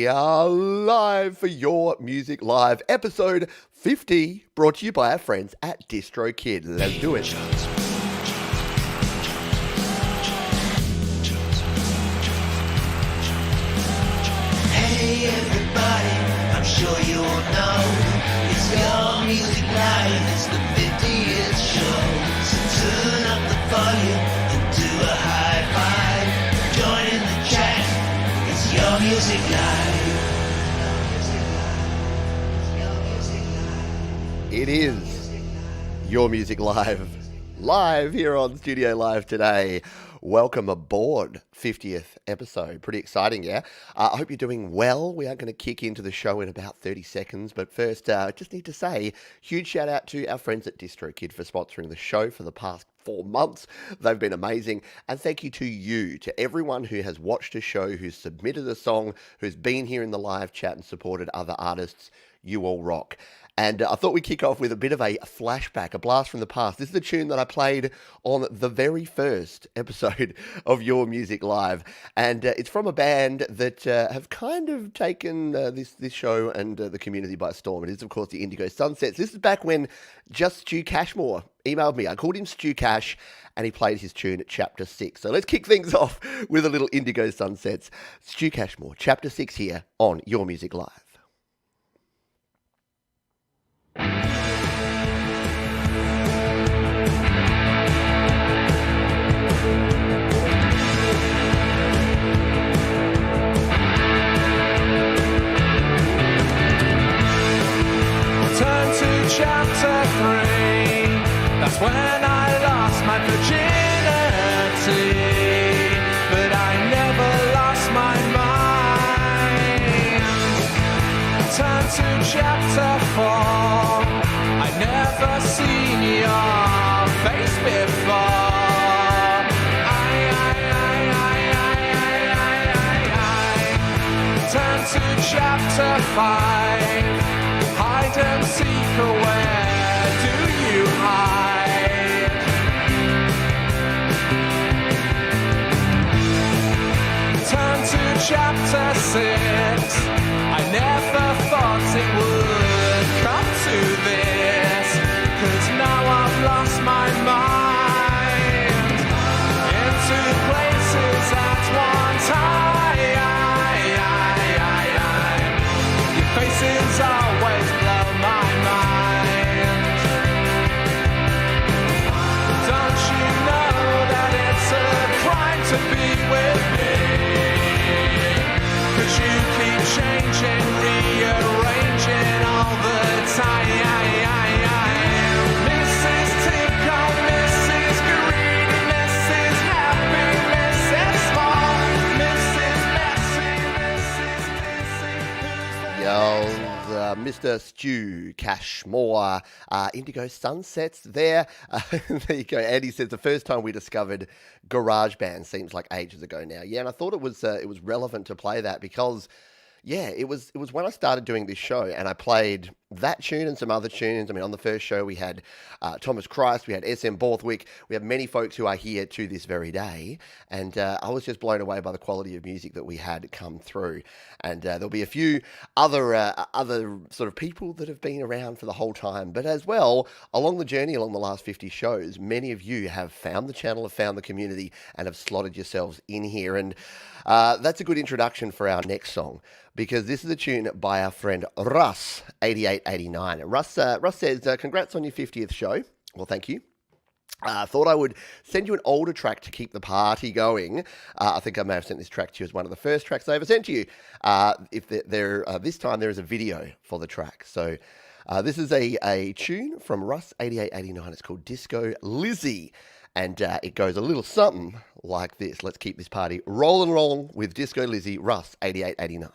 We are live for Your Music Live, episode 50, brought to you by our friends at DistroKid. Let's do it. Hey everybody, I'm sure you all know it's Your Music Live, it's the 50th show. So turn up the volume and do a high five. Join in the chat, it's Your Music Live. It is Your Music Live, live here on Studio Live today. Welcome aboard, 50th episode. Pretty exciting, yeah? I hope you're doing well. We are going to kick into the show in about 30 seconds. But first, I just need to say, huge shout out to our friends at DistroKid for sponsoring the show for the past 4 months. They've been amazing. And thank you to you, to everyone who has watched a show, who's submitted a song, who's been here in the live chat and supported other artists. You all rock. And I thought we'd kick off with a bit of a flashback, a blast from the past. This is the tune that I played on the very first episode of Your Music Live. And it's from a band that have kind of taken this show and the community by storm. It is, of course, the Indigo Sunsets. This is back when just Stu Cashmore emailed me. I called him Stu Cash, and he played his tune at Chapter 6. So let's kick things off with a little Indigo Sunsets. Stu Cashmore, Chapter 6 here on Your Music Live. Chapter 3, that's when I lost my virginity, but I never lost my mind. Turn to Chapter 4, I never seen your face before. Turn to Chapter 5, hide and seek, where do you hide? Turn to Chapter 6, I never thought it would come to this, 'cause now I've lost my mind into places at one time. Your faces always blow my mind. Don't you know that it's a crime to be with me? 'Cause you keep changing, rearranging all the time. Mrs. Tickle, Mrs. Greedy, Mrs. Happy, Mrs. Small, Mrs. Messy, Mrs. Pissy. Yo. Mr. Stu Cashmore, Indigo Sunsets there. There you go. Andy says the first time we discovered GarageBand seems like ages ago now. Yeah, and I thought it was relevant to play that because, yeah, it was when I started doing this show and I played that tune and some other tunes. I mean, on the first show we had Thomas Christ, we had SM Borthwick, we have many folks who are here to this very day, and I was just blown away by the quality of music that we had come through. And there'll be a few other sort of people that have been around for the whole time, but as well, along the journey, along the last 50 shows, many of you have found the channel, have found the community, and have slotted yourselves in here. And that's a good introduction for our next song, because this is a tune by our friend Russ, 8889. Russ says, congrats on your 50th show. Well, thank you. I thought I would send you an older track to keep the party going. I think I may have sent this track to you as one of the first tracks I ever sent to you. This time there is a video for the track. So this is a tune from Russ, 8889. It's called Disco Lizzie. And it goes a little something like this. Let's keep this party rolling along with Disco Lizzie, Russ, 8889.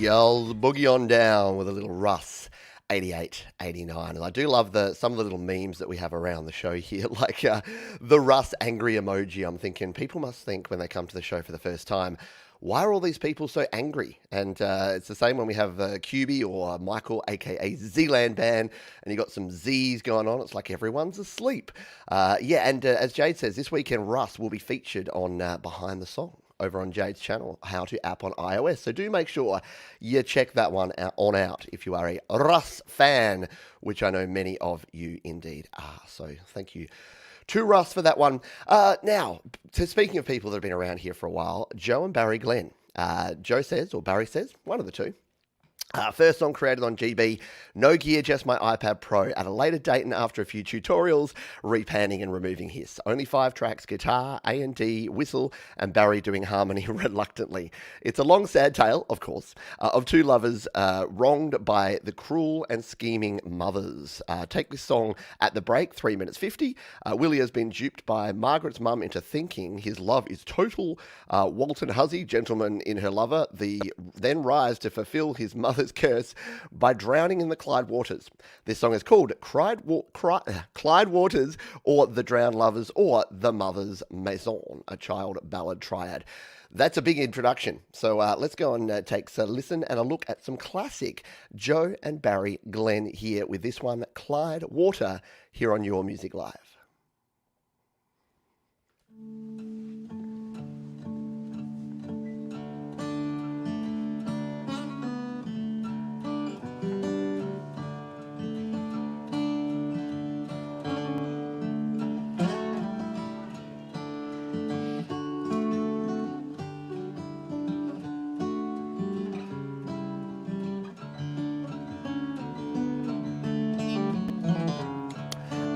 Yells boogie on down with a little Russ 88, 89. And I do love some of the little memes that we have around the show here, like the Russ angry emoji. I'm thinking people must think when they come to the show for the first time, why are all these people so angry? And it's the same when we have QB or Michael, aka Zeeland Band, and you got some Z's going on. It's like everyone's asleep. As Jade says, this weekend Russ will be featured on Behind the Song over on Jade's channel, How to App on iOS. So do make sure you check that one out if you are a Russ fan, which I know many of you indeed are. So thank you to Russ for that one. Now, speaking of people that have been around here for a while, Joe and Barry Glenn. Joe says, or Barry says, one of the two. First song created on GB, no gear, just my iPad Pro. At a later date and after a few tutorials, repanning and removing hiss. Only 5 tracks, guitar, A&D, whistle, and Barry doing harmony reluctantly. It's a long, sad tale, of course, of two lovers wronged by the cruel and scheming mothers. Take this song at the break, 3 minutes 50. Willie has been duped by Margaret's mum into thinking his love is total. Walton Huzzy, gentleman in her lover, then rise to fulfill his mother's curse by drowning in the Clyde waters. This song is called Clyde Waters, or The Drowned Lovers, or The Mother's Maison, a child ballad triad. That's a big introduction. So let's go and take a listen and a look at some classic Joe and Barry Glenn here with this one, Clyde Water, here on Your Music Live.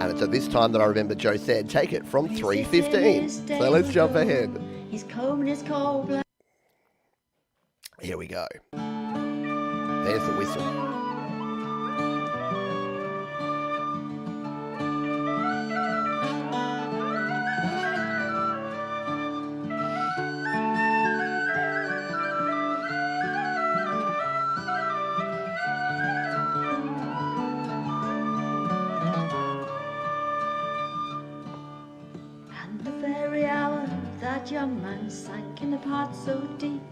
And it's at this time that I remember Joe said, take it from 3:15. So let's jump ahead. He's combing his coal black. Here we go. There's the whistle. Young man sank in a part so deep.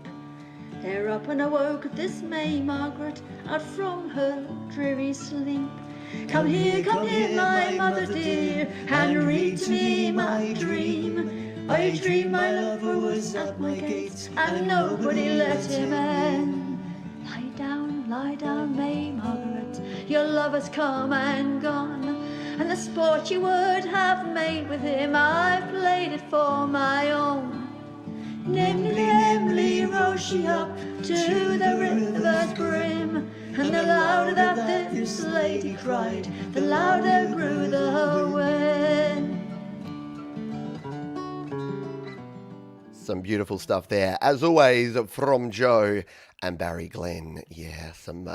There up and awoke this May Margaret out from her dreary sleep. Come here, my mother dear, and read to me my dream. I dreamed my lover was at my gates, and nobody let him in. Lie down, May Margaret, your lover's come and gone. And the sport you would have made with him, I've played it for my own. Nimbly rose she up to the river's brim, and the louder that this lady cried, the louder grew the wind. Some beautiful stuff there, as always, from Joe and Barry Glenn. Yeah,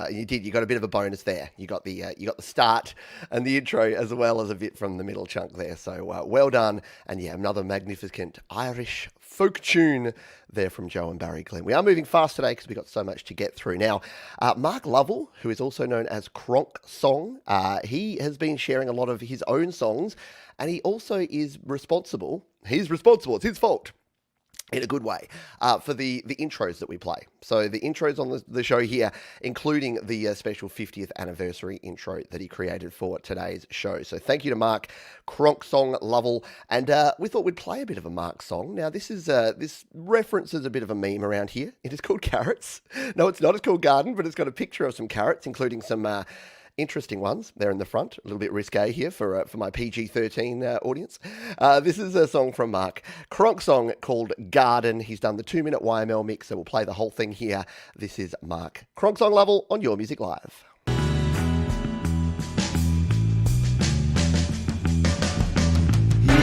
you got a bit of a bonus there. You got the start and the intro, as well as a bit from the middle chunk there. So well done, and yeah, another magnificent Irish folk tune there from Joe and Barry Glenn. We are moving fast today because we've got so much to get through. Now, Mark Lovell, who is also known as Kronk Song, he has been sharing a lot of his own songs, and he also is responsible. He's responsible. It's his fault, in a good way, for the intros that we play. So the intros on the show here, including the special 50th anniversary intro that he created for today's show. So thank you to Mark, Kronk Song Lovell. And we thought we'd play a bit of a Mark song. Now this references a bit of a meme around here. It is called Carrots. No, it's not. It's called Garden, but it's got a picture of some carrots, including some interesting ones there in the front. A little bit risque here for my PG-13 audience. This is a song from Mark. Kronk song called Garden. He's done the 2-minute YML mix, so we'll play the whole thing here. This is Mark. Kronk Song Level on Your Music Live.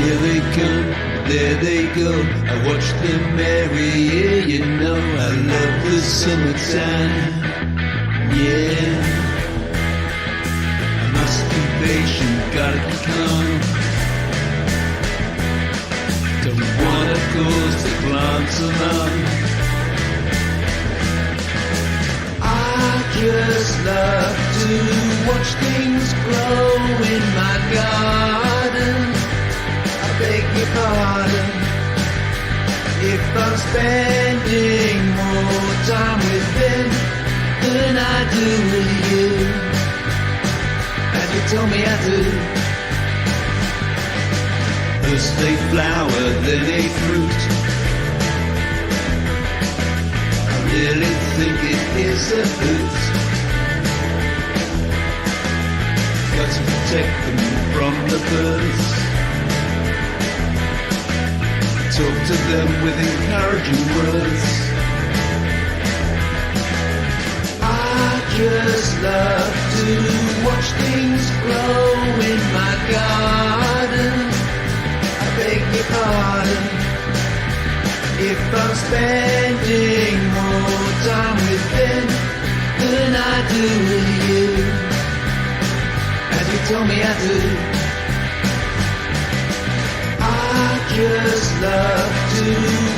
Here they come, there they go. I watch them marry, yeah, you know I love the summertime. Yeah. Must be patient, gotta be calm. Don't wanna cause the glance alarm. just love to watch things grow in my garden. I beg your pardon if I'm spending more time with them than I do with you. And you told me I do. First they flower, then they fruit. I really think it is a hoot. Got to protect them from the birds. Talk to them with encouraging words. I just love to watch things grow in my garden. I beg your pardon if I'm spending more time with them than I do with you. As you told me I do. I just love to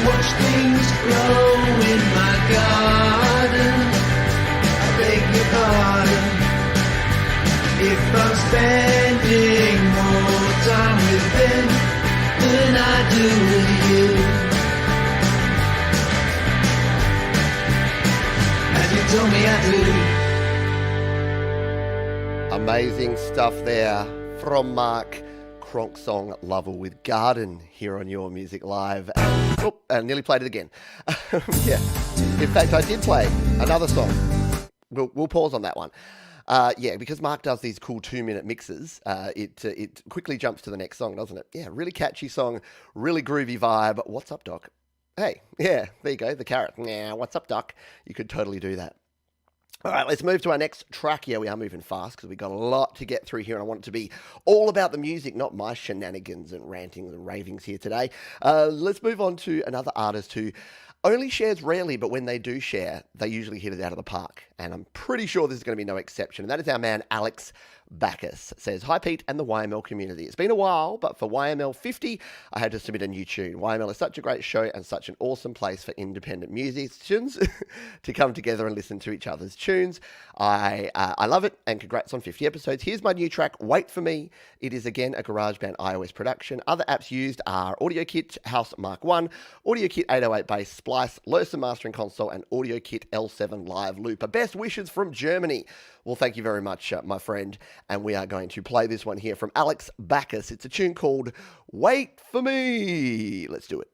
watch things grow in my garden. I beg your pardon if I'm spending more time with them than I do with you. As you told me I do. Amazing stuff there from Mark. Cronk song Lovell with Garden here on Your Music Live. I nearly played it again. Yeah, in fact I did play another song. We'll pause on that one. Yeah, because Mark does these cool 2-minute mixes, it quickly jumps to the next song, doesn't it? Yeah, really catchy song, really groovy vibe. What's up, Doc? Hey, yeah, there you go, the carrot. Yeah, what's up, Doc? You could totally do that. All right, let's move to our next track. Yeah, we are moving fast because we've got a lot to get through here, and I want it to be all about the music, not my shenanigans and rantings and ravings here today. Let's move on to another artist who only shares rarely, but when they do share, they usually hit it out of the park. And I'm pretty sure this is going to be no exception. And that is our man, Alex Backus. Says, hi, Pete and the YML community. It's been a while, but for YML 50, I had to submit a new tune. YML is such a great show and such an awesome place for independent musicians to come together and listen to each other's tunes. I love it, and congrats on 50 episodes. Here's my new track, Wait For Me. It is, again, a GarageBand iOS production. Other apps used are AudioKit House Mark 1, AudioKit 808 Bass Splice, Lursa Mastering Console, and AudioKit L7 Live Looper. Best wishes from Germany. Well, thank you very much, my friend. And we are going to play this one here from Alex Backus. It's a tune called Wait For Me. Let's do it.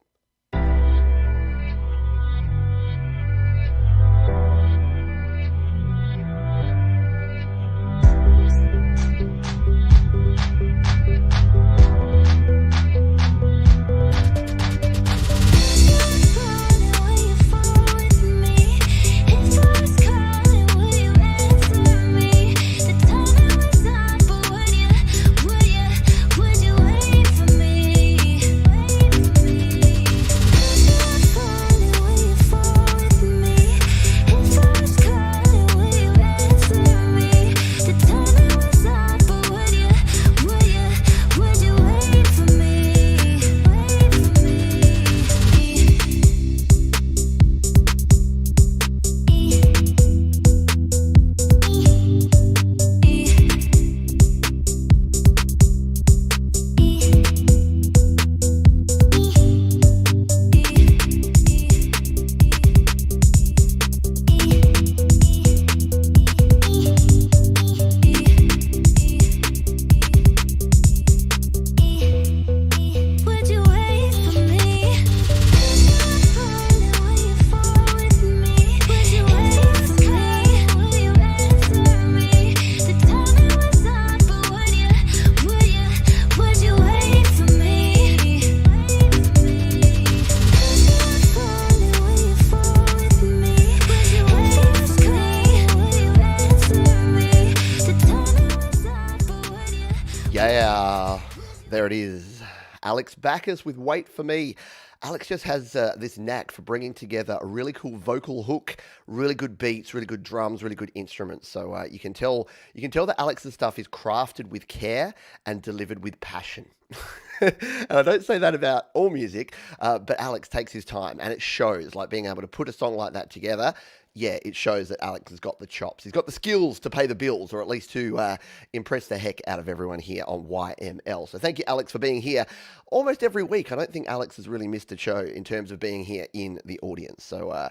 There it is. Alex Backus with Wait For Me. Alex just has this knack for bringing together a really cool vocal hook, really good beats, really good drums, really good instruments. So you can tell that Alex's stuff is crafted with care and delivered with passion. And I don't say that about all music, but Alex takes his time, and it shows. Like being able to put a song like that together, yeah, it shows that Alex has got the chops. He's got the skills to pay the bills, or at least to impress the heck out of everyone here on YML. So thank you, Alex, for being here almost every week. I don't think Alex has really missed a show in terms of being here in the audience. So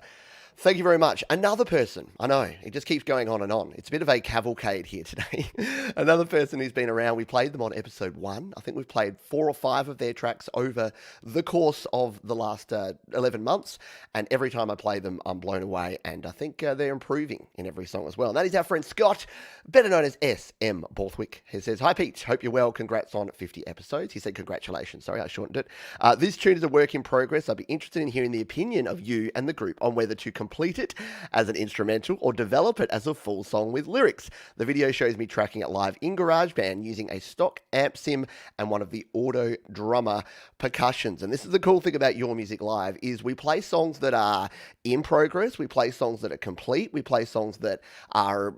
thank you very much. Another person, I know, it just keeps going on and on. It's a bit of a cavalcade here today. Another person who's been around, we played them on episode 1. I think we've played 4 or 5 of their tracks over the course of the last 11 months. And every time I play them, I'm blown away. And I think they're improving in every song as well. And that is our friend Scott, better known as SM Borthwick. He says, "Hi Pete, hope you're well. Congrats on 50 episodes." He said, "Congratulations." Sorry, I shortened it. "This tune is a work in progress. I'd be interested in hearing the opinion of you and the group on whether to complete it as an instrumental or develop it as a full song with lyrics. The video shows me tracking it live in GarageBand using a stock amp sim and one of the auto drummer percussions." And this is the cool thing about Your Music Live is we play songs that are in progress, we play songs that are complete, we play songs that are,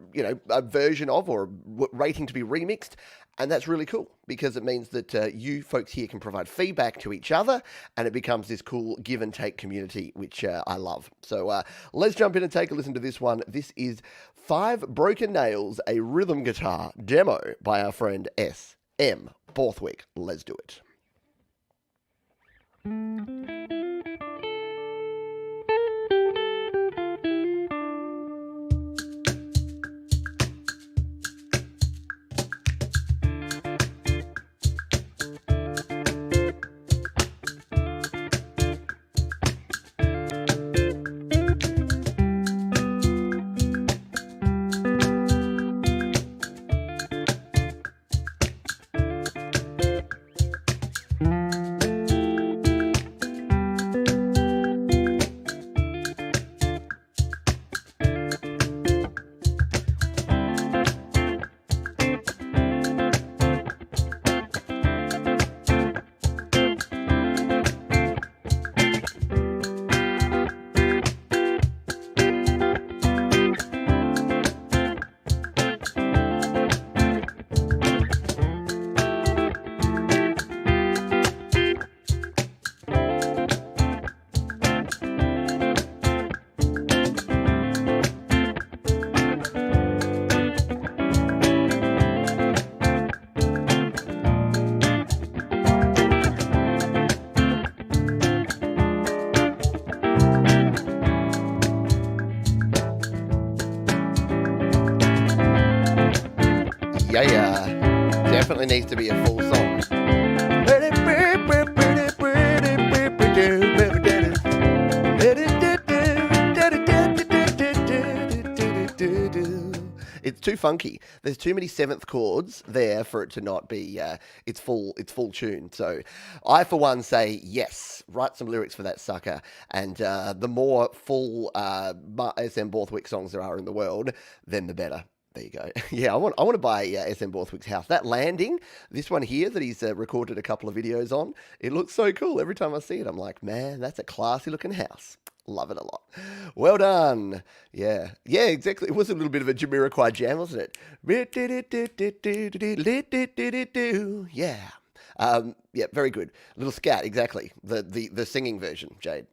a version of or rating to be remixed. And that's really cool because it means that you folks here can provide feedback to each other, and it becomes this cool give and take community, which I love. So let's jump in and take a listen to this one. This is 5 Broken Nails, a rhythm guitar demo by our friend SM Borthwick. Let's do it. Yeah. Definitely needs to be a full song. It's too funky. There's too many 7th chords there for it to not be its full tune. So I, for one, say yes. Write some lyrics for that sucker. And the more full SM Borthwick songs there are in the world, then the better. There you go. Yeah, I want to buy SM Borthwick's house. That landing, this one here that he's recorded a couple of videos on, it looks so cool. Every time I see it, I'm like, man, that's a classy looking house. Love it a lot. Well done. Yeah, exactly. It was a little bit of a Jamiroquai jam, wasn't it? Yeah. Yeah, very good. A little scat, exactly. The singing version, Jade.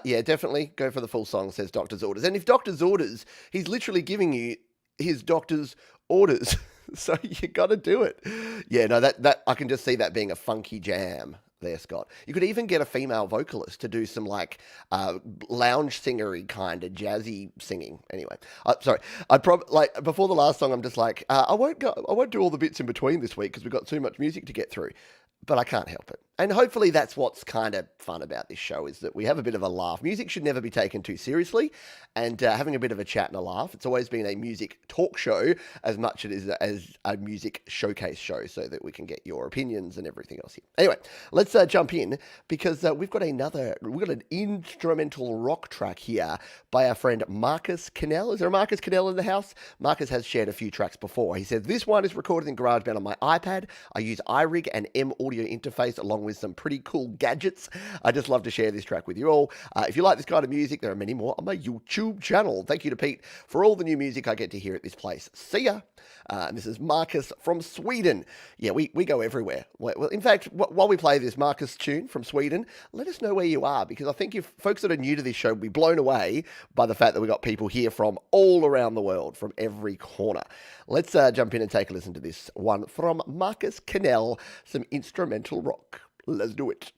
Yeah, definitely go for the full song, says Doctor's Orders. And if Doctor's Orders, he's literally giving you his doctor's orders. So you got to do it. Yeah, no, that I can just see that being a funky jam there, Scott. You could even get a female vocalist to do some lounge singery kind of jazzy singing. Anyway, sorry. I'd probably before the last song. I'm just like, I won't do all the bits in between this week because we've got too much music to get through. But I can't help it. And hopefully that's what's kind of fun about this show is that we have a bit of a laugh. Music should never be taken too seriously, and having a bit of a chat and a laugh. It's always been a music talk show as much as a music showcase show so that we can get your opinions and everything else here. Anyway, let's jump in because we've got an instrumental rock track here by our friend Marcus Canel. Is there a Marcus Canel in the house? Marcus has shared a few tracks before. He said, "This one is recorded in GarageBand on my iPad. I use iRig and M audio interface along with with some pretty cool gadgets. I just love to share this track with you all. If you like this kind of music, there are many more on my YouTube channel. Thank you to Pete for all the new music I get to hear at this place. See ya. And this is Marcus from Sweden. Yeah, we go everywhere. Well, in fact, while we play this Marcus tune from Sweden, let us know where you are, because I think if folks that are new to this show will be blown away by the fact that we got people here from all around the world, from every corner. Let's jump in and take a listen to this one from Marcus Canel, some instrumental rock. Let's do it.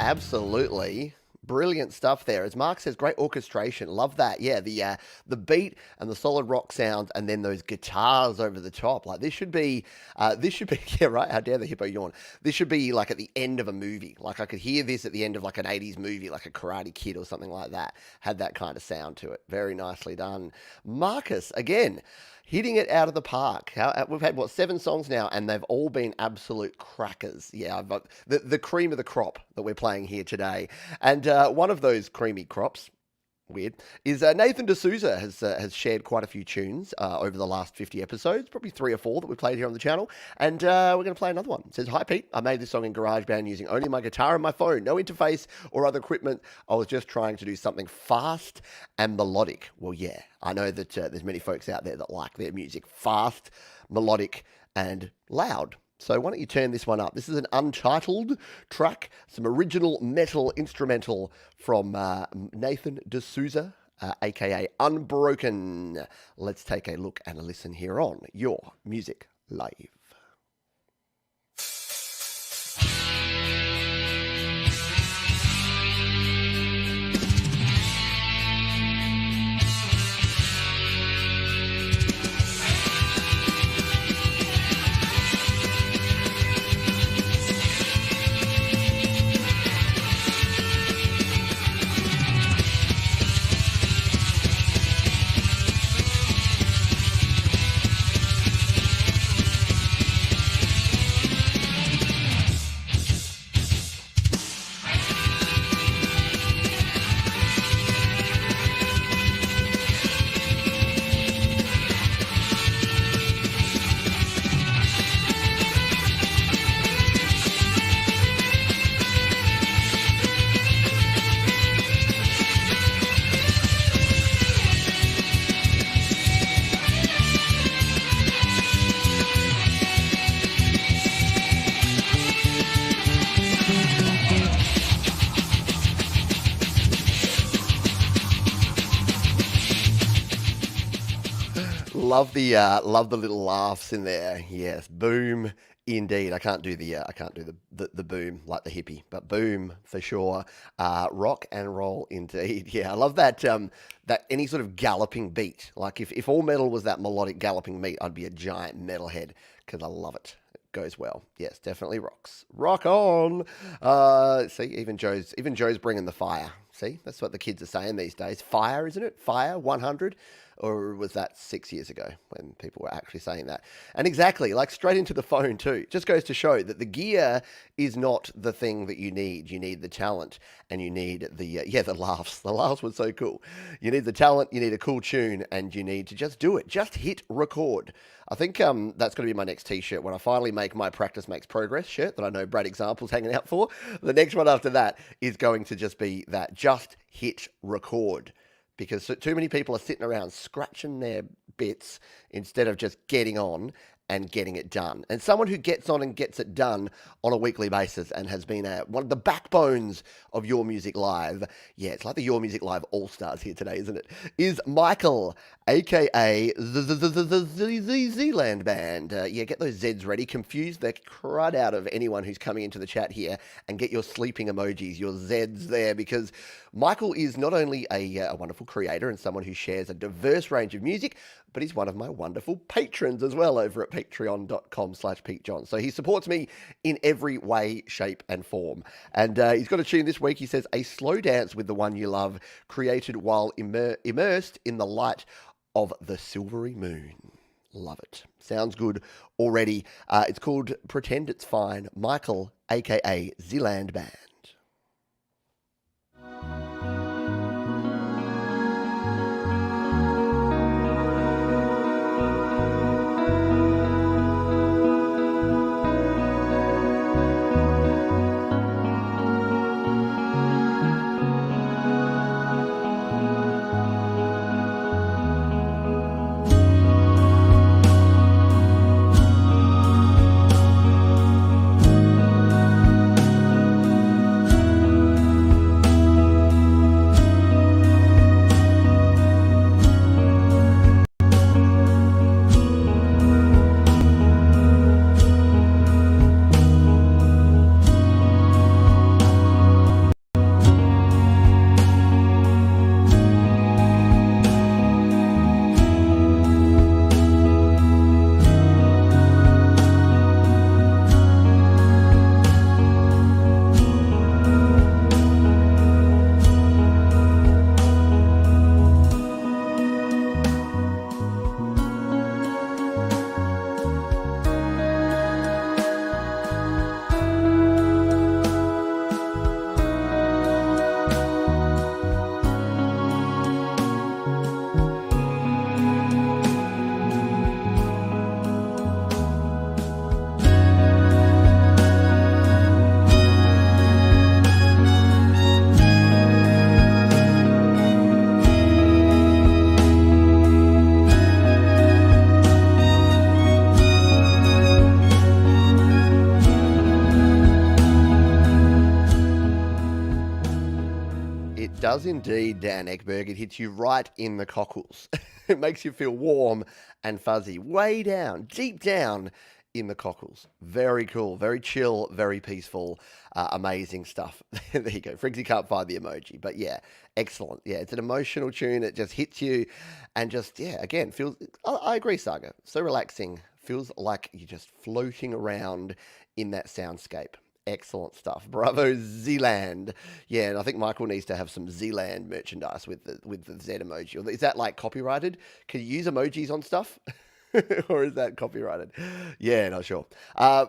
Absolutely. Brilliant stuff there. As Mark says, great orchestration. Love that. Yeah, the beat and the solid rock sound, and then those guitars over the top. Like this should be, yeah, right. How dare the hippo yawn? This should be like at the end of a movie. Like I could hear this at the end of like an 80s movie, like a Karate Kid or something like that. Had that kind of sound to it. Very nicely done. Marcus, again, hitting it out of the park. We've had, 7 songs now, and they've all been absolute crackers. Yeah, I've got the cream of the crop that we're playing here today. And one of those creamy crops, weird, is Nathan de Souza has shared quite a few tunes over the last 50 episodes, probably 3 or 4 that we've played here on the channel. And we're going to play another one. It says, "Hi Pete, I made this song in GarageBand using only my guitar and my phone, no interface or other equipment. I was just trying to do something fast and melodic." Well, yeah, I know that there's many folks out there that like their music fast, melodic, and loud. So why don't you turn this one up? This is an untitled track, some original metal instrumental from Nathan de Souza, aka Unbroken. Let's take a look and a listen here on Your Music Live. Love the little laughs in there. Yes, boom Indeed, I can't do the boom like the hippie, but boom for sure. Rock and roll indeed. Yeah, I love that that any sort of galloping beat. Like if all metal was that melodic galloping beat, I'd be a giant metalhead because I love it. It goes well. Yes, definitely rocks. Rock on. See, even Joe's bringing the fire. See, that's what the kids are saying these days. Fire, isn't it? Fire 100. Or was that 6 years ago when people were actually saying that? And exactly, like straight into the phone too. Just goes to show that the gear is not the thing that you need. You need the talent and you need the laughs. The laughs were so cool. You need the talent, you need a cool tune, and you need to just do it. Just hit record. I think that's going to be my next t-shirt when I finally make my Practice Makes Progress shirt that I know Brad Example's hanging out for. The next one after that is going to just be that. Just hit record. Because too many people are sitting around scratching their bits instead of just getting on and getting it done. And someone who gets on and gets it done on a weekly basis and has been one of the backbones of Your Music Live, yeah, it's like the Your Music Live All-Stars here today, isn't it, is Michael, a.k.a. the Zeeland Band. Yeah, get those Zs ready. Confuse the crud out of anyone who's coming into the chat here and get your sleeping emojis, your Zs there, because Michael is not only a wonderful creator and someone who shares a diverse range of music, but he's one of my wonderful patrons as well over at patreon.com/PeteJohn. So he supports me in every way, shape and form. And he's got a tune this week. He says, a slow dance with the one you love, created while immersed in the light of the silvery moon. Love it. Sounds good already. It's called Pretend It's Fine. Michael, a.k.a. Zeeland Band. Does indeed, Dan Ekberg. It hits you right in the cockles. It makes you feel warm and fuzzy, way down, deep down in the cockles. Very cool, very chill, very peaceful, amazing stuff. There you go. Friggsy can't find the emoji, but yeah, excellent. Yeah, it's an emotional tune. It just hits you and just, yeah, again, feels, I agree, Saga. So relaxing. Feels like you're just floating around in that soundscape. Excellent stuff. Bravo, Zeeland. Yeah, and I think Michael needs to have some Zeeland merchandise with the Z emoji. Is that like copyrighted? Can you use emojis on stuff? Or is that copyrighted? Yeah, not sure.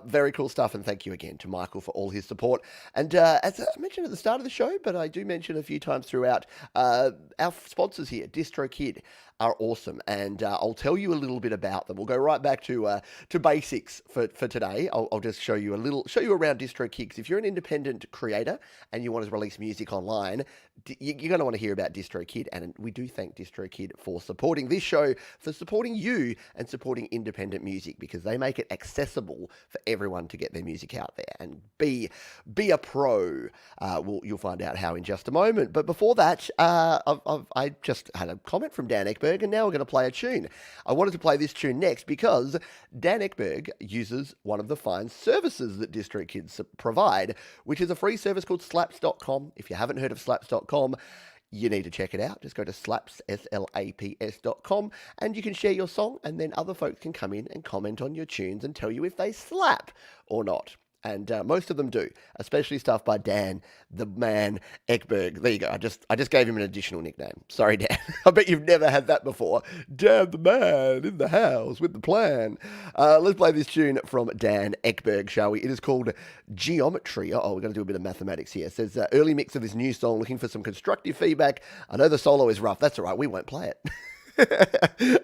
Very cool stuff, and thank you again to Michael for all his support. And as I mentioned at the start of the show, but I do mention a few times throughout, our sponsors here, DistroKid, are awesome, and I'll tell you a little bit about them. We'll go right back to basics for today. I'll just show you around DistroKid, because if you're an independent creator and you want to release music online, you're going to want to hear about DistroKid, and we do thank DistroKid for supporting this show, for supporting you, and supporting independent music, because they make it accessible for everyone to get their music out there and be a pro. You'll find out how in just a moment. But before that, I just had a comment from Dan Ekberg. Ekberg, and now we're going to play a tune. I wanted to play this tune next because Dan Ekberg uses one of the fine services that DistroKid provide, which is a free service called slaps.com. If you haven't heard of slaps.com, you need to check it out. Just go to slaps, slaps.com, and you can share your song, and then other folks can come in and comment on your tunes and tell you if they slap or not. And most of them do, especially stuff by Dan, the man Ekberg. There you go. I just gave him an additional nickname. Sorry, Dan. I bet you've never had that before. Dan, the man in the house with the plan. Let's play this tune from Dan Ekberg, shall we? It is called Geometry. Oh, we're going to do a bit of mathematics here. It says, early mix of this new song, looking for some constructive feedback. I know the solo is rough. That's all right. We won't play it.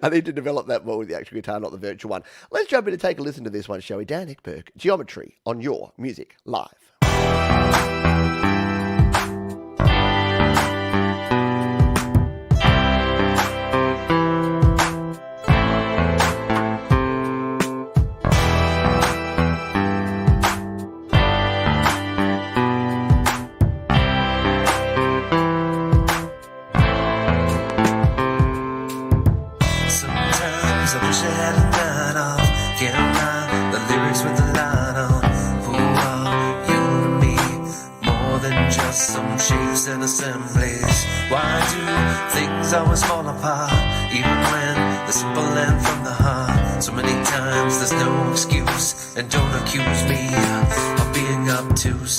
I need to develop that more with the actual guitar, not the virtual one. Let's jump in and take a listen to this one, shall we? Dan Ekberg, Geometry, on Your Music Live. And assemblies. Why do things always fall apart, even when they're simple and from the heart? So many times there's no excuse, and don't accuse me of being obtuse.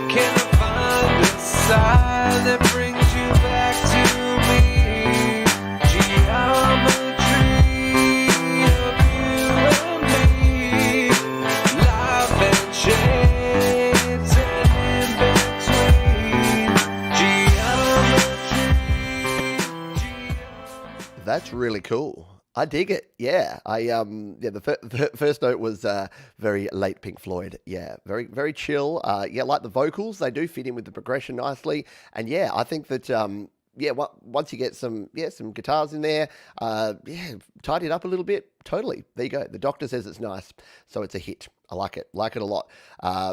Can I find a side that brings you back to me? Geometry of you and me. Life and shades and in between. Geometry. That's really cool. I dig it. Yeah. The first note was very late Pink Floyd. Yeah. Very, very chill. Like the vocals, they do fit in with the progression nicely. And yeah, I think that, once you get some guitars in there, tidy it up a little bit. Totally. There you go. The doctor says it's nice. So it's a hit. I like it. Like it a lot.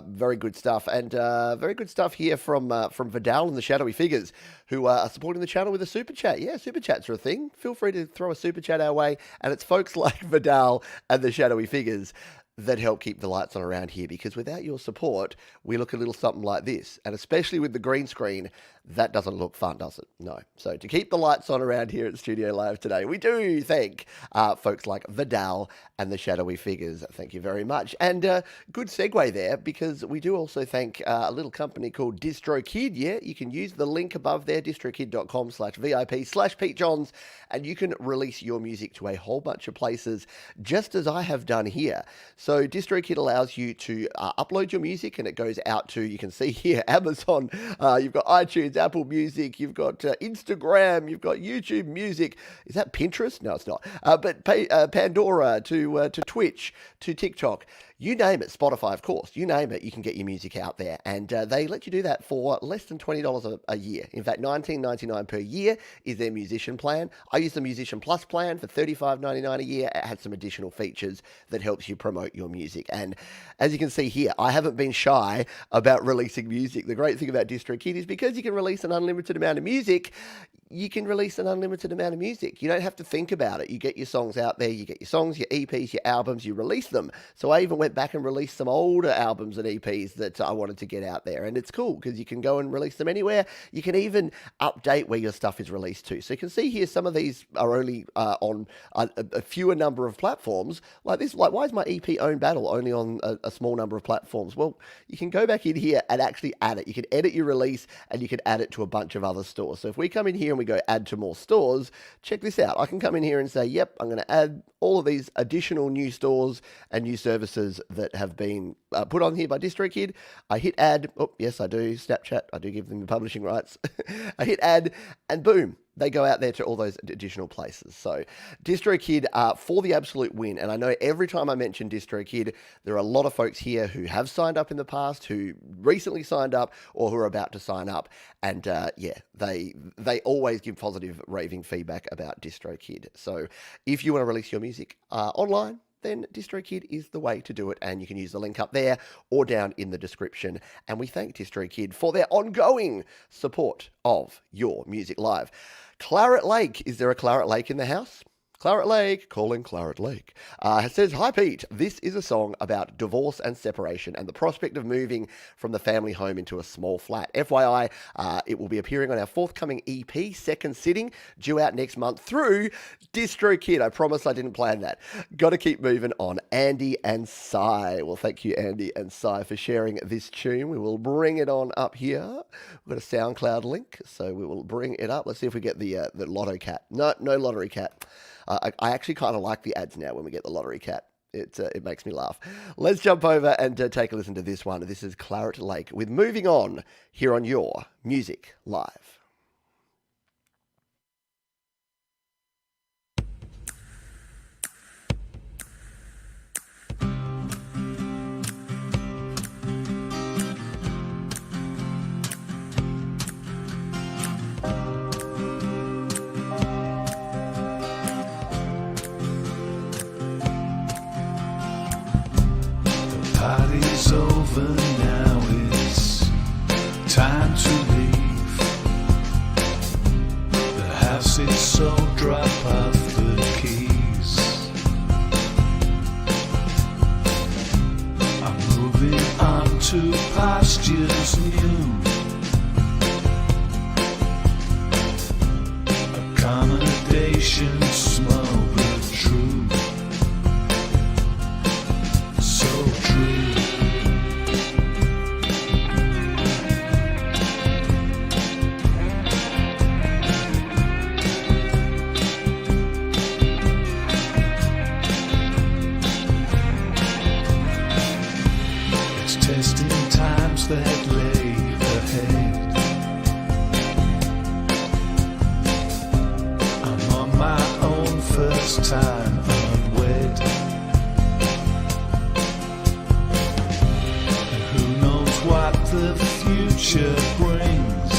Very good stuff. And very good stuff here from Vidal and the Shadowy Figures, who are supporting the channel with a super chat. Yeah, super chats are a thing. Feel free to throw a super chat our way. And it's folks like Vidal and the Shadowy Figures that help keep the lights on around here, because without your support, we look a little something like this. And especially with the green screen, that doesn't look fun, does it? No. So to keep the lights on around here at Studio Live today, we do thank folks like Vidal and the Shadowy Figures. Thank you very much. And good segue there, because we do also thank a little company called DistroKid. Yeah, you can use the link above there, distrokid.com/VIP/Pete Johns, and you can release your music to a whole bunch of places, just as I have done here. So DistroKid allows you to upload your music, and it goes out to, you can see here, Amazon, you've got iTunes, Apple Music, you've got Instagram, you've got YouTube Music. Is that Pinterest? No, it's not. But Pandora, to Twitch, to TikTok. You name it, Spotify, of course, you name it, you can get your music out there. And they let you do that for less than $20 a year. In fact, $19.99 per year is their musician plan. I use the Musician Plus plan for $35.99 a year. It has some additional features that helps you promote your music. And as you can see here, I haven't been shy about releasing music. The great thing about DistroKid is because you can release an unlimited amount of music, you can release an unlimited amount of music. You don't have to think about it. You get your songs out there, you get your songs, your EPs, your albums, you release them. So I even went back and released some older albums and EPs that I wanted to get out there. And it's cool because you can go and release them anywhere. You can even update where your stuff is released to. So you can see here some of these are only on a fewer number of platforms. Like this, like why is my EP Own Battle only on a small number of platforms? Well, you can go back in here and actually add it. You can edit your release and you can add it to a bunch of other stores. So if we come in here and we go add to more stores, check this out. I can come in here and say, yep, I'm going to add all of these additional new stores and new services that have been put on here by DistroKid. I hit add. Oh, yes, I do. Snapchat, I do give them the publishing rights. I hit add and boom, they go out there to all those additional places. So DistroKid for the absolute win. And I know every time I mention DistroKid, there are a lot of folks here who have signed up in the past, who recently signed up, or who are about to sign up. And they always give positive raving feedback about DistroKid. So if you want to release your music online, then DistroKid is the way to do it, and you can use the link up there or down in the description. And we thank DistroKid for their ongoing support of Your Music Live. Claret Lake. Is there a Claret Lake in the house? Claret Lake, calling Claret Lake. Says, hi Pete, this is a song about divorce and separation and the prospect of moving from the family home into a small flat. FYI, it will be appearing on our forthcoming EP, Second Sitting, due out next month through DistroKid. I promise I didn't plan that. Got to keep moving on. Andy and Cy. Well, thank you, Andy and Cy, for sharing this tune. We will bring it on up here. We've got a SoundCloud link, so we will bring it up. Let's see if we get the Lotto Cat. No Lottery Cat. I actually kind of like the ads now when we get the Lottery Cat. It makes me laugh. Let's jump over and take a listen to this one. This is Claret Lake with Moving On here on Your Music Live. Party's over now, it's time to leave. The house is sold, drop off the keys. I'm moving on to pastures new. Accommodation small but true. So true. It's testing times that lay ahead. I'm on my own first time unwed. What the future brings.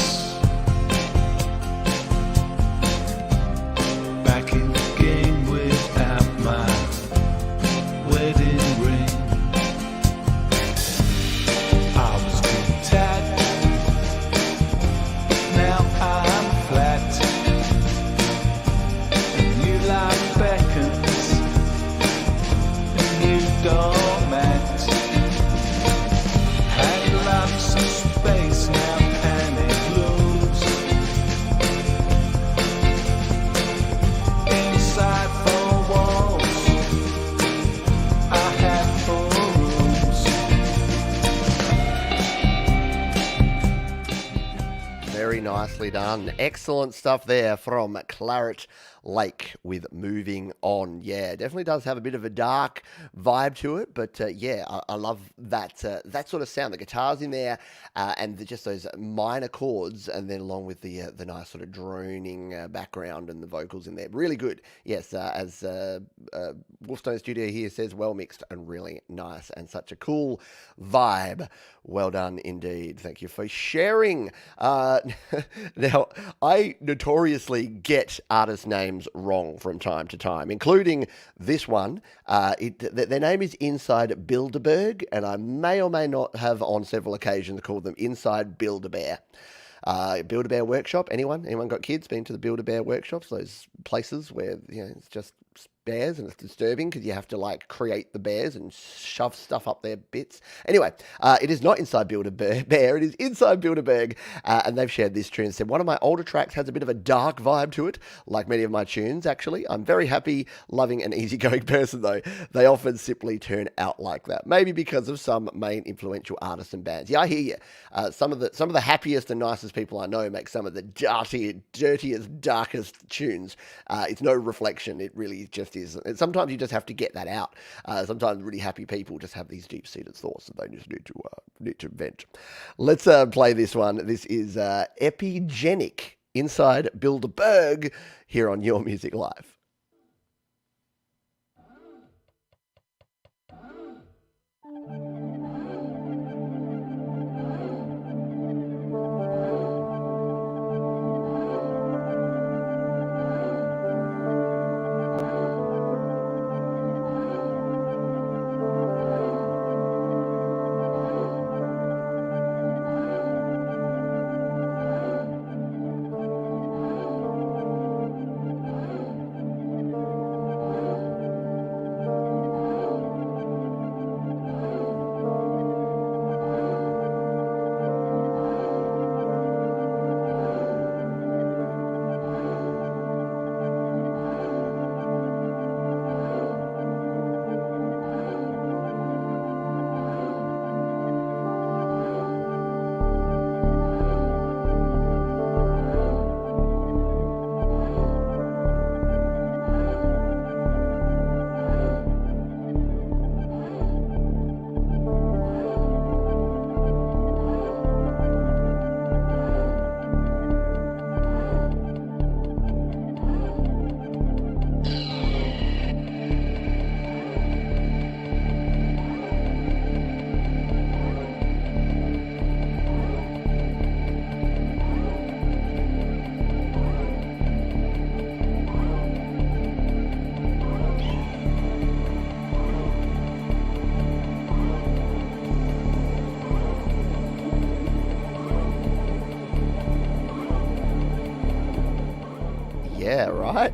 Back in the game without my wedding ring. I was content, now I'm flat. A new life beckons, a new doormat. Space now panic looms. Inside four walls, I had 4 rooms. Very nicely done. Excellent stuff there from Claret Lake with Moving On. Yeah, definitely does have a bit of a dark vibe to it, but I love that that sort of sound. The guitars in there and just those minor chords, and then along with the nice sort of droning background and the vocals in there. Really good. Yes, as Wolfstone Studio here says, well mixed and really nice and such a cool vibe. Well done indeed. Thank you for sharing. Now, I notoriously get artist names wrong from time to time, including this one. Their name is Inside Bilderberg, and I may or may not have on several occasions called them Inside Build-A-Bear. Build-A-Bear workshop. Anyone got kids? Been to the Build-A-Bear workshops? Those places where it's just bears and it's disturbing because you have to like create the bears and shove stuff up their bits. Anyway, it is not Inside Build-A-Bear, it is Inside Bilderberg, and they've shared this tune and said, one of my older tracks has a bit of a dark vibe to it, like many of my tunes actually. I'm very happy, loving and easygoing person though. They often simply turn out like that. Maybe because of some main influential artists and bands. Yeah, I hear you. Some of the happiest and nicest people I know make some of the dirtiest, darkest tunes. It's no reflection. It really just is. And sometimes you just have to get that out. Sometimes really happy people just have these deep-seated thoughts that they just need to vent. Let's play this one. This is Epigenic, Inside Bilderberg, here on Your Music Live. Yeah, right?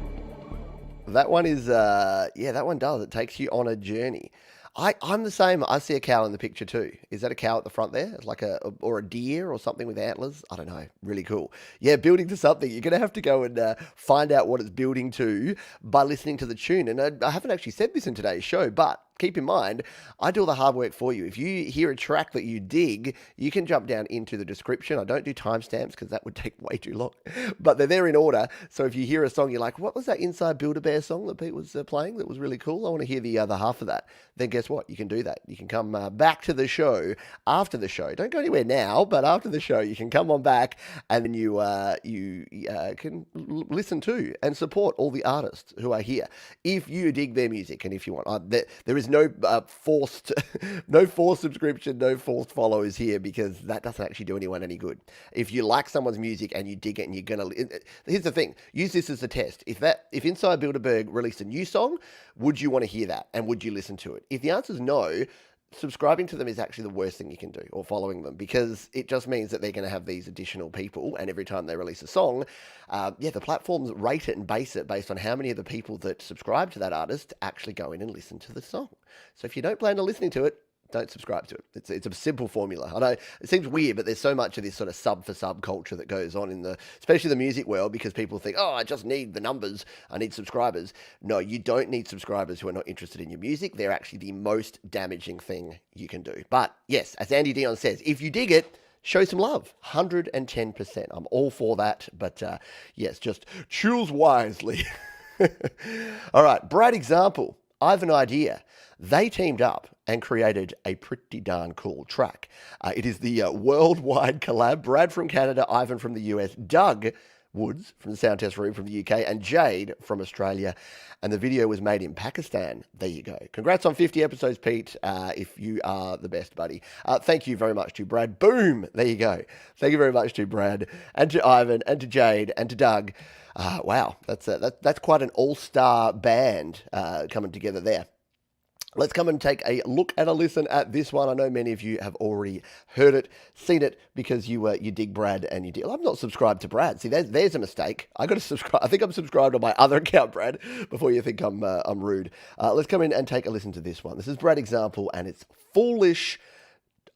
That one is, that one does. It takes you on a journey. I'm the same. I see a cow in the picture too. Is that a cow at the front there? It's like or a deer or something with antlers? I don't know. Really cool. Yeah, building to something. You're going to have to go and find out what it's building to by listening to the tune. And I haven't actually said this in today's show, but keep in mind, I do all the hard work for you. If you hear a track that you dig, you can jump down into the description. I don't do timestamps because that would take way too long, but they're there in order. So if you hear a song, you're like, what was that Inside Build-A-Bear song that Pete was playing that was really cool? I want to hear the other half of that. Then guess what? You can do that. You can come back to the show after the show. Don't go anywhere now, but after the show, you can come on back and then you can listen to and support all the artists who are here. If you dig their music and if you want, there is no forced subscription, no forced followers here because that doesn't actually do anyone any good. If you like someone's music and you dig it and you're gonna, here's the thing: use this as a test. If Inside Bilderberg released a new song, would you want to hear that and would you listen to it? If the answer is no, subscribing to them is actually the worst thing you can do, or following them, because it just means that they're going to have these additional people, and every time they release a song, the platforms rate it and base it based on how many of the people that subscribe to that artist actually go in and listen to the song. So if you don't plan on listening to it, don't subscribe to it. It's a simple formula. I know it seems weird, but there's so much of this sort of sub for sub culture that goes on in especially the music world, because people think, oh, I just need the numbers. I need subscribers. No, you don't need subscribers who are not interested in your music. They're actually the most damaging thing you can do. But yes, as Andy Dion says, if you dig it, show some love. 110%. I'm all for that. But yes, just choose wisely. All right, Brad example. I have an idea. They teamed up and created a pretty darn cool track. It is the worldwide collab. Brad from Canada, Ivan from the US, Doug Woods from the Sound Test Room from the UK, and Jade from Australia. And the video was made in Pakistan. There you go. Congrats on 50 episodes, Pete, if you are the best, buddy. Thank you very much to Brad. Boom! There you go. Thank you very much to Brad, and to Ivan, and to Jade, and to Doug. Wow, that's quite an all-star band coming together there. Let's come and take a look and a listen at this one. I know many of you have already heard it, seen it, because you dig Brad and you dig. I'm not subscribed to Brad. See, there's a mistake. I got to subscribe. I think I'm subscribed on my other account, Brad, before you think I'm rude. Let's come in and take a listen to this one. This is Brad example, and it's Foolish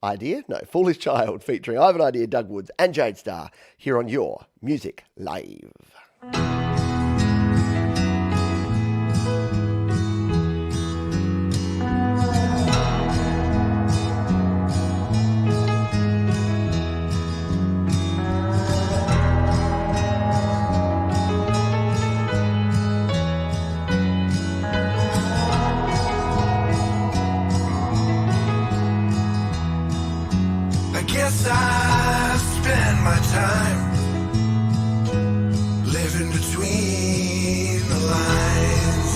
Child featuring Ivan Idea, Doug Woods, and Jade Star here on Your Music Live. Guess I spend my time living between the lines.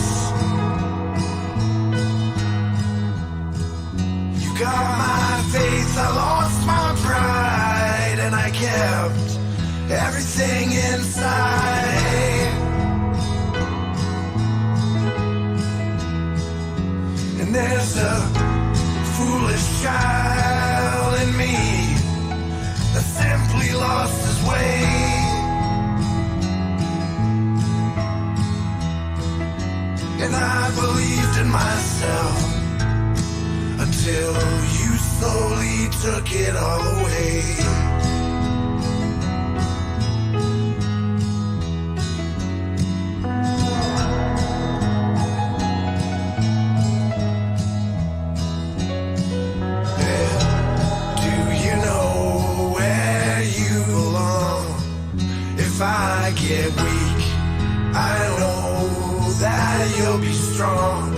You got my faith, I lost my pride, and I kept everything inside. And there's a foolish child in me that simply lost his way. And I believed in myself until you slowly took it all away. If I get weak, I know that you'll be strong.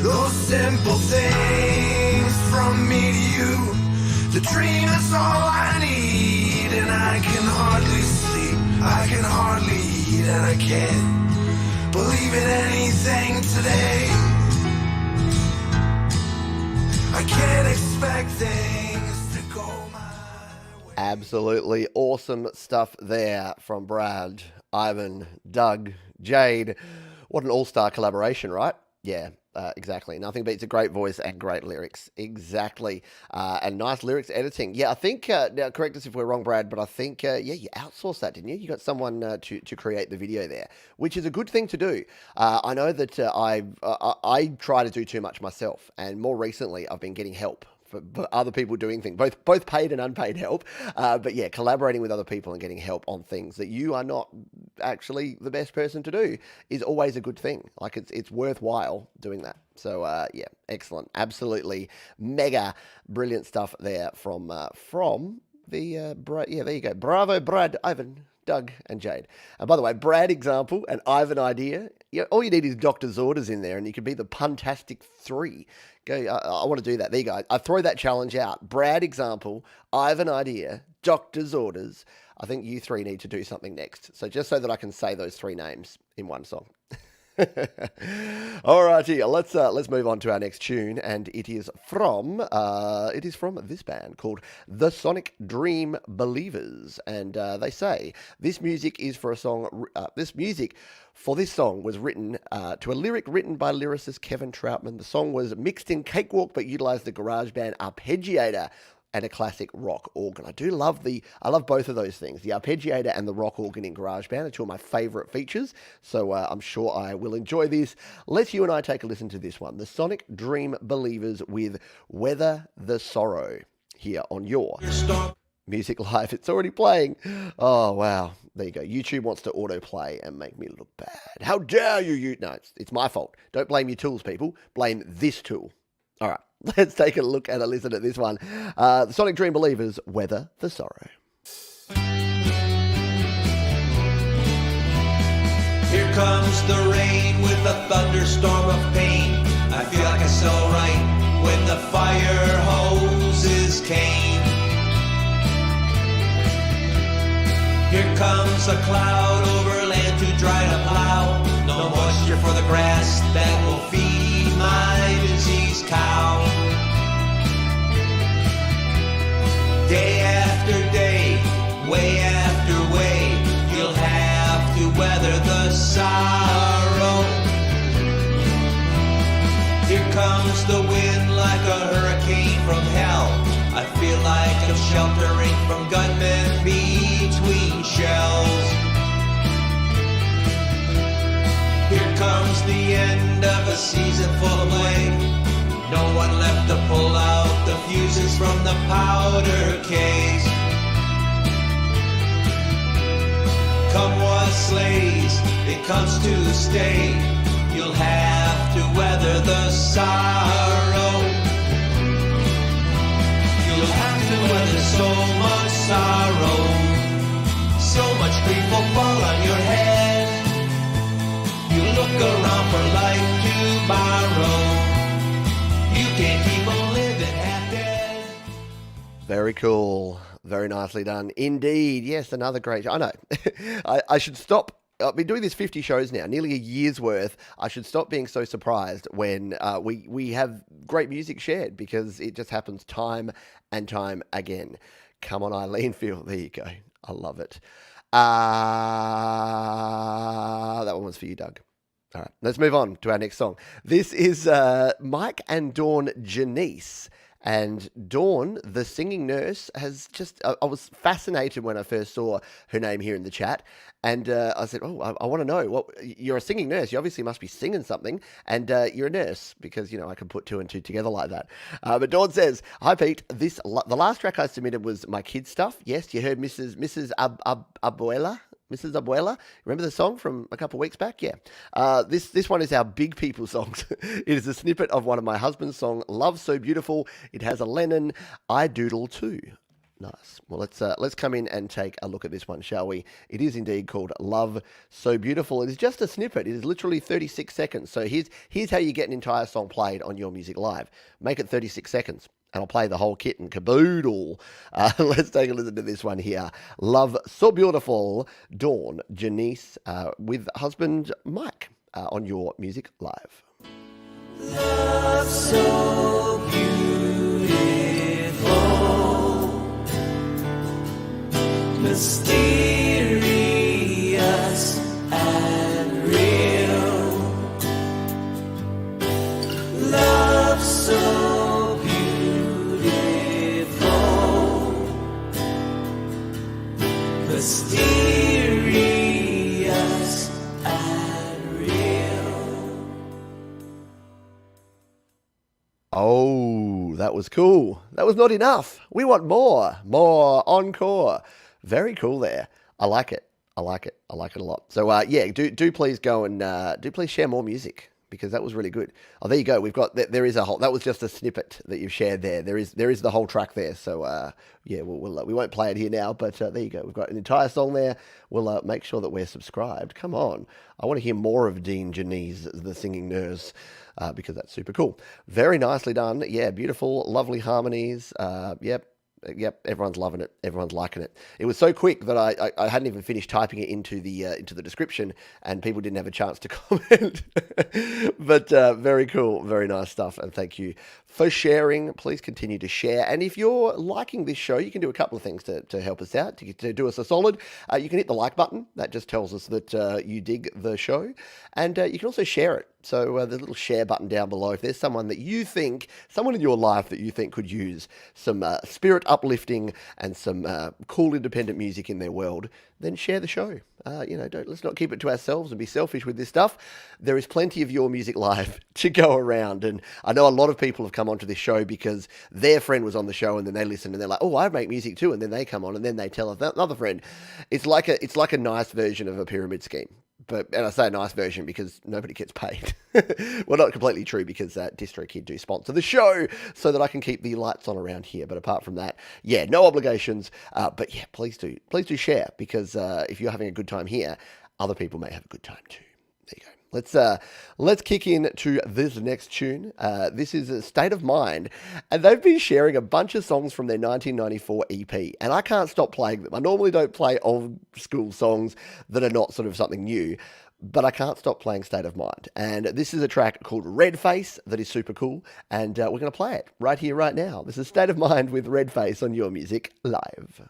Those simple things from me to you, the dream is all I need. And I can hardly sleep, I can hardly eat, and I can't believe in anything today. I can't expect things to go my way. Absolutely awesome stuff there from Brad, Ivan, Doug, Jade. What an all-star collaboration, right? Yeah, exactly. Nothing beats a great voice and great lyrics. Exactly. And nice lyrics editing. Yeah, I think, now correct us if we're wrong, Brad, but I think, you outsourced that, didn't you? You got someone to create the video there, which is a good thing to do. I know that I try to do too much myself, and more recently I've been getting help for other people doing things, both paid and unpaid help. But yeah, collaborating with other people and getting help on things that you are not actually the best person to do is always a good thing. Like it's worthwhile doing that. So yeah, excellent, absolutely mega brilliant stuff there from the yeah, there you go. Bravo, Brad, Ivan, Doug, and Jade. And by the way, Brad example and Ivan idea. Yeah, all you need is doctor's orders in there, and you could be the Puntastic 3. Go. I want to do that. There you go. I throw that challenge out. Brad example, Ivan idea, doctor's orders. I think you three need to do something next. So just so that I can say those 3 names in one song. Alrighty, let's move on to our next tune, and it is from this band called The Sonic Dream Believers, and they say this music is for a song. This music for this song was written to a lyric written by lyricist Kevin Troutman. The song was mixed in Cakewalk, but utilized the GarageBand arpeggiator and a classic rock organ. I love both of those things. The arpeggiator and the rock organ in GarageBand are 2 of my favorite features. So I'm sure I will enjoy this. Let's you and I take a listen to this one. The Sonic Dream Believers with Weather the Sorrow here on your Music Live. It's already playing. Oh, wow. There you go. YouTube wants to autoplay and make me look bad. How dare you? No, it's my fault. Don't blame your tools, people. Blame this tool. All right. Let's take a look and a listen at this one. The Sonic Dream Believers, Weather the Sorrow. Here comes the rain with a thunderstorm of pain. I feel like I saw right when the fire hoses came. Here comes a cloud over land too dry to plow. No moisture for the grass that will feed my diseased cow. Day after day, way after way, you'll have to weather the sorrow. Here comes the wind like a hurricane from hell. I feel like I'm sheltering from gunmen between shells. Here comes the end of a season full of blame. No one left to pull out the fuses from the powder case. Come what slays, it comes to stay. You'll have to weather the sorrow. You'll have to weather so much sorrow. So much grief will fall on your head. You look around for life to borrow. You can't keep on living half dead. Very cool. Very nicely done. Indeed. Yes, another great... I know. I should stop. I've been doing this 50 shows now, nearly a year's worth. I should stop being so surprised when we have great music shared, because it just happens time and time again. Come on, Eileen Field. There you go. I love it. That one was for you, Doug. All right, let's move on to our next song. This is Mike and Dawn Janiece. And Dawn, the singing nurse, has just... I was fascinated when I first saw her name here in the chat. And I said, I want to know. You're a singing nurse. You obviously must be singing something. And you're a nurse, because, I can put 2 and 2 together like that. But Dawn says, hi, Pete. The last track I submitted was my kids' stuff. Yes, you heard Mrs. Abuela. Mrs. Abuela, remember the song from a couple of weeks back? Yeah. This one is our Big People songs. It is a snippet of one of my husband's song, Love So Beautiful. It has a Lennon, I Doodle Too. Nice. Well, let's come in and take a look at this one, shall we? It is indeed called Love So Beautiful. It is just a snippet. It is literally 36 seconds. So here's how you get an entire song played on Your Music Live. Make it 36 seconds. And I'll play the whole kit and caboodle. Let's take a listen to this one here. Love So Beautiful, Dawn Janiece with husband Mike on Your Music Live. Love so beautiful, mysterious and real. Mysterious and real. Oh, that was cool. That was not enough. We want more. More encore. Very cool there. I like it. I like it. I like it a lot. So yeah, do please go and do please share more music, because that was really good. Oh, there you go. We've got there is a whole. That was just a snippet that you've shared there. There is the whole track there. So yeah, we won't play it here now, but there you go. We've got an entire song there. We'll make sure that we're subscribed. Come on, I want to hear more of Dean Janiece, the singing nurse, because that's super cool. Very nicely done. Yeah, beautiful, lovely harmonies. Yep, everyone's loving it. Everyone's liking it. It was so quick that I hadn't even finished typing it into the description, and people didn't have a chance to comment. But very cool, very nice stuff, and thank you for sharing. Please continue to share, and if you're liking this show, you can do a couple of things to help us out, to do us a solid. You can hit the like button. That just tells us that you dig the show, and you can also share it. So there's a little share button down below. If there's someone in your life that you think could use some spirit uplifting and some cool independent music in their world, then share the show. Let's not keep it to ourselves and be selfish with this stuff. There is plenty of your music live to go around, and I know a lot of people have come onto this show because their friend was on the show, and then they listen and they're like, "Oh, I make music too," and then they come on and then they tell another friend. It's like a nice version of a pyramid scheme. And I say a nice version because nobody gets paid. Well, not completely true, because DistroKid do sponsor the show so that I can keep the lights on around here. But apart from that, yeah, no obligations. But yeah, please do share, because if you're having a good time here, other people may have a good time too. There you go. Let's kick into this next tune. This is State of Mind, and they've been sharing a bunch of songs from their 1994 EP, and I can't stop playing them. I normally don't play old school songs that are not sort of something new, but I can't stop playing State of Mind. And this is a track called Red Face that is super cool, and we're going to play it right here, right now. This is State of Mind with Red Face on Your Music Live.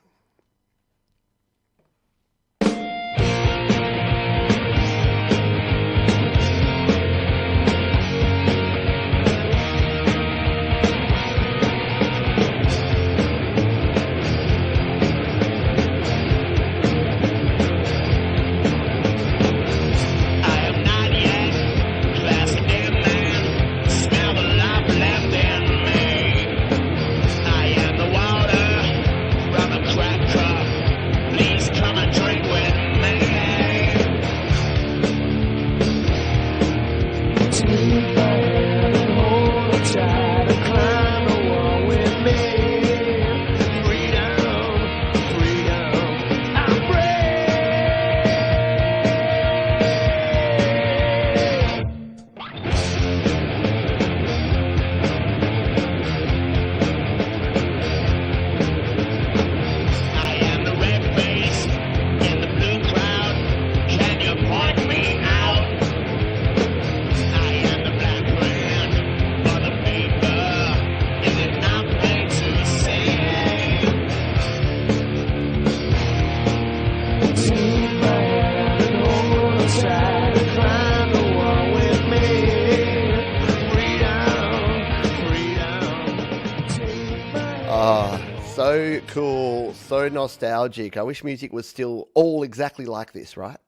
So cool, so nostalgic. I wish music was still all exactly like this, right?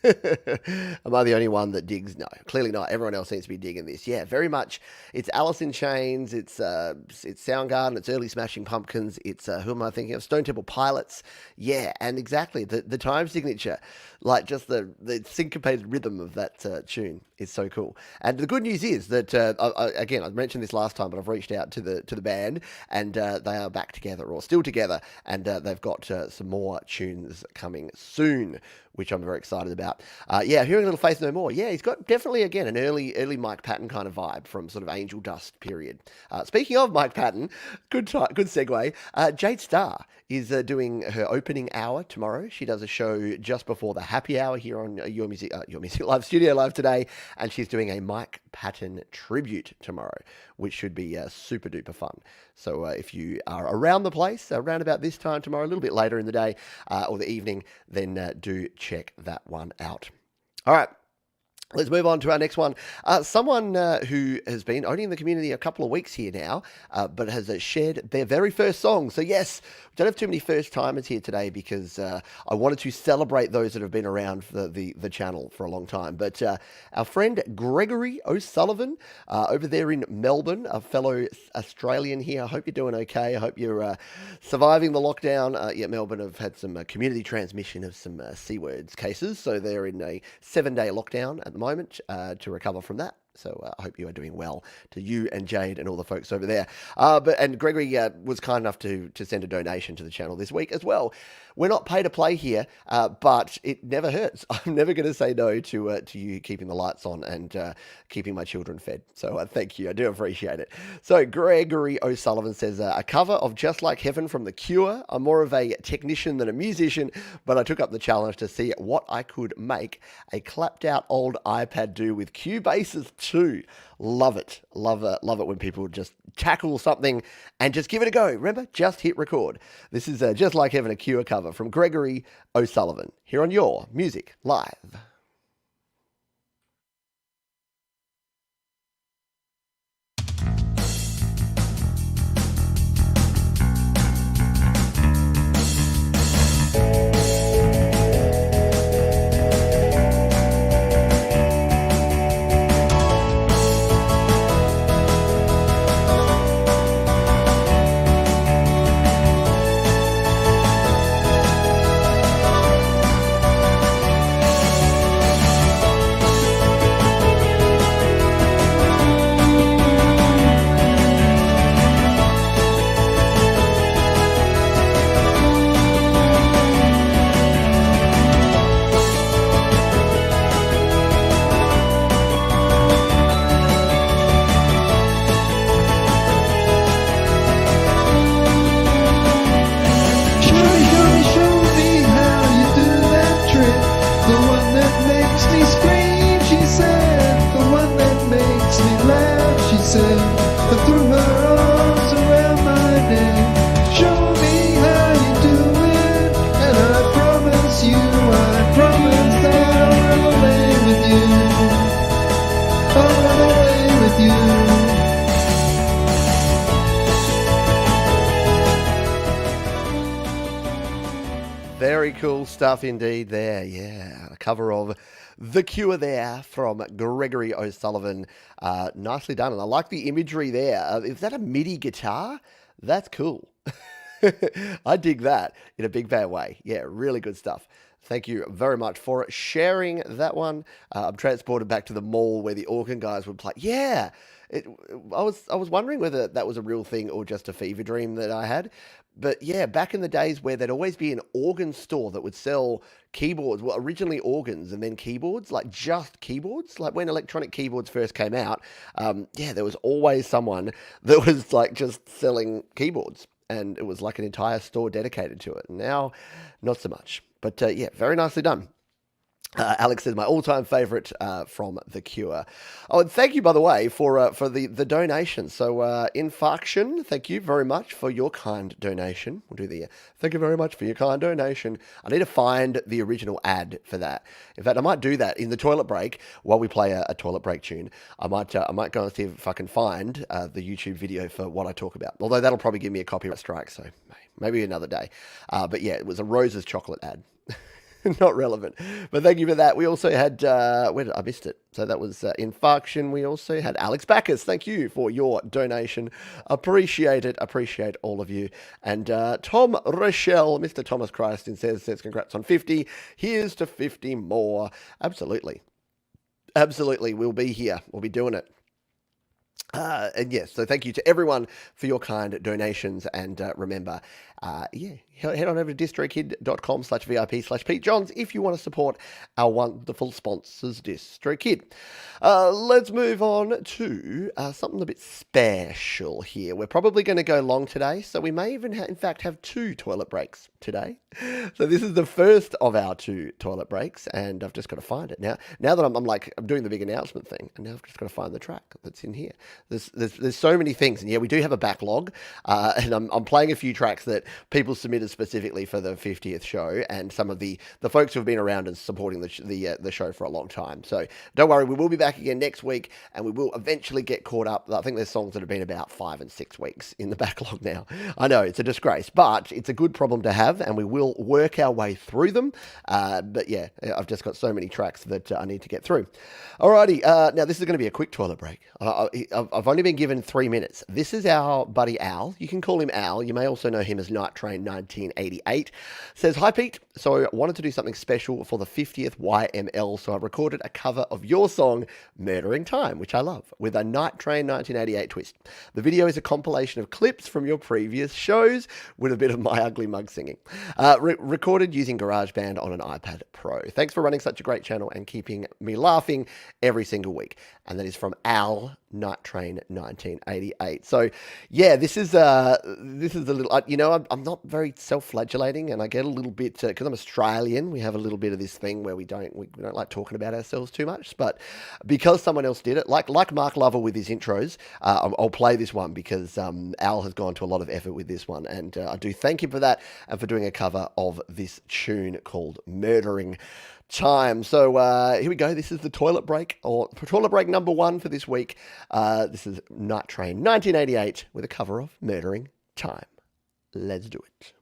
Am I the only one that digs? No, clearly not. Everyone else seems to be digging this. Yeah, very much. It's Alice in Chains. It's Soundgarden. It's early Smashing Pumpkins. It's who am I thinking of? Stone Temple Pilots. Yeah, and exactly the time signature, like just the syncopated rhythm of that tune is so cool. And the good news is that again, I mentioned this last time, but I've reached out to the band, and they are back together, or still together, and they've got some more tunes coming soon, which I'm very excited about. Yeah, hearing a little Faith No More. Yeah, he's got definitely, again, an early Mike Patton kind of vibe from sort of Angel Dust period. Speaking of Mike Patton, good segue. Jade Starr is doing her opening hour tomorrow. She does a show just before the happy hour here on Your Music Live Studio Live today, and she's doing a Mike Patton tribute tomorrow, which should be super duper fun. So if you are around the place, around about this time tomorrow, a little bit later in the day or the evening, then do check that one out. All right. Let's move on to our next one. Someone who has been only in the community a couple of weeks here now, but has shared their very first song. So yes, we don't have too many first-timers here today because I wanted to celebrate those that have been around for the channel for a long time. But our friend Gregory O'Sullivan over there in Melbourne, a fellow Australian here. I hope you're doing okay. I hope you're surviving the lockdown. Yeah, Melbourne have had some community transmission of some C words cases, so they're in a 7-day lockdown at the moment to recover from that. So I hope you are doing well, to you and Jade and all the folks over there. And Gregory was kind enough to send a donation to the channel this week as well. We're not pay to play here, but it never hurts. I'm never going to say no to you keeping the lights on and keeping my children fed. So thank you. I do appreciate it. So Gregory O'Sullivan says, a cover of Just Like Heaven from The Cure. I'm more of a technician than a musician, but I took up the challenge to see what I could make a clapped out old iPad do with Cubasses too. Love it. Love it when people just tackle something and just give it a go. Remember, just hit record. This is Just Like Heaven, a Cure cover from Gregory O'Sullivan here on Your Music Live. Very cool stuff indeed there. Yeah, a cover of The Cure there from Gregory O'Sullivan. Nicely done. And I like the imagery there. Is that a MIDI guitar? That's cool. I dig that in a big bad way. Yeah, really good stuff. Thank you very much for sharing that one. I'm transported back to the mall where the organ guys would play. Yeah, I was wondering whether that was a real thing or just a fever dream that I had. But yeah, back in the days where there'd always be an organ store that would sell keyboards, well, originally organs and then keyboards, like just keyboards, like when electronic keyboards first came out. Yeah, there was always someone that was like just selling keyboards, and it was like an entire store dedicated to it. Now, not so much. But yeah, very nicely done. Alex says my all-time favourite from The Cure. Oh, and thank you, by the way, for the donation. So, Infarction, thank you very much for your kind donation. We'll do the thank you very much for your kind donation. I need to find the original ad for that. In fact, I might do that in the toilet break while we play a toilet break tune. I might go and see if I can find the YouTube video for what I talk about. Although that'll probably give me a copyright strike, so maybe another day. But yeah, it was a Rose's chocolate ad. Not relevant, but thank you for that. We also had, where did I missed it? So that was Infarction. We also had Alex Backus. Thank you for your donation. Appreciate it. Appreciate all of you. And Tom Rochelle, Mr. Thomas Christin says congrats on 50. Here's to 50 more. Absolutely. Absolutely. We'll be here. We'll be doing it. And yes, so thank you to everyone for your kind donations. And remember, yeah, head on over to distrokid.com/VIP/Pete Johns if you want to support our wonderful sponsors, DistroKid. Let's move on to something a bit special here. We're probably going to go long today, so we may even, in fact, have 2 toilet breaks today. So this is the first of our 2 toilet breaks, and I've just got to find it. Now that I'm doing the big announcement thing, and now I've just got to find the track that's in here. There's so many things, and yeah, we do have a backlog, and I'm playing a few tracks that people submitted specifically for the 50th show, and some of the folks who have been around and supporting the show for a long time. So don't worry, we will be back again next week, and we will eventually get caught up. I think there's songs that have been about 5 and 6 weeks in the backlog now. I know, it's a disgrace, but it's a good problem to have, and we will work our way through them. But yeah, I've just got so many tracks that I need to get through. Alrighty, now this is going to be a quick toilet break. I've only been given 3 minutes. This is our buddy Al. You can call him Al. You may also know him as Night Train 1988. Says, "Hi Pete, so I wanted to do something special for the 50th YML, so I recorded a cover of your song, Murdering Time, which I love, with a Night Train 1988 twist. The video is a compilation of clips from your previous shows with a bit of my ugly mug singing. Recorded using GarageBand on an iPad Pro. Thanks for running such a great channel and keeping me laughing every single week." And that is from Al, Night Train 1988. So yeah, this is a little, I'm not very self-flagellating, and I get a little bit, because I'm Australian, we have a little bit of this thing where we don't like talking about ourselves too much, but because someone else did it, like Mark Lovell with his intros, I'll play this one because Al has gone to a lot of effort with this one, and I do thank him for that and for doing a cover of this tune called Murdering Time. So here we go. This is the toilet break, or toilet break number 1 for this week. This is Night Train 1988 with a cover of Murdering Time. Let's do it.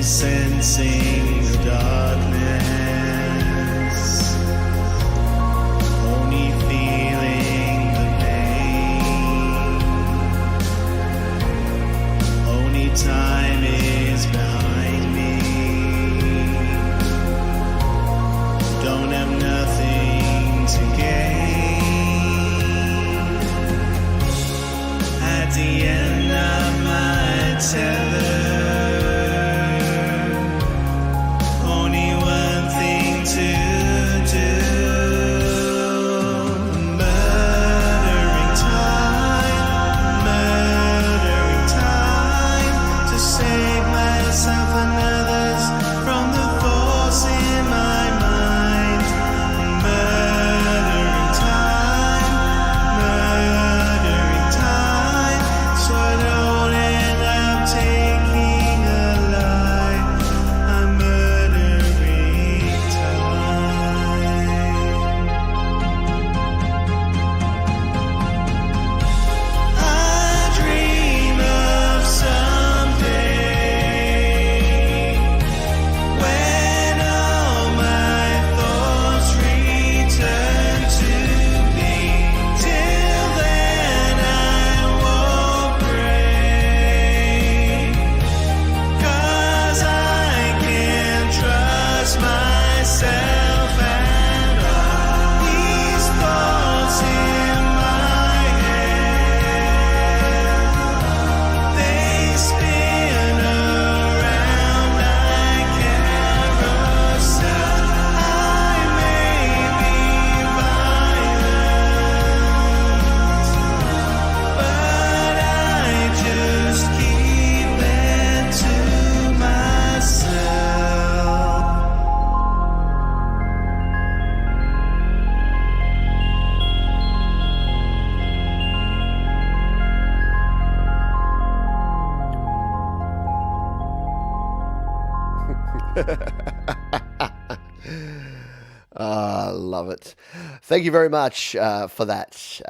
Sensing the darkness, only feeling the pain, only time is behind me, don't have nothing to gain, at the end of my tether. I love it. Thank you very much for that.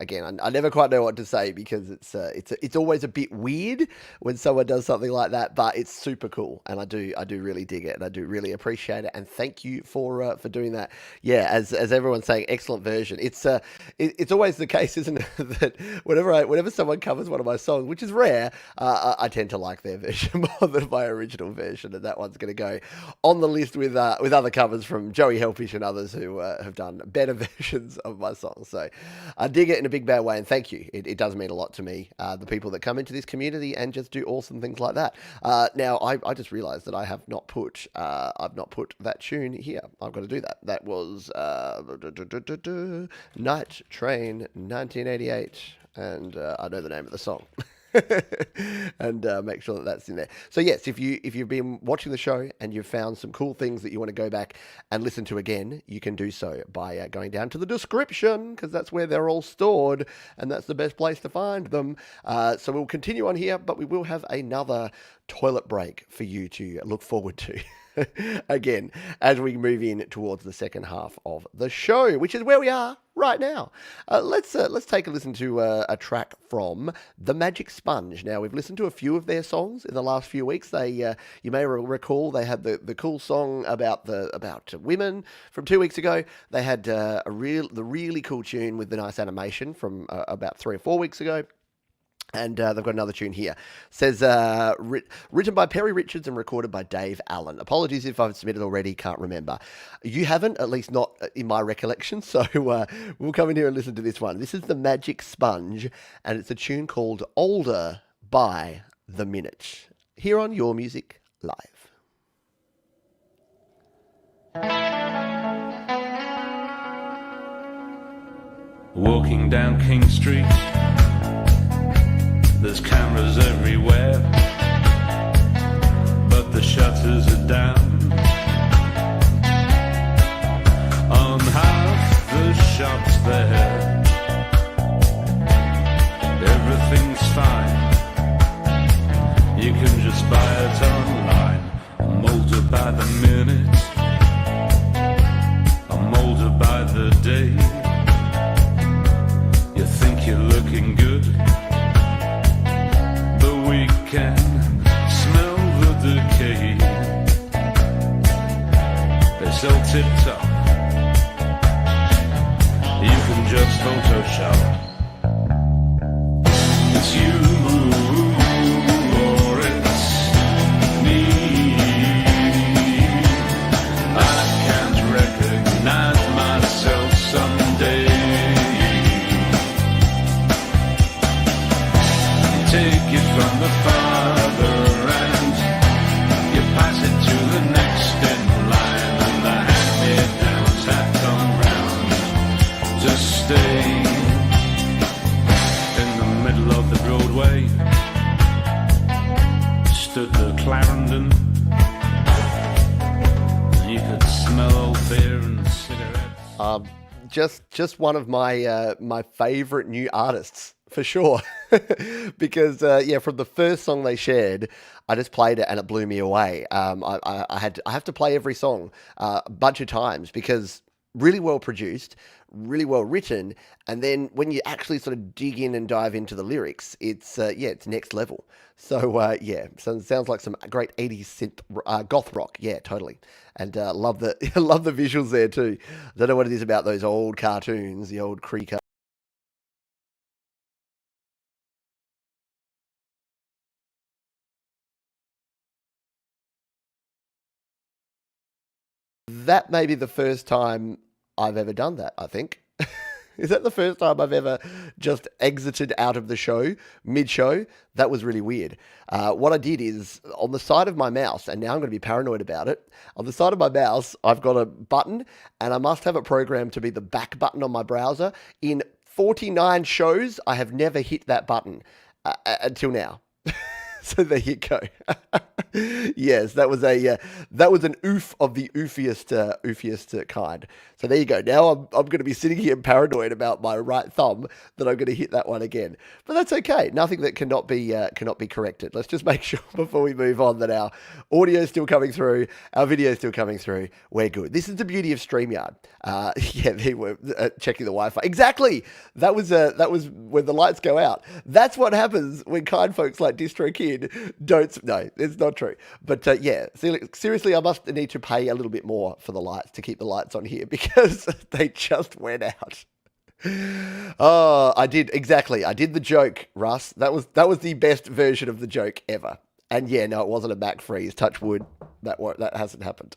Again, I never quite know what to say because it's always a bit weird when someone does something like that, but it's super cool, and I do really dig it, and I do really appreciate it, and thank you for doing that. Yeah, as everyone's saying, excellent version. It's always the case, isn't it, that whenever someone covers one of my songs, which is rare, I tend to like their version more than my original version, and that one's going to go on the list with other covers from Joey Helpish and others who have done better versions of my songs. So I dig it in a big bad way, and thank you. It does mean a lot to me, the people that come into this community and just do awesome things like that. Now I just realized that I've not put that tune here. I've got to do that. That was Night Train 1988, and I know the name of the song. And make sure that that's in there. So yes, if you've been watching the show and you've found some cool things that you want to go back and listen to again, you can do so by going down to the description, because that's where they're all stored, and that's the best place to find them. So we'll continue on here, but we will have another toilet break for you to look forward to. Again, as we move in towards the second half of the show, which is where we are right now. Let's take a listen to a track from The Magic Sponge. Now, we've listened to a few of their songs in the last few weeks. They, you may recall, they had the cool song about women from 2 weeks ago. They had the really cool tune with the nice animation from about 3 or 4 weeks ago. And they've got another tune here. It says, written by Perry Richards and recorded by Dave Allen. Apologies if I've submitted already, can't remember. You haven't, at least not in my recollection, so we'll come in here and listen to this one. This is The Magic Sponge, and it's a tune called Older by the Minute, here on Your Music Live. Walking down King Street, there's cameras everywhere, but the shutters are down on half the shops there. Everything's fine, you can just buy it online. I'm older by the minute, I'm older by the day. You think you're looking good, we can smell the decay. It's all tip-top, you can just Photoshop. It's you or it's me. I can't recognize myself someday. Take it from the father and you pass it to the next in line, and the hand-me-downs have come round to stay. In the middle of the Broadway stood the Clarendon. You could smell old beer and cigarettes. Just one of my favorite new artists, for sure. Because from the first song they shared, I just played it and it blew me away. I have to play every song a bunch of times because really well produced, really well written, and then when you actually sort of dig in and dive into the lyrics, it's next level. So so it sounds like some great 80s synth goth rock. Yeah, totally. And love the love the visuals there too. I don't know what it is about those old cartoons, the old Kree. That may be the first time I've ever done that, I think. Is that the first time I've ever just exited out of the show, mid-show? That was really weird. What I did is, on the side of my mouse, and now I'm going to be paranoid about it, on the side of my mouse, I've got a button, and I must have it programmed to be the back button on my browser. In 49 shows, I have never hit that button until now. So there you go. Yes, that was an oof of the oofiest kind. So there you go. Now I'm going to be sitting here paranoid about my right thumb that I'm going to hit that one again. But that's okay. Nothing that cannot be corrected. Let's just make sure before we move on that our audio is still coming through, our video is still coming through. We're good. This is the beauty of StreamYard. Yeah, they were checking the Wi-Fi. Exactly. That was when the lights go out. That's what happens when kind folks like DistroKid don't. No, it's not true. But yeah, seriously, I must need to pay a little bit more for the lights to keep the lights on here because they just went out. Oh, I did the joke, Russ. That was the best version of the joke ever. And yeah, no, it wasn't a back freeze. Touch wood. That hasn't happened.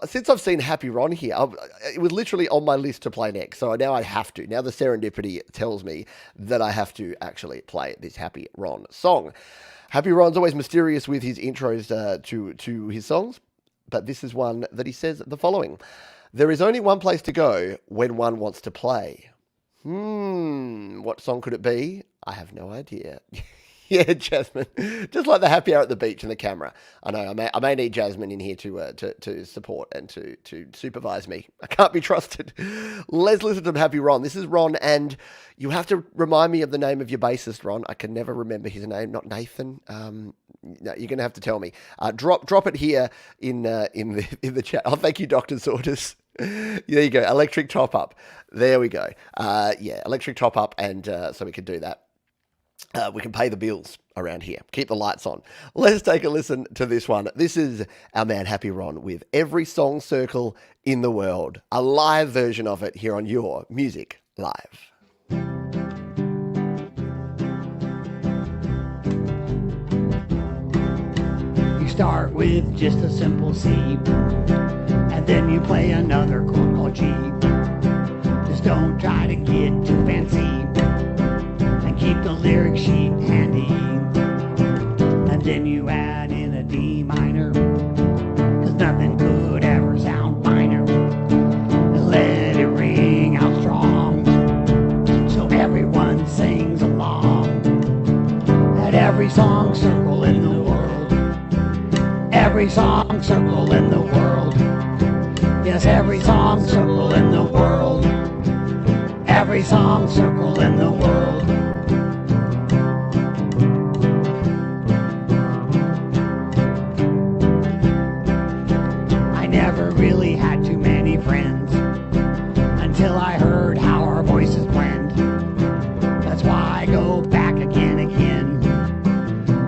Since I've seen Happy Ron here, it was literally on my list to play next. So now I have to. Now the serendipity tells me that I have to actually play this Happy Ron song. Happy Ron's always mysterious with his intros to his songs, but this is one that he says the following. There is only one place to go when one wants to play. What song could it be? I have no idea. Yeah, Jasmine. Just like the happy hour at the beach and the camera. I know, I may need Jasmine in here to support and to supervise me. I can't be trusted. Let's listen to Happy Ron. This is Ron, and you have to remind me of the name of your bassist, Ron. I can never remember his name. Not Nathan. No, you're going to have to tell me. Drop it here in the chat. Oh, thank you, Dr. Sortis. There you go. Electric top up. There we go. Yeah, electric top up, and so we can do that. We can pay the bills around here. Keep the lights on. Let's take a listen to this one. This is our man Happy Ron with Every Song Circle in the World. A live version of it here on Your Music Live. You start with just a simple C, and then you play another chord called G. Just don't try to get too fancy. Keep the lyric sheet handy, and then you add in a D minor, cause nothing could ever sound finer, and let it ring out strong, so everyone sings along, at every song circle in the world, every song circle in the world, yes, every song circle in the world, every song circle in the world. Really had too many friends until I heard how our voices blend. That's why I go back again,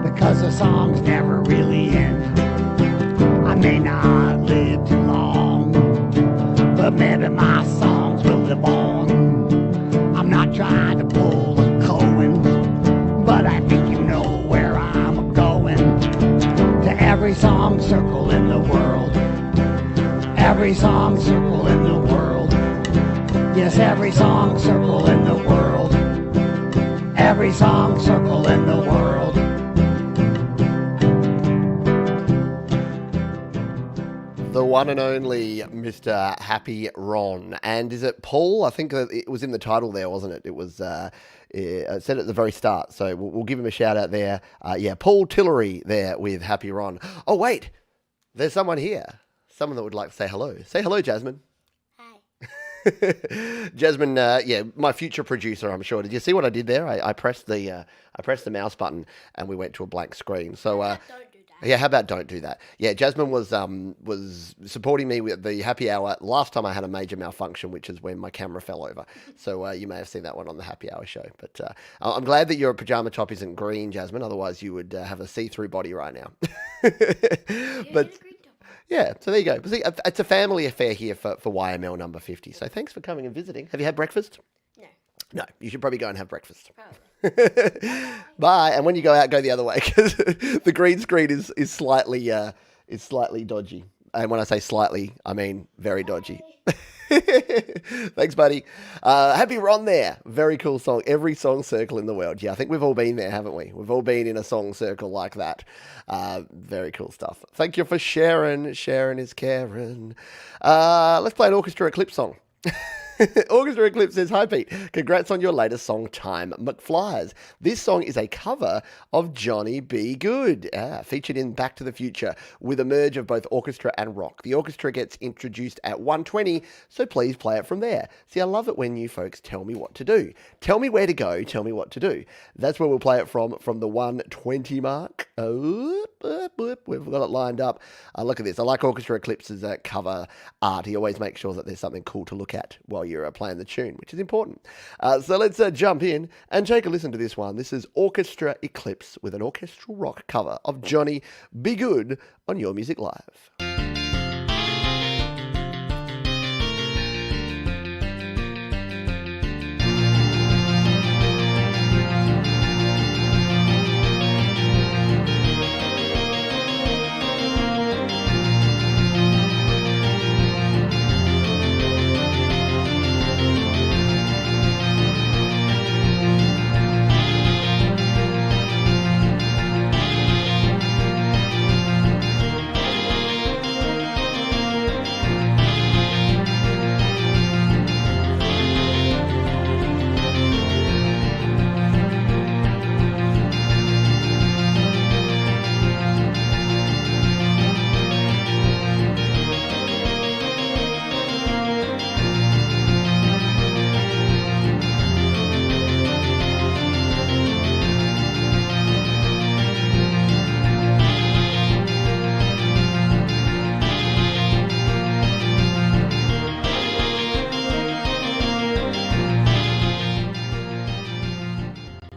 because the songs never really end. I may not live too long, but maybe my songs will live on. I'm not trying to pull a Cohen, but I think you know where I'm going. To every song circle in the world, every song circle in the world, yes, every song circle in the world, every song circle in the world. The one and only Mr. Happy Ron. And is it Paul? I think that it was in the title there, wasn't it? It was it said at the very start, so we'll give him a shout out there. Yeah, Paul Tillery there with Happy Ron. Oh, wait, there's someone here. Someone that would like to say hello. Say hello, Jasmine. Hi. Jasmine, yeah, my future producer, I'm sure. Did you see what I did there? I pressed the mouse button and we went to a blank screen. So don't do that. Yeah, how about don't do that? Yeah, Jasmine was supporting me with the happy hour last time I had a major malfunction, which is when my camera fell over. So you may have seen that one on the happy hour show. But I'm glad that your pajama top isn't green, Jasmine. Otherwise, you would have a see-through body right now. But. Yeah, so there you go. See, it's a family affair here for YML number 50. So thanks for coming and visiting. Have you had breakfast? No. No, you should probably go and have breakfast. Bye. And when you go out, go the other way because the green screen is slightly dodgy. And when I say slightly, I mean very dodgy. Thanks, buddy. Happy Ron there. Very cool song. Every song circle in the world. Yeah, I think we've all been there, haven't we? We've all been in a song circle like that. Very cool stuff. Thank you for sharing. Sharon is Karen. Let's play an Orchestra Eclipse song. Orchestra Eclipse says, hi Pete, congrats on your latest song, Time McFlyers. This song is a cover of Johnny Be Good, featured in Back to the Future, with a merge of both orchestra and rock. The orchestra gets introduced at 1:20, so please play it from there. See, I love it when you folks tell me what to do. Tell me where to go, tell me what to do. That's where we'll play it from the 1:20 mark. We've got it lined up. Look at this. I like Orchestra Eclipse's cover art. He always makes sure that there's something cool to look at while you're playing the tune, which is important. So let's jump in and take a listen to this one. This is Orchestra Eclipse with an orchestral rock cover of Johnny Be Good on Your Music Live.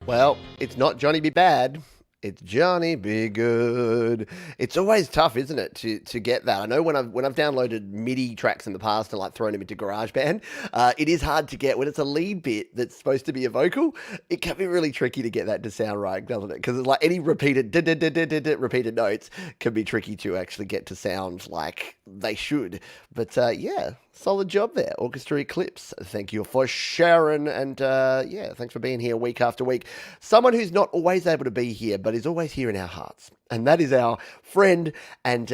Well, it's not Johnny Be Bad. It's Johnny Be Good. It's always tough, isn't it, to get that? I know when I've downloaded MIDI tracks in the past and like thrown them into GarageBand, it is hard to get when it's a lead bit that's supposed to be a vocal. It can be really tricky to get that to sound right, doesn't it? Because it's like any repeated repeated notes can be tricky to actually get to sound like they should. But yeah, solid job there, Orchestra Eclipse. Thank you for sharing, and yeah, thanks for being here week after week. Someone who's not always able to be here, but is always here in our hearts, and that is our friend and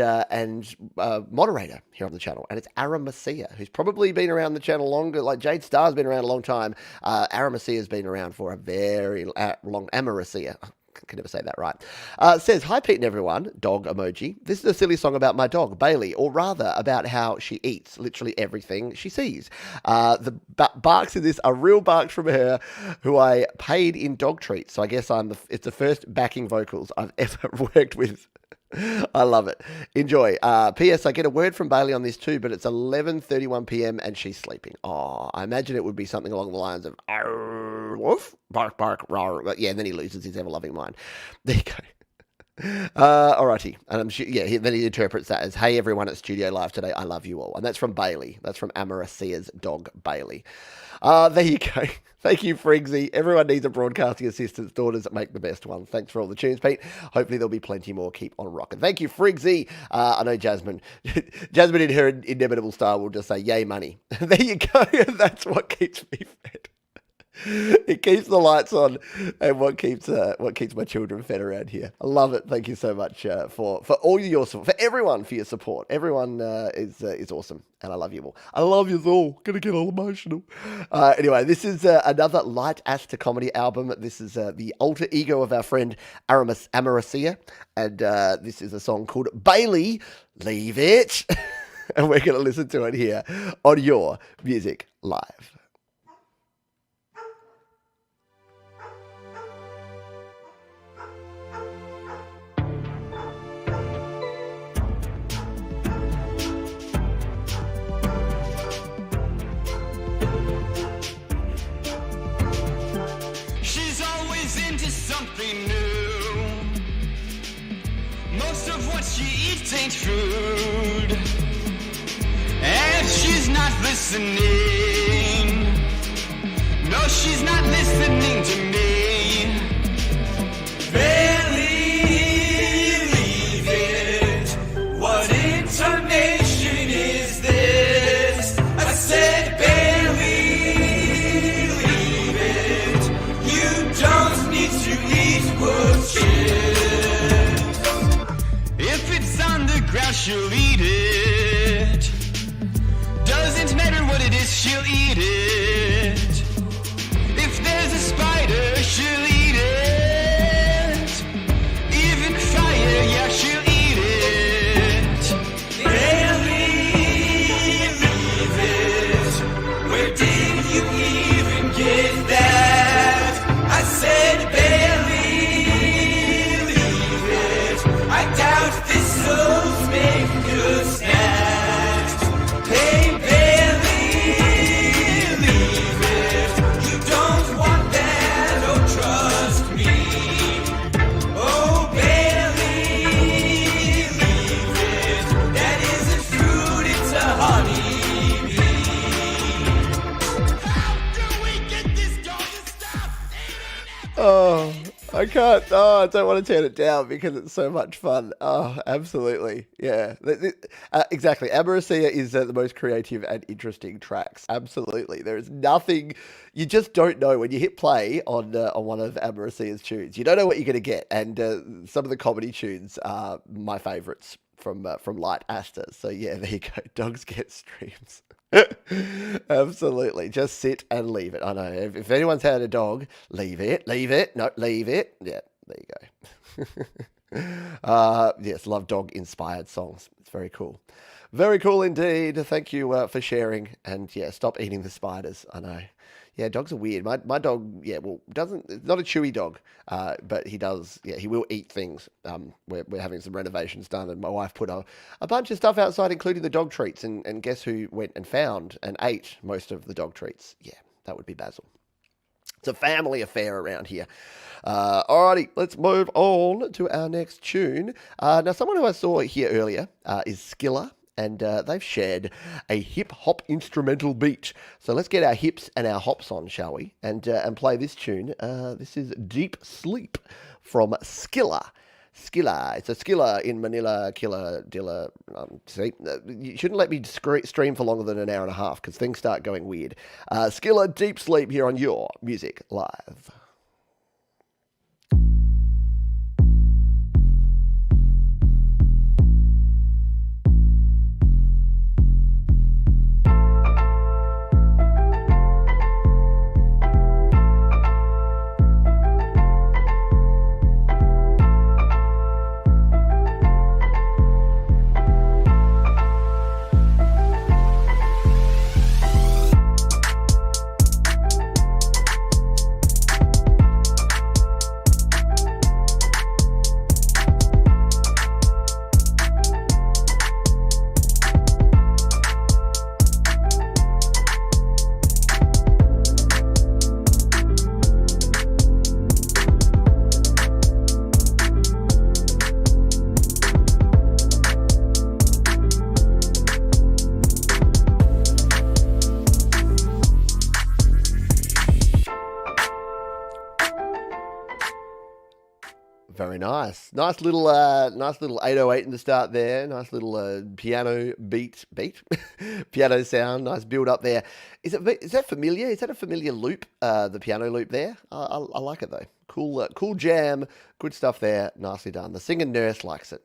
moderator here on the channel, and it's Aramis, who's probably been around the channel longer. Like Jade Starr's been around a long time. Aramis has been around for a very long. Aramis. I can never say that right. Says, hi Pete and everyone, dog emoji. This is a silly song about my dog, Bailey, or rather about how she eats literally everything she sees. The barks in this are real barks from her, who I paid in dog treats. So I guess it's the first backing vocals I've ever worked with. I love it. Enjoy. P.S. I get a word from Bailey on this too, but it's 11:31 p.m. and she's sleeping. Oh, I imagine it would be something along the lines of woof, bark, bark, rawr. But yeah, and then he loses his ever-loving mind. There you go. Alrighty. And I'm sure, yeah, then he interprets that as, hey everyone at Studio Live today, I love you all. And that's from Bailey. That's from Amarasia's dog, Bailey. There you go. Thank you, Friggsy. Everyone needs a broadcasting assistant's daughters that make the best one. Thanks for all the tunes, Pete. Hopefully there'll be plenty more. Keep on rocking. Thank you, Friggsy. I know Jasmine. Jasmine in her inimitable style will just say, yay, money. There you go. That's what keeps me fed. It keeps the lights on, and what keeps my children fed around here. I love it. Thank you so much for all your support, for everyone for your support. Everyone is awesome, and I love you all. I love you all. Gonna get all emotional. Anyway, this is another light Asta comedy album. This is the alter ego of our friend Aramis, and this is a song called Bailey. Leave it, and we're gonna listen to it here on Your Music Live. Something new. Most of what she eats ain't food, and she's not listening. No, she's not listening to me. Barely leave it. What intonation is this? I said barely leave it. You don't need to eat wood chips. If it's on the ground, she'll eat it. Doesn't matter what it is, she'll eat it. get that. I said barely leave it. I doubt thistles make good snacks. Hey, barely leave it. You don't want that, oh trust me. Oh, barely leave it. That isn't fruit, it's a honeybee. How do we get this dog to stop eating? Oh, I can't. Oh, I don't want to turn it down because it's so much fun. Oh, absolutely. Yeah. Exactly. Amaracea is the most creative and interesting tracks. Absolutely. There is nothing. You just don't know when you hit play on one of Amaracea's tunes. You don't know what you're going to get. And some of the comedy tunes are my favourites from Light Asta. So yeah, there you go. Dogs get streams. Absolutely. Just sit and leave it. I know. If anyone's had a dog, leave it. No, leave it. Yeah, there you go. Yes, love dog inspired songs. It's very cool. Very cool indeed. Thank you for sharing. And yeah, stop eating the spiders. I know. Yeah, dogs are weird. My dog, yeah, well, it's not a chewy dog, but he does, yeah, he will eat things. We're having some renovations done, and my wife put a bunch of stuff outside, including the dog treats, and guess who went and found and ate most of the dog treats? Yeah, that would be Basil. It's a family affair around here. Alrighty, let's move on to our next tune. Now, someone who I saw here earlier is Skiller. And they've shared a hip-hop instrumental beat. So let's get our hips and our hops on, shall we? And play this tune. This is Deep Sleep from Skiller. Skiller. It's a Skiller in Manila, Killer, Dilla. See, you shouldn't let me stream for longer than an hour and a half because things start going weird. Skiller, Deep Sleep here on Your Music Live. Very nice. Nice little 808 in the start there. Nice little piano beat, piano sound. Nice build up there. Is that familiar? Is that a familiar loop? The piano loop there. I like it though. Cool jam. Good stuff there. Nicely done. The singing nurse likes it.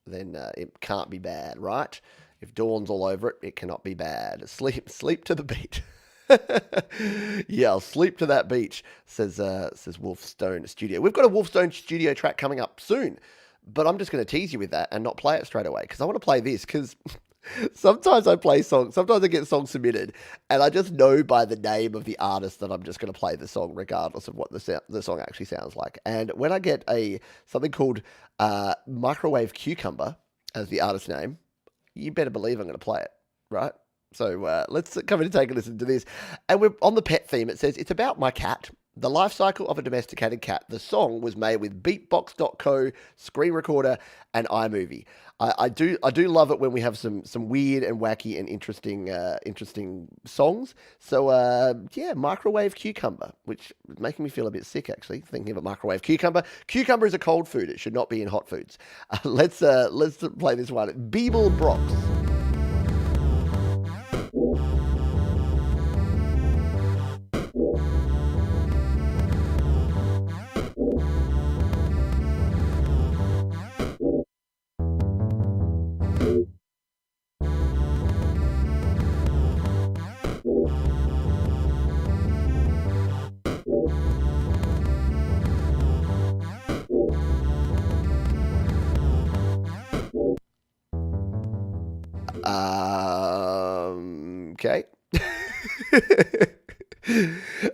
Then it can't be bad, right? If Dawn's all over it, it cannot be bad. Sleep to the beat. Yeah, I'll sleep to that beach, says Wolfstone Studio. We've got a Wolfstone Studio track coming up soon, but I'm just going to tease you with that and not play it straight away because I want to play this because sometimes I play songs, sometimes I get songs submitted and I just know by the name of the artist that I'm just going to play the song regardless of what the song actually sounds like. And when I get something called Microwave Cucumber as the artist name, you better believe I'm going to play it, right? So let's come in and take a listen to this. And we're on the pet theme. It says, it's about my cat, the life cycle of a domesticated cat. The song was made with Beatbox.co, Screen Recorder, and iMovie. I do love it when we have some weird and wacky and interesting songs. So yeah, Microwave Cucumber, which is making me feel a bit sick actually, thinking of a microwave cucumber. Cucumber is a cold food. It should not be in hot foods. Let's play this one. Beeble Brox.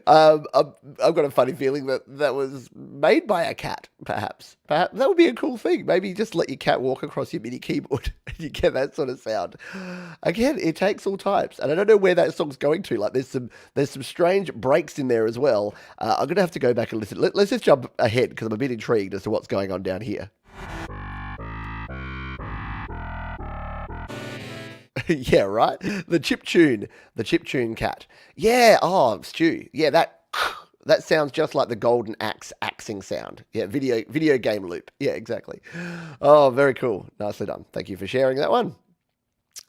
I've got a funny feeling that was made by a cat, perhaps. Perhaps that would be a cool thing. Maybe just let your cat walk across your MIDI keyboard and you get that sort of sound. Again, it takes all types. And I don't know where that song's going to. Like, there's some strange breaks in there as well. I'm going to have to go back and listen. Let's just jump ahead because I'm a bit intrigued as to what's going on down here. Yeah, right? The chiptune cat. Yeah, oh, Stu. Yeah, that sounds just like the golden axe axing sound. Yeah, video game loop. Yeah, exactly. Oh, very cool. Nicely done. Thank you for sharing that one.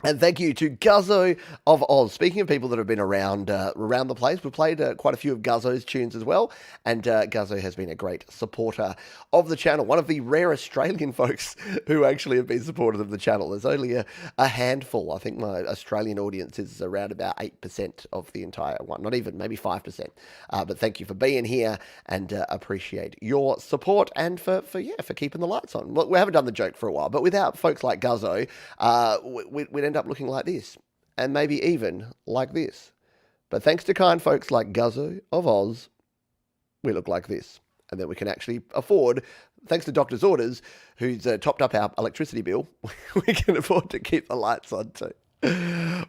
And thank you to Guzzo of Oz. Speaking of people that have been around the place, we've played quite a few of Guzzo's tunes as well. And Guzzo has been a great supporter of the channel. One of the rare Australian folks who actually have been supportive of the channel. There's only a handful. I think my Australian audience is around about 8% of the entire one. Not even, maybe 5%. But thank you for being here and appreciate your support and for keeping the lights on. Look, we haven't done the joke for a while, but without folks like Guzzo, we'd end up looking like this, and maybe even like this. But thanks to kind folks like Guzzo of Oz, we look like this. And then we can actually afford, thanks to doctor's orders, who's topped up our electricity bill, we can afford to keep the lights on too.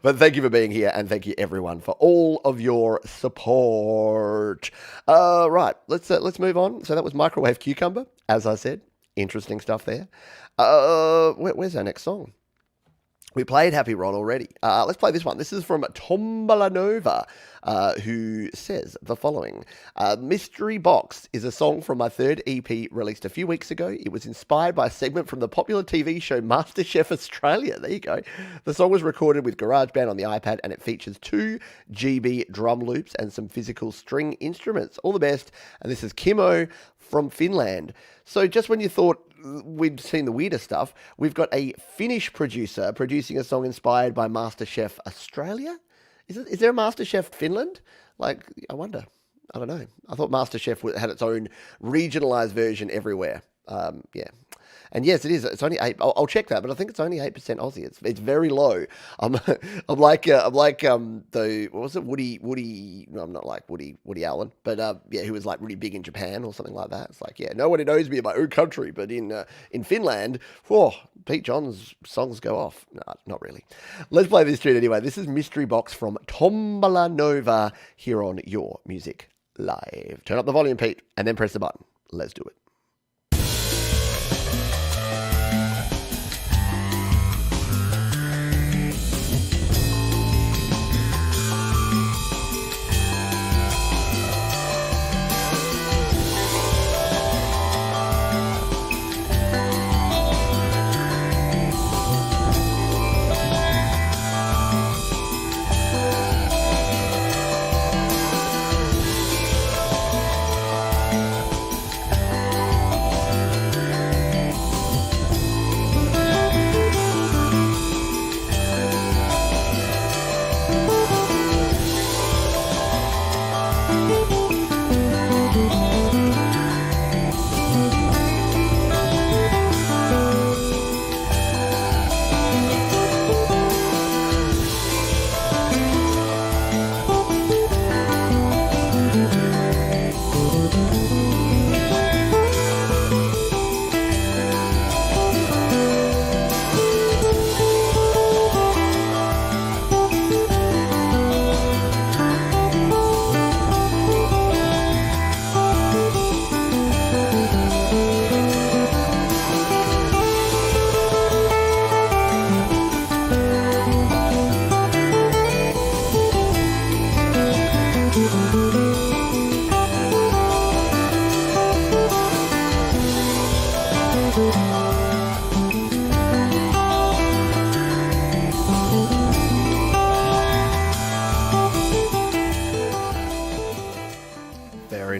But thank you for being here, and thank you everyone for all of your support. Right, let's move on. So that was Microwave Cucumber, as I said. Interesting stuff there. Where's our next song? We played Happy Ron already. Let's play this one. This is from Tombala Nova, who says the following. Mystery Box is a song from my third EP released a few weeks ago. It was inspired by a segment from the popular TV show MasterChef Australia. There you go. The song was recorded with GarageBand on the iPad, and it features 2 GB drum loops and some physical string instruments. All the best. And this is Kimmo from Finland. So just when you thought we'd seen the weirder stuff, we've got a Finnish producer producing a song inspired by MasterChef Australia. Is there a MasterChef Finland? Like, I wonder. I don't know. I thought MasterChef had its own regionalized version everywhere. Yeah. And yes, it is. It's only 8. I'll check that, but I think it's only 8% Aussie. It's very low. I'm like the what was it? Woody. No, I'm not like Woody Allen, but yeah, who was like really big in Japan or something like that. It's like, yeah, nobody knows me in my own country, but in Finland, whoa, Pete John's songs go off. No, not really. Let's play this tune anyway. This is Mystery Box from Tombala Nova here on Your Music Live. Turn up the volume, Pete, and then press the button. Let's do it.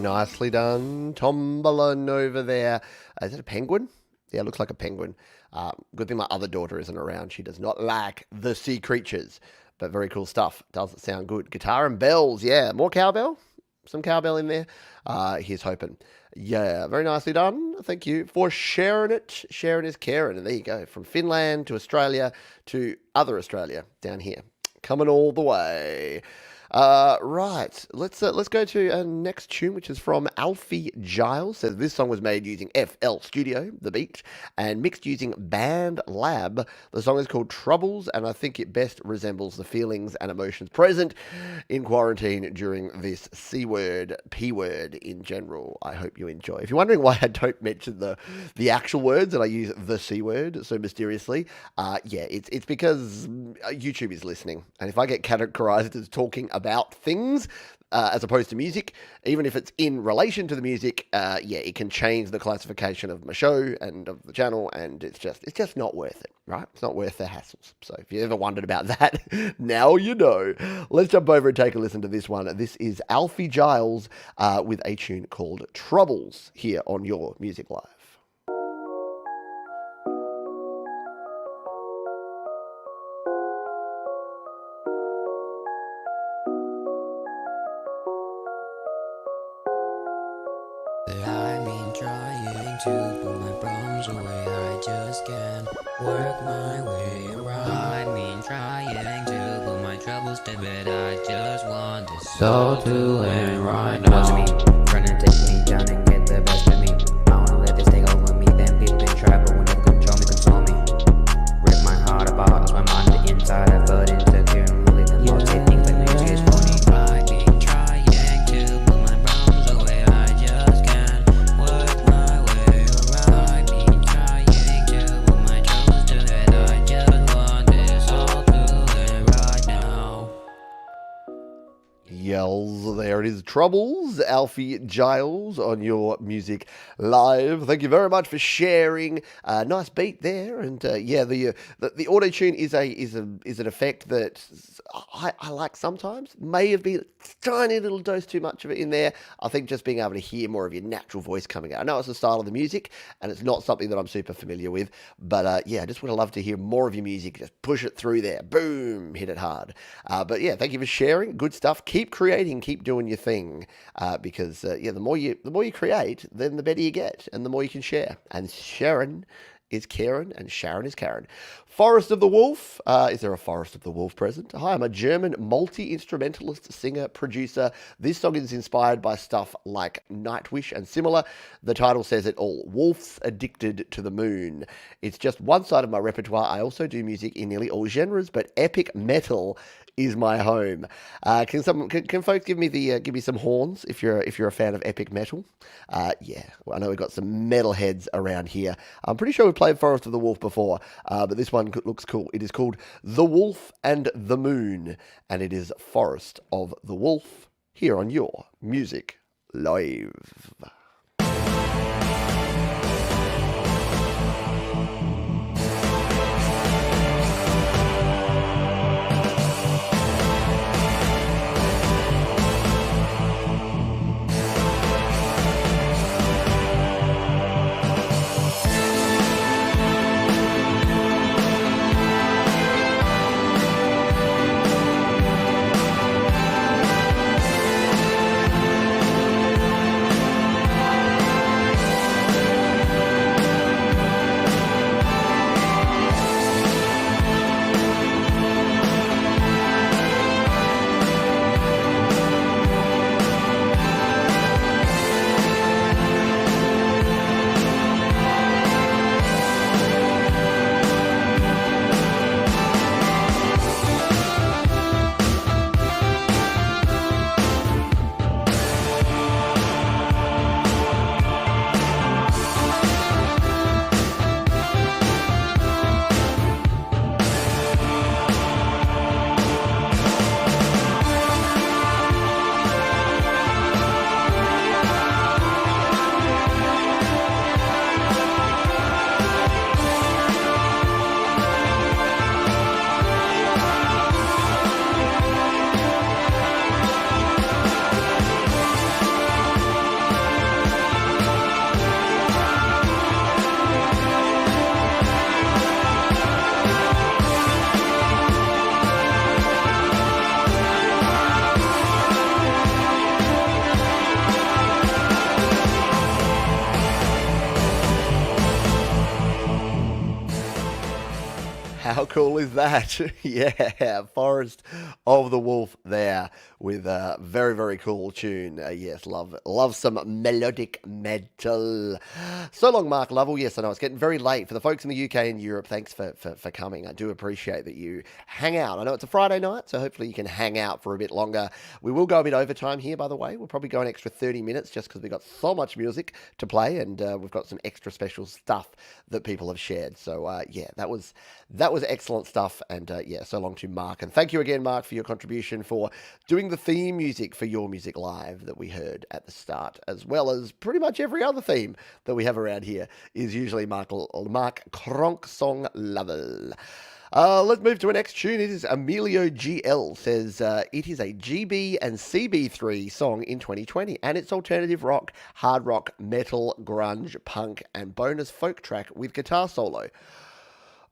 Nicely done. Tombala Nova there. Is it a penguin? Yeah, it looks like a penguin. Good thing my other daughter isn't around. She does not like the sea creatures. But very cool stuff. Doesn't sound good. Guitar and bells. Yeah, more cowbell. Some cowbell in there. Here's hoping. Yeah, very nicely done. Thank you for sharing it. Sharing is caring. And there you go. From Finland to Australia to other Australia down here. Coming all the way. Right, let's go to our next tune, which is from Alfie Giles. Says this song was made using FL Studio, the beat, and mixed using Band Lab. The song is called Troubles, and I think it best resembles the feelings and emotions present in quarantine during this C word, P word in general. I hope you enjoy. If you're wondering why I don't mention the actual words and I use the C word so mysteriously, yeah, it's because YouTube is listening, and if I get categorized as talking about things as opposed to music, even if it's in relation to the music, yeah, it can change the classification of my show and of the channel, and it's just not worth it, right? It's not worth the hassles. So if you ever wondered about that, now you know. Let's jump over and take a listen to this one. This is Alfie Giles with a tune called Troubles here on Your Music Live. I've been trying to put my problems away, I just can't work my way around. I've been trying to put my troubles to bed, I just want this soul to end right now. To me, trying to take me down and get the best of me. I wanna let this take over me, then people can try, but will never control me, console me. Rip my heart apart, it's my mind the inside, I felt insecure and living low, take things like music is phony. I've been trying to put my problems away, I just can't work my way around. I've been trying to put my troubles to bed, I just want this all to end right now. Yells, there it is, Troubles, Alfie Giles on Your Music Live. Thank you very much for sharing. Nice beat there, and yeah, the auto tune is an effect that I like sometimes. May have been a tiny little dose too much of it in there. I think just being able to hear more of your natural voice coming out. I know it's the style of the music, and it's not something that I'm super familiar with, but yeah, I just would have loved to hear more of your music. Just push it through there, boom, hit it hard. But yeah, thank you for sharing. Good stuff. Keep creating, keep doing your thing, because yeah, the more you create, then the better you get, and the more you can share. And Sharon is Karen, and Sharon is Karen. Forest of the Wolf. Is there a Forest of the Wolf present? Hi, I'm a German multi-instrumentalist, singer, producer. This song is inspired by stuff like Nightwish and similar. The title says it all. Wolves Addicted to the Moon. It's just one side of my repertoire. I also do music in nearly all genres, but epic metal is my home. Can folks give me some horns if you're a fan of epic metal? Yeah, well, I know we've got some metal heads around here. I'm pretty sure we've played Forest of the Wolf before, but this one looks cool. It is called The Wolf and the Moon, and it is Forest of the Wolf here on Your Music Live. How cool is that? Yeah, Forest of the Wolf there with a very, very cool tune. Yes, love some melodic metal. So long, Mark Lovell. Yes, I know it's getting very late. For the folks in the UK and Europe, thanks for coming. I do appreciate that you hang out. I know it's a Friday night, so hopefully you can hang out for a bit longer. We will go a bit overtime here, by the way. We'll probably go an extra 30 minutes just because we've got so much music to play, and we've got some extra special stuff that people have shared. So, yeah, that was excellent stuff. And, yeah, so long to Mark. And thank you again, Mark, for your contribution for doing the theme music for Your Music Live that we heard at the start, as well as pretty much every other theme that we have around here is usually Mark Kronk Song Lovell. Let's move to our next tune. It is Emilio GL says it is a GB and CB3 song in 2020, and it's alternative rock, hard rock, metal, grunge, punk, and bonus folk track with guitar solo.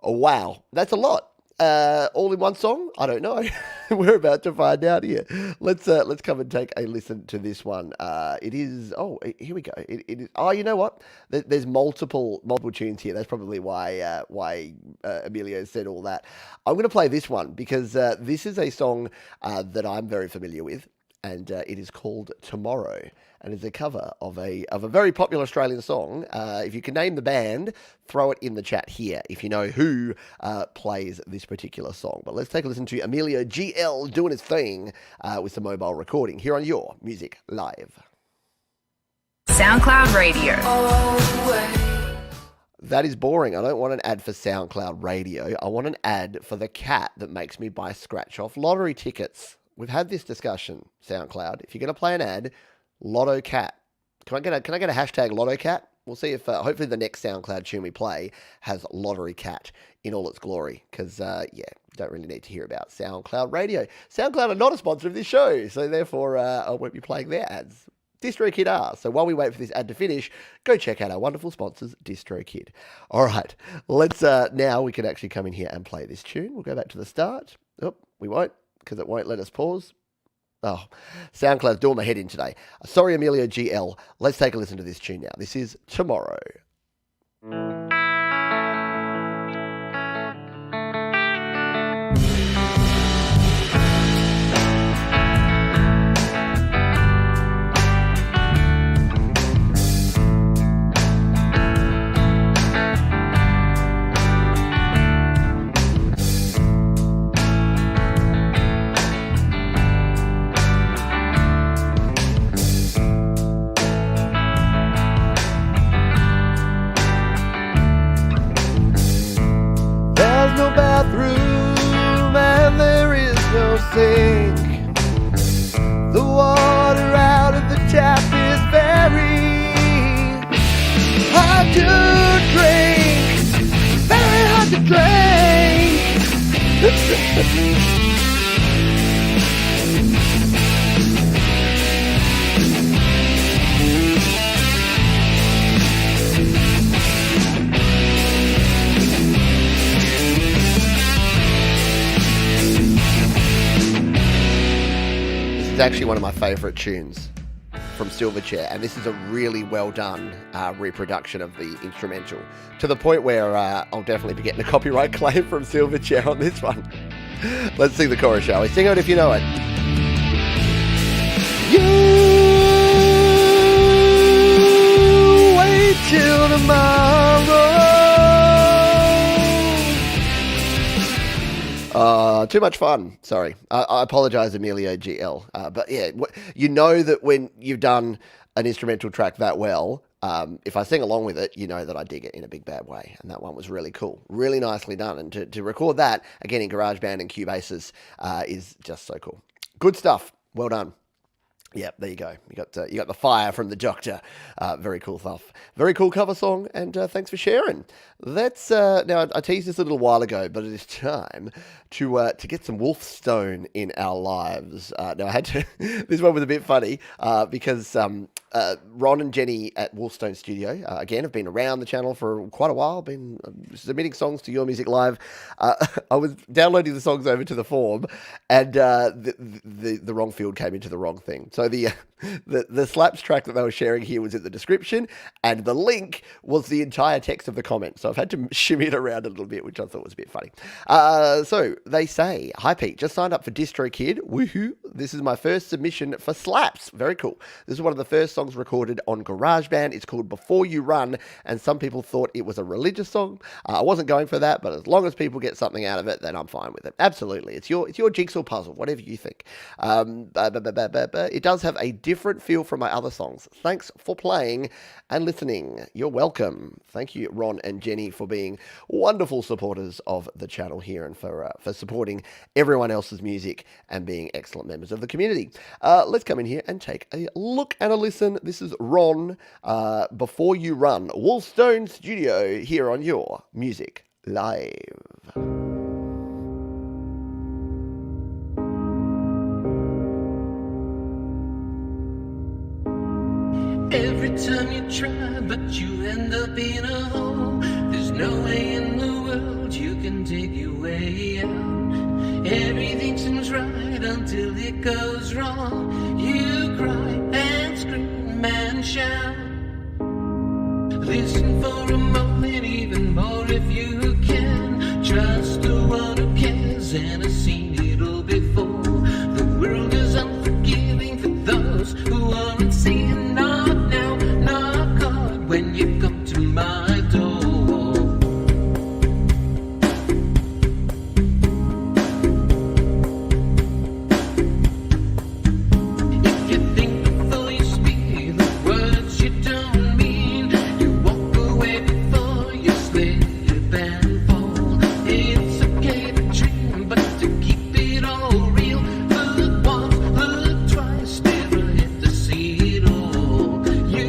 Oh, wow, that's a lot. All in one song? I don't know. We're about to find out here. Let's come and take a listen to this one. It is. Oh, here we go. It is. Oh, you know what? There's multiple tunes here. That's probably why Emilio said all that. I'm going to play this one because this is a song that I'm very familiar with, and it is called Tomorrow. And it's a cover of a very popular Australian song. If you can name the band, throw it in the chat here if you know who plays this particular song. But let's take a listen to Emilio GL doing his thing with some mobile recording here on Your Music Live. SoundCloud Radio. That is boring. I don't want an ad for SoundCloud Radio. I want an ad for the cat that makes me buy scratch-off lottery tickets. We've had this discussion, SoundCloud. If you're going to play an ad, Lotto Cat. Can I get a hashtag Lotto Cat? We'll see if hopefully the next SoundCloud tune we play has Lottery Cat in all its glory. Because, yeah, don't really need to hear about SoundCloud Radio. SoundCloud are not a sponsor of this show, so therefore I won't be playing their ads. DistroKid are. So while we wait for this ad to finish, go check out our wonderful sponsors, DistroKid. All right, let's now we can actually come in here and play this tune. We'll go back to the start. Oh, we won't, because it won't let us pause. Oh, SoundCloud's doing my head in today. Sorry, Emilio GL. Let's take a listen to this tune now. This is Tomorrow. Sink. The water out of the tap is very hard to drink. Very hard to drink. It's actually one of my favourite tunes from Silverchair, and this is a really well done reproduction of the instrumental, to the point where I'll definitely be getting a copyright claim from Silverchair on this one. Let's sing the chorus, shall we? Sing it if you know it. You wait till tomorrow. Too much fun. Sorry. I apologise, Emilio GL. But yeah, you know that when you've done an instrumental track that well, if I sing along with it, you know that I dig it in a big bad way. And that one was really cool. Really nicely done. And to record that, again, in GarageBand and Cubases is just so cool. Good stuff. Well done. Yep, there you go. You got the fire from the Doctor. Very cool stuff. Very cool cover song, and thanks for sharing. Let's now I teased this a little while ago, but it is time to get some Wolfstone in our lives. Now I had to. This one was a bit funny because Ron and Jenny at Wolfstone Studio, again, have been around the channel for quite a while, been submitting songs to Your Music Live. I was downloading the songs over to the form, and the wrong field came into the wrong thing. So the Slaps track that they were sharing here was in the description, and the link was the entire text of the comment. So I've had to shimmy it around a little bit, which I thought was a bit funny. So they say, "Hi Pete, just signed up for DistroKid. Woohoo! This is my first submission for Slaps. Very cool. This is one of the first songs recorded on GarageBand. It's called Before You Run, and some people thought it was a religious song. I wasn't going for that, but as long as people get something out of it, then I'm fine with it. Absolutely. It's your jigsaw puzzle, whatever you think. It does have a different feel from my other songs. Thanks for playing and listening. You're welcome." Thank you, Ron and Jenny, for being wonderful supporters of the channel here and for supporting everyone else's music and being excellent members of the community. Let's come in here and take a look and a listen. This is Ron, Before You Run, Wolfstone Studio, here on Your Music Live. Every time you try, but you end up in a hole. There's no way in the world you can dig your way out. Everything seems right until it goes wrong. You cry and scream and shout. Listen for a moment, even more if you can. Trust the one who cares and has seen it all before. The world is unforgiving for those who aren't seeing. Knock now, knock hard when you come to my door. If you think before you speak the words you don't mean, you walk away before you slip and fall. It's okay to dream, but to keep it all real, look once, look twice, never hit to see it all. You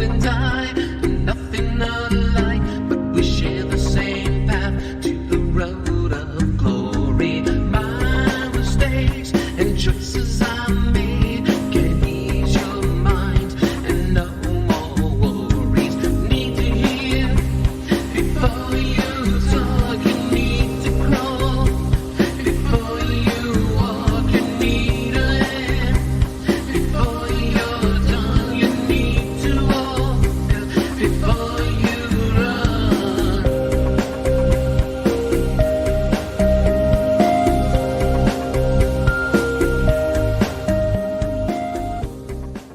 and I are nothing alike, but we share the same path to the road of glory. My mistakes and choices I made can ease your mind, and no more worries need to hear. Before you talk, you need to crawl. Before you walk, you need a hand. Before you're done, you need to walk. Before you run.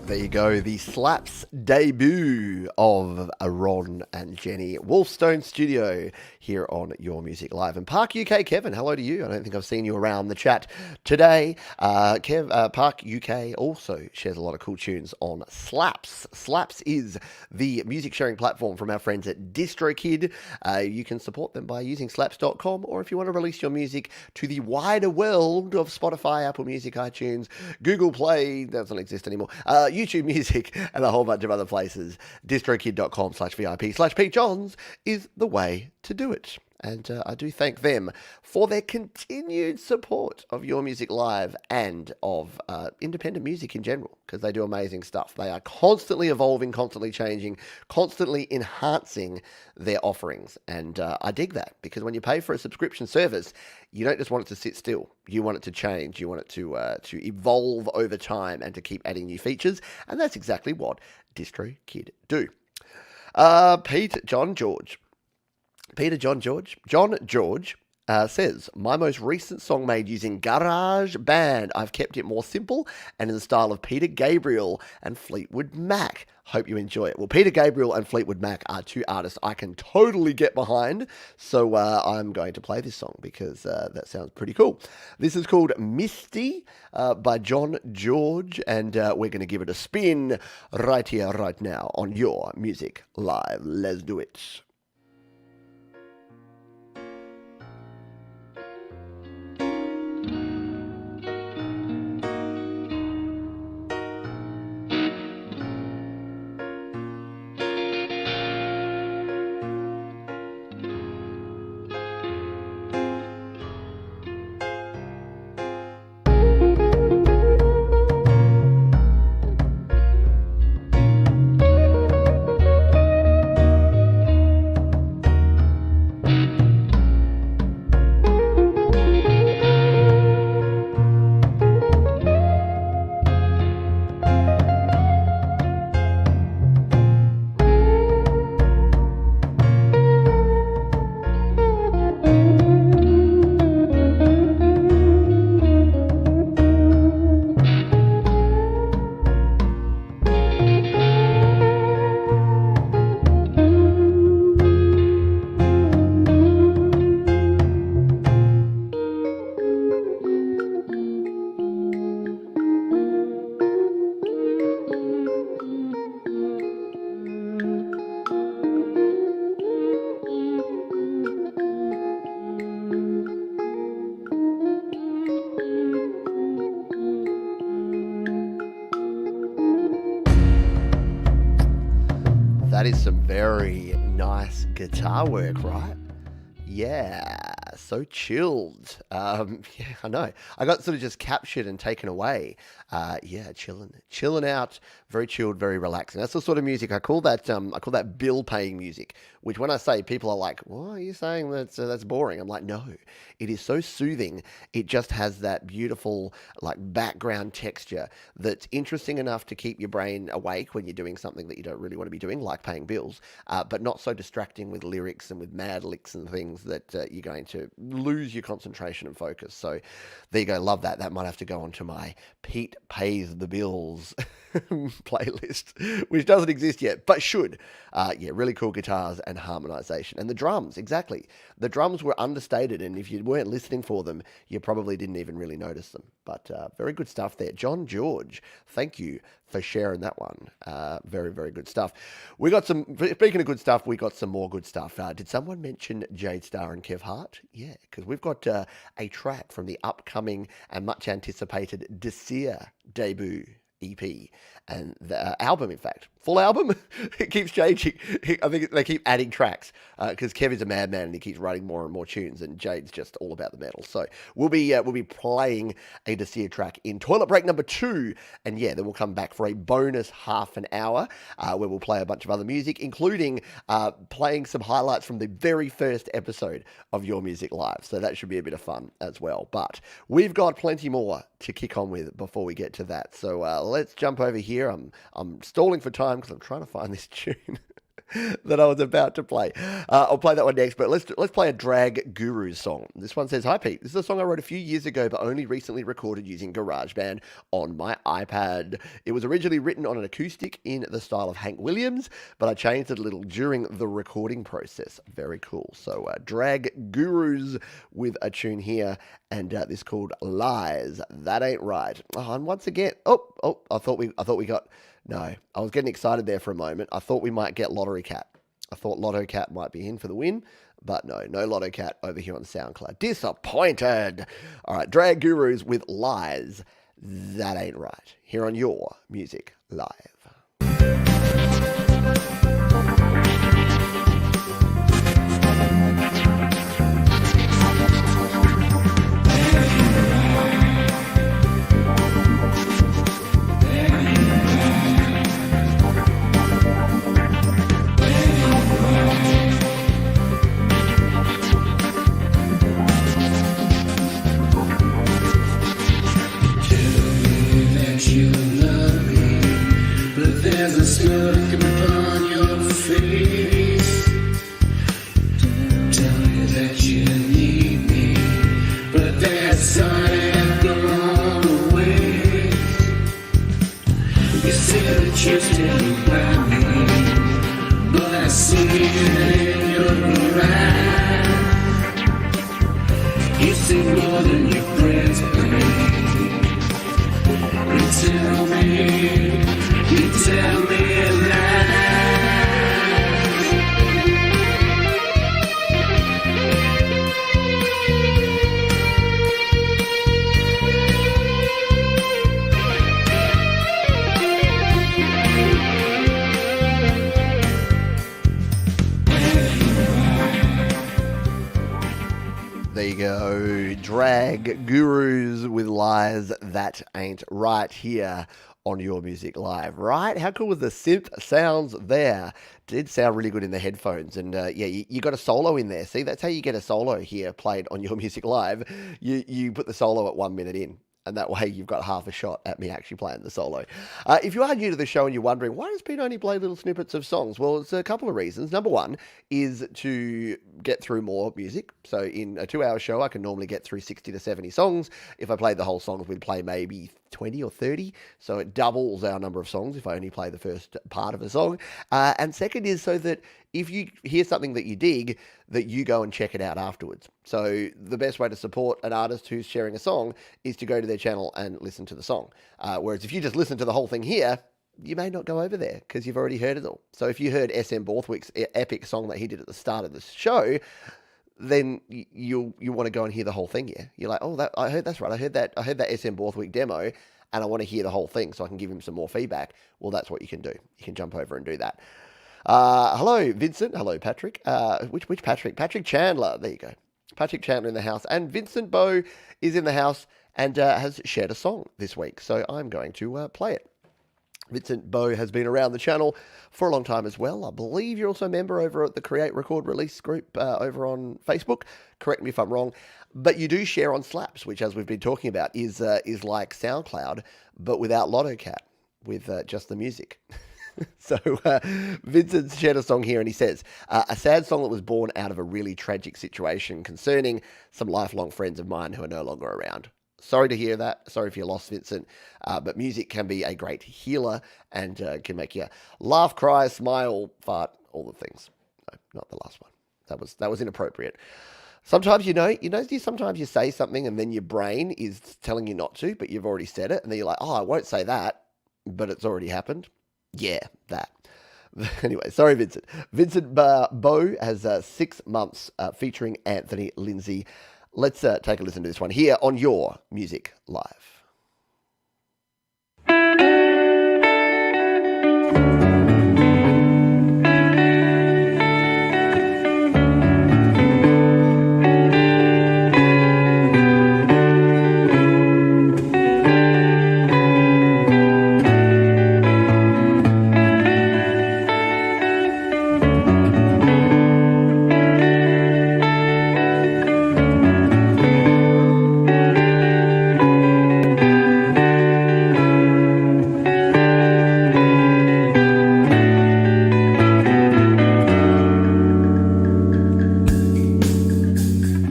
There you go, the Slaps debut of Ron and Jenny, Wolfstone Studio, here on Your Music Live. And Park UK, Kevin, hello to you. I don't think I've seen you around the chat today. Park UK also shares a lot of cool tunes on Slaps. Slaps is the music sharing platform from our friends at DistroKid. You can support them by using slaps.com, or if you want to release your music to the wider world of Spotify, Apple Music, iTunes, Google Play, that doesn't exist anymore, YouTube Music, and a whole bunch of other places, distrokid.com/VIP/Pete Johns is the way to do it. And I do thank them for their continued support of Your Music Live and of independent music in general, because they do amazing stuff. They are constantly evolving, constantly changing, constantly enhancing their offerings. And I dig that, because when you pay for a subscription service, you don't just want it to sit still. You want it to change. You want it to evolve over time and to keep adding new features. And that's exactly what DistroKid do. John George says, "My most recent song made using GarageBand. I've kept it more simple and in the style of Peter Gabriel and Fleetwood Mac. Hope you enjoy it." Well, Peter Gabriel and Fleetwood Mac are two artists I can totally get behind, so I'm going to play this song because that sounds pretty cool. This is called Misty by John George, and we're going to give it a spin right here, right now on Your Music Live. Let's do it. That is some very nice guitar work, right? Yeah, so chilled. Yeah, I know. I got sort of just captured and taken away. Yeah, chilling out, very chilled, very relaxing. That's the sort of music I call that. I call that bill paying music. Which, when I say, people are like, "What are you saying? That's boring." I'm like, no, it is so soothing. It just has that beautiful like background texture that's interesting enough to keep your brain awake when you're doing something that you don't really want to be doing, like paying bills, but not so distracting with lyrics and with mad licks and things that you're going to lose your concentration and focus. So there you go. Love that. That might have to go onto my Pete Pays the Bills playlist, which doesn't exist yet, but should. Yeah, really cool guitars and harmonization. And the drums, exactly. The drums were understated, and if you weren't listening for them, you probably didn't even really notice them. But very good stuff there. John George, thank you for sharing that one. Very, very good stuff. We got some, speaking of good stuff, we got some more good stuff. Did someone mention Jade Starr and Kev Hart? Yeah, because we've got a track from the upcoming and much anticipated Dasir debut EP and the album, in fact, full album. It keeps changing. I think they keep adding tracks because Kev is a madman and he keeps writing more and more tunes, and Jade's just all about the metal. So we'll be playing a Dasir track in toilet break number 2, and yeah, then we'll come back for a bonus half an hour where we'll play a bunch of other music, including playing some highlights from the very first episode of Your Music Live. So that should be a bit of fun as well. But we've got plenty more to kick on with before we get to that. So let's jump over here. I'm stalling for time because I'm trying to find this tune that I was about to play. I'll play that one next, but let's play a Drag Gurus song. This one says, "Hi Pete, this is a song I wrote a few years ago, but only recently recorded using GarageBand on my iPad. It was originally written on an acoustic in the style of Hank Williams, but I changed it a little during the recording process." Very cool. So Drag Gurus with a tune here, and this called "Lies That Ain't Right." Oh, and once again, I thought we got. No, I was getting excited there for a moment. I thought we might get Lottery Cat. I thought Lotto Cat might be in for the win, but no Lotto Cat over here on SoundCloud. Disappointed. All right, Drag Gurus with "Lies That Ain't Right" here on Your Music Live. You love me, but there's a smirk upon your face. Tell me that you need me, but there's time gone away. You say that you're standing by me, but I see it in your eyes. You see more than your friends believe. You tell me a lie. There you go, Drag Gurus with "Lies That Ain't Right" here on Your Music Live, right? How cool was the synth sounds there? Did sound really good in the headphones, and yeah, you got a solo in there. See, that's how you get a solo here played on Your Music Live. You put the solo at 1 minute in, and that way you've got half a shot at me actually playing the solo. If you are new to the show and you're wondering, why does Pete only play little snippets of songs? Well, it's a couple of reasons. Number one is to get through more music. So in a 2-hour show, I can normally get through 60 to 70 songs. If I played the whole songs, we'd play maybe 20 or 30. So it doubles our number of songs if I only play the first part of a song. And second is so that if you hear something that you dig, that you go and check it out afterwards. So the best way to support an artist who's sharing a song is to go to their channel and listen to the song. Whereas if you just listen to the whole thing here, you may not go over there because you've already heard it all. So if you heard SM Borthwick's epic song that he did at the start of the show, then you want to go and hear the whole thing here. You're like, oh, I heard that's right. I heard that SM Borthwick demo, and I want to hear the whole thing so I can give him some more feedback. Well, that's what you can do. You can jump over and do that. Hello, Vincent. Hello, Patrick. Which Patrick? Patrick Chandler. There you go. Patrick Chandler in the house. And Vincent Beau is in the house and has shared a song this week. So I'm going to play it. Vincent Beau has been around the channel for a long time as well. I believe you're also a member over at the Create, Record, Release group over on Facebook. Correct me if I'm wrong. But you do share on Slaps, which, as we've been talking about, is like SoundCloud, but without LottoCat, with just the music. So Vincent's shared a song here, and he says, a sad song that was born out of a really tragic situation concerning some lifelong friends of mine who are no longer around. Sorry to hear that. Sorry if you lost Vincent. But music can be a great healer and can make you laugh, cry, smile, fart, all the things. No, not the last one. That was inappropriate. Sometimes, sometimes you say something and then your brain is telling you not to, but you've already said it. And then you're like, oh, I won't say that, but it's already happened. Yeah, that. Anyway, sorry, Vincent. Vincent Beau has 6 months featuring Anthony Lindsay. Let's take a listen to this one here on Your Music Live.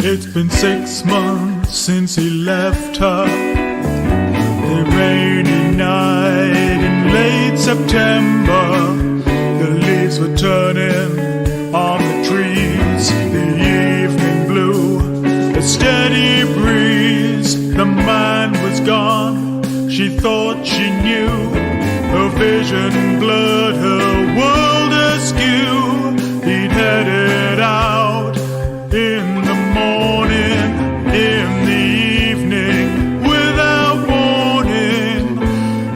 It's been 6 months since he left her. The rainy night in late September. The leaves were turning on the trees. The evening blew a steady breeze. The man was gone. She thought she knew. Her vision blurred, her world askew. He'd headed out in the morning, in the evening, without warning.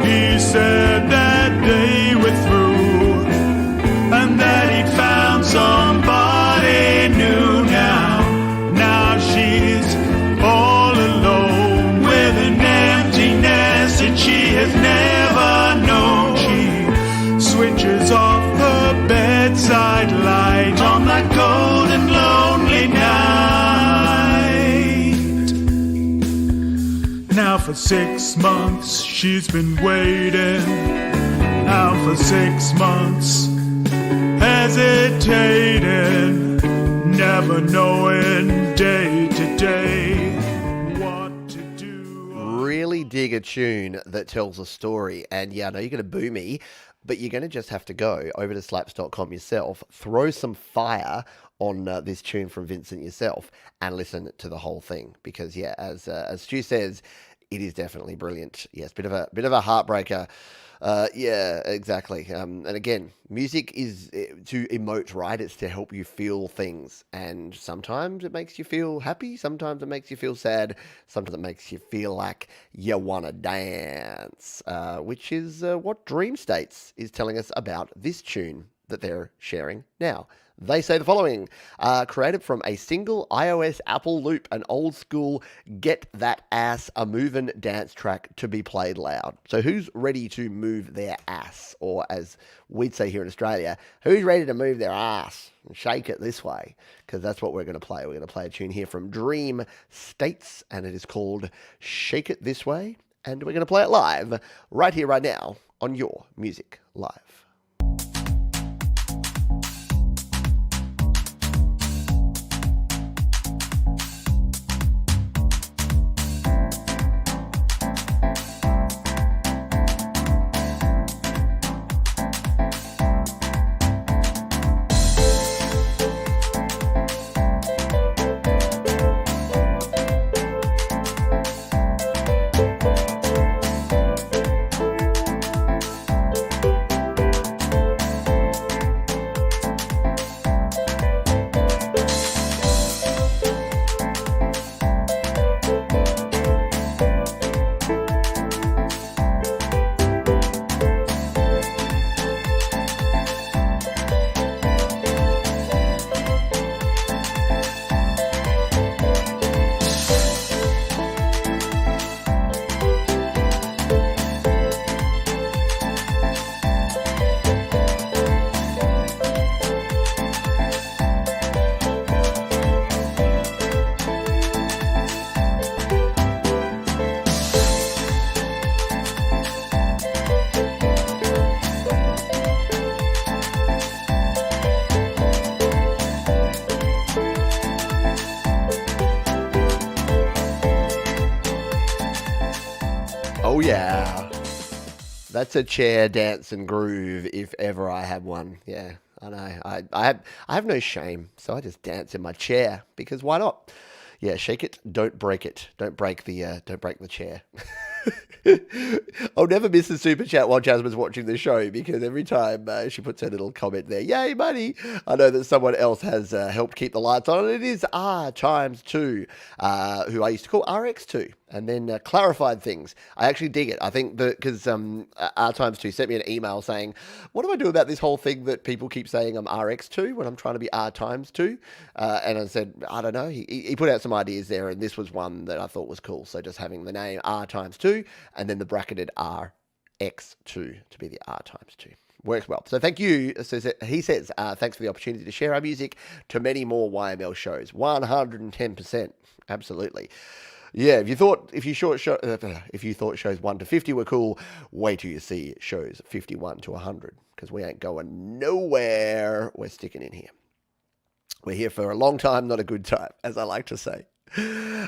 He said that they were through, and that he'd found somebody new now. Now she's all alone with an emptiness that she has never known. She switches off her bedside light on that cold and lonely night. Now for 6 months she's been waiting. Now for 6 months hesitating, never knowing day to day what to do. Really dig a tune that tells a story. And yeah, I know you're going to boo me, but you're going to just have to go over to slaps.com yourself, throw some fire on this tune from Vincent yourself, and listen to the whole thing. Because yeah, as Stu says, it is definitely brilliant. Yes, bit of a heartbreaker. Yeah, exactly. And again, music is to emote, right? It's to help you feel things. And sometimes it makes you feel happy. Sometimes it makes you feel sad. Sometimes it makes you feel like you want to dance, which is what Dreamstates is telling us about this tune that they're sharing now. They say the following, created from a single iOS Apple loop, an old school get that ass a movin' dance track to be played loud. So who's ready to move their ass? Or as we'd say here in Australia, who's ready to move their ass and shake it this way? Because that's what we're going to play. We're going to play a tune here from Dreamstates, and it is called Shake It This Way. And we're going to play it live right here, right now on Your Music Live. That's a chair dance and groove if ever I had one. Yeah, I know. I have no shame, so I just dance in my chair because why not? Yeah, shake it, don't break it. Don't break the chair. I'll never miss the super chat while Jasmine's watching the show because every time she puts her little comment there, yay, money, I know that someone else has helped keep the lights on. And it is R times 2, who I used to call RX2, and then clarified things. I actually dig it. I think that because R times 2 sent me an email saying, what do I do about this whole thing that people keep saying I'm RX2 when I'm trying to be R times 2? And I said, I don't know. He put out some ideas there, and this was one that I thought was cool. So just having the name R times 2 and then the bracketed RX2 to be the R times 2. Works well. So thank you. He says, thanks for the opportunity to share our music to many more YML shows. 110%. Absolutely. Yeah, if you thought shows 1 to 50 were cool, wait till you see shows 51 to 100, because we ain't going nowhere. We're sticking in here. We're here for a long time, not a good time, as I like to say.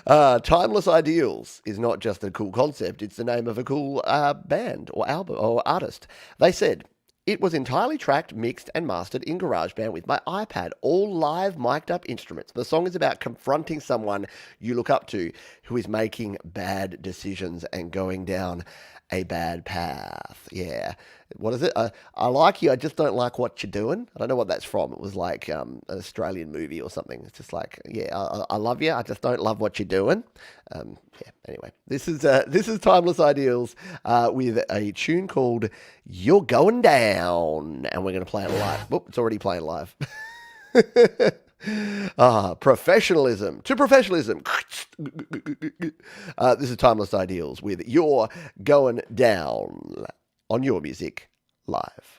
Timeless Ideals is not just a cool concept, it's the name of a cool band or album or artist. They said, it was entirely tracked, mixed and mastered in GarageBand with my iPad, all live mic'd up instruments. The song is about confronting someone you look up to who is making bad decisions and going down a bad path. Yeah. What is it? I like you, I just don't like what you're doing. I don't know what that's from. It was like an Australian movie or something. It's just like, yeah, I love you, I just don't love what you're doing. Yeah. Anyway, this is Timeless Ideals with a tune called "You're Going Down," and we're going to play it live. Whoop, it's already playing live. Professionalism to professionalism. This is Timeless Ideals with "You're Going Down" on Your Music Live.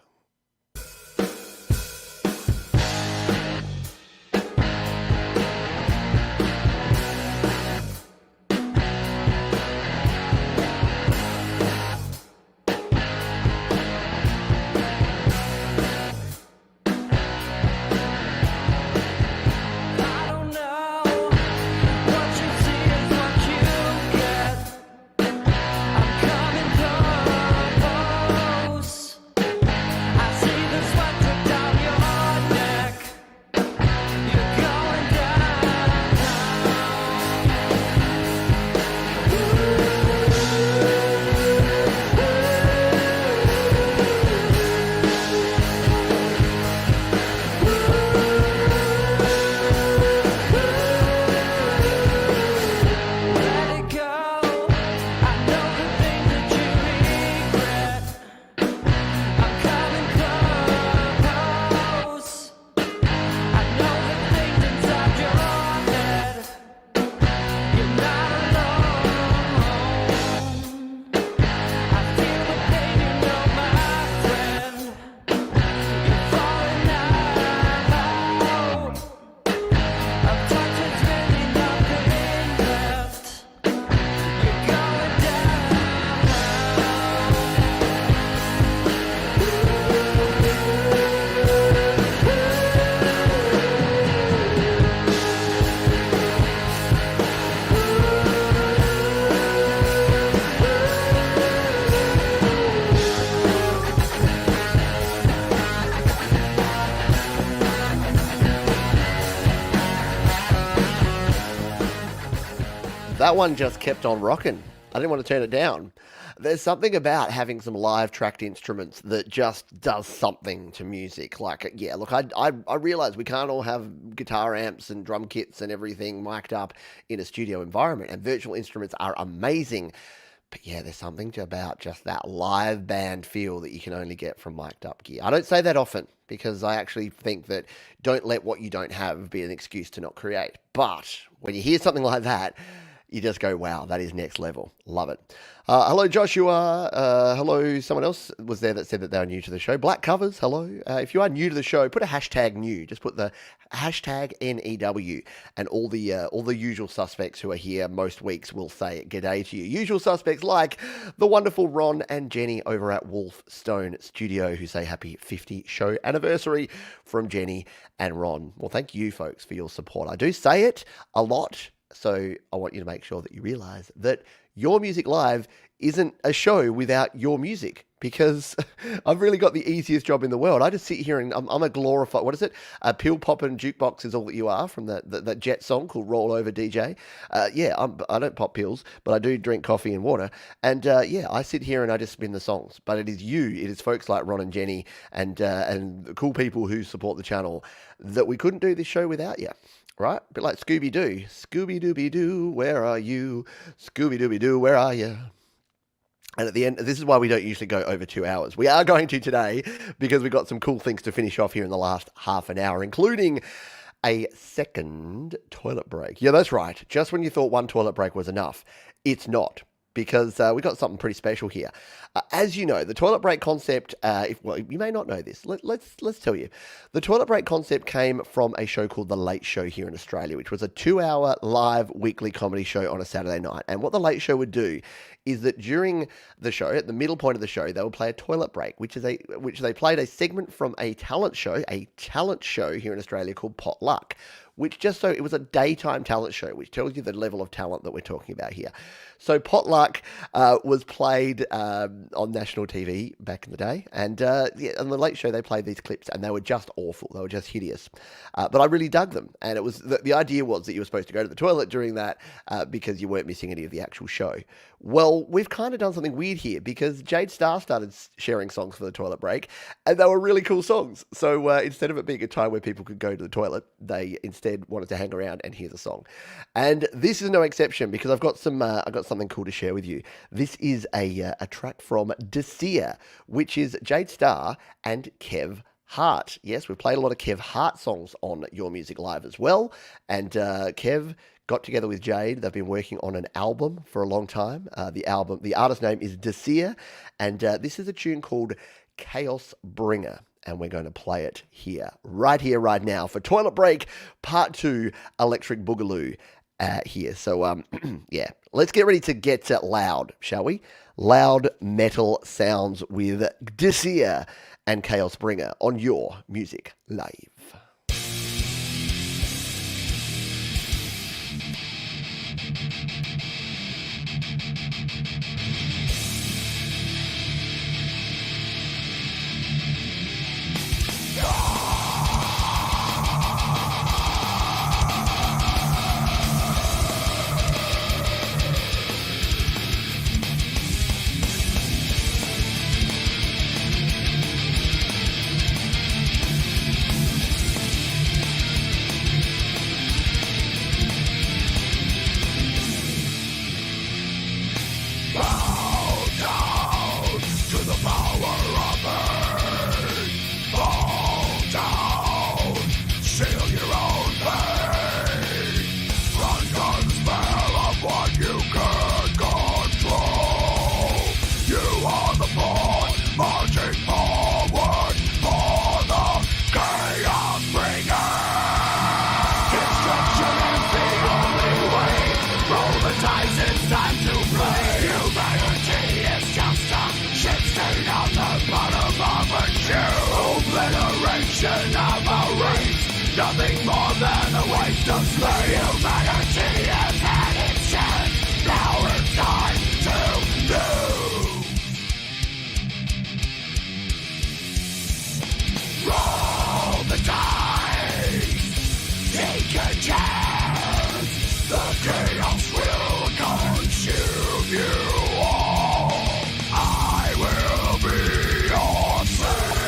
That one just kept on rocking. I didn't want to turn it down. There's something about having some live tracked instruments that just does something to music. Like, yeah, look, I realize we can't all have guitar amps and drum kits and everything mic'd up in a studio environment, and virtual instruments are amazing. But yeah, there's something about just that live band feel that you can only get from mic'd up gear. I don't say that often because I actually think that don't let what you don't have be an excuse to not create. But when you hear something like that, you just go, wow, that is next level. Love it. Hello, Joshua. Hello, someone else was there that said that they were new to the show. Black Covers, hello. If you are new to the show, put a hashtag new. Just put the hashtag NEW, and all the usual suspects who are here most weeks will say g'day to you. Usual suspects like the wonderful Ron and Jenny over at Wolfstone Studio, who say happy 50 show anniversary from Jenny and Ron. Well, thank you, folks, for your support. I do say it a lot, so I want you to make sure that you realize that Your Music Live isn't a show without your music, because I've really got the easiest job in the world. I just sit here and I'm a glorified, what is it? A pill popping jukebox is all that you are, from that Jet song called Roll Over DJ. I don't pop pills, but I do drink coffee and water. And I sit here and I just spin the songs. But it is folks like Ron and Jenny and the cool people who support the channel that we couldn't do this show without you. Right? A bit like Scooby-Doo. Scooby-Dooby-Doo, where are you? Scooby-Dooby-Doo, where are you? And at the end, this is why we don't usually go over 2 hours. We are going to today because we've got some cool things to finish off here in the last half an hour, including a second toilet break. Yeah, that's right. Just when you thought one toilet break was enough, it's not. Because we got something pretty special here. As you know, the toilet break concept, you may not know this, let's tell you. The toilet break concept came from a show called The Late Show here in Australia, which was a 2-hour live weekly comedy show on a Saturday night. And what The Late Show would do is that during the show, at the middle point of the show, they would play a toilet break, which they played a segment from a talent show here in Australia called Potluck, it was a daytime talent show, which tells you the level of talent that we're talking about here. So Potluck was played on national TV back in the day, and on The Late Show they played these clips, and they were just awful. They were just hideous, but I really dug them. And it was the idea was that you were supposed to go to the toilet during that because you weren't missing any of the actual show. Well, we've kind of done something weird here, because Jade Starr started sharing songs for the toilet break, and they were really cool songs. So instead of it being a time where people could go to the toilet, they instead wanted to hang around and hear the song. And this is no exception, because I've got something cool to share with you. This is a track from Dasir, which is Jade Starr and Kev Hart. Yes, we've played a lot of Kev Hart songs on Your Music Live as well. And Kev got together with Jade. They've been working on an album for a long time. The artist name is Dasir, and this is a tune called Chaos Bringer. And we're going to play it here, right now, for Toilet Break Part 2, Electric Boogaloo here. So, let's get ready to get loud, shall we? Loud metal sounds with Dasir and Chaos Bringer on Your Music Live. Nothing more than a waste of slave. Humanity has had its chance. Now it's time to lose. Roll the dice. Take a chance. The chaos will consume you all. I will be your savior.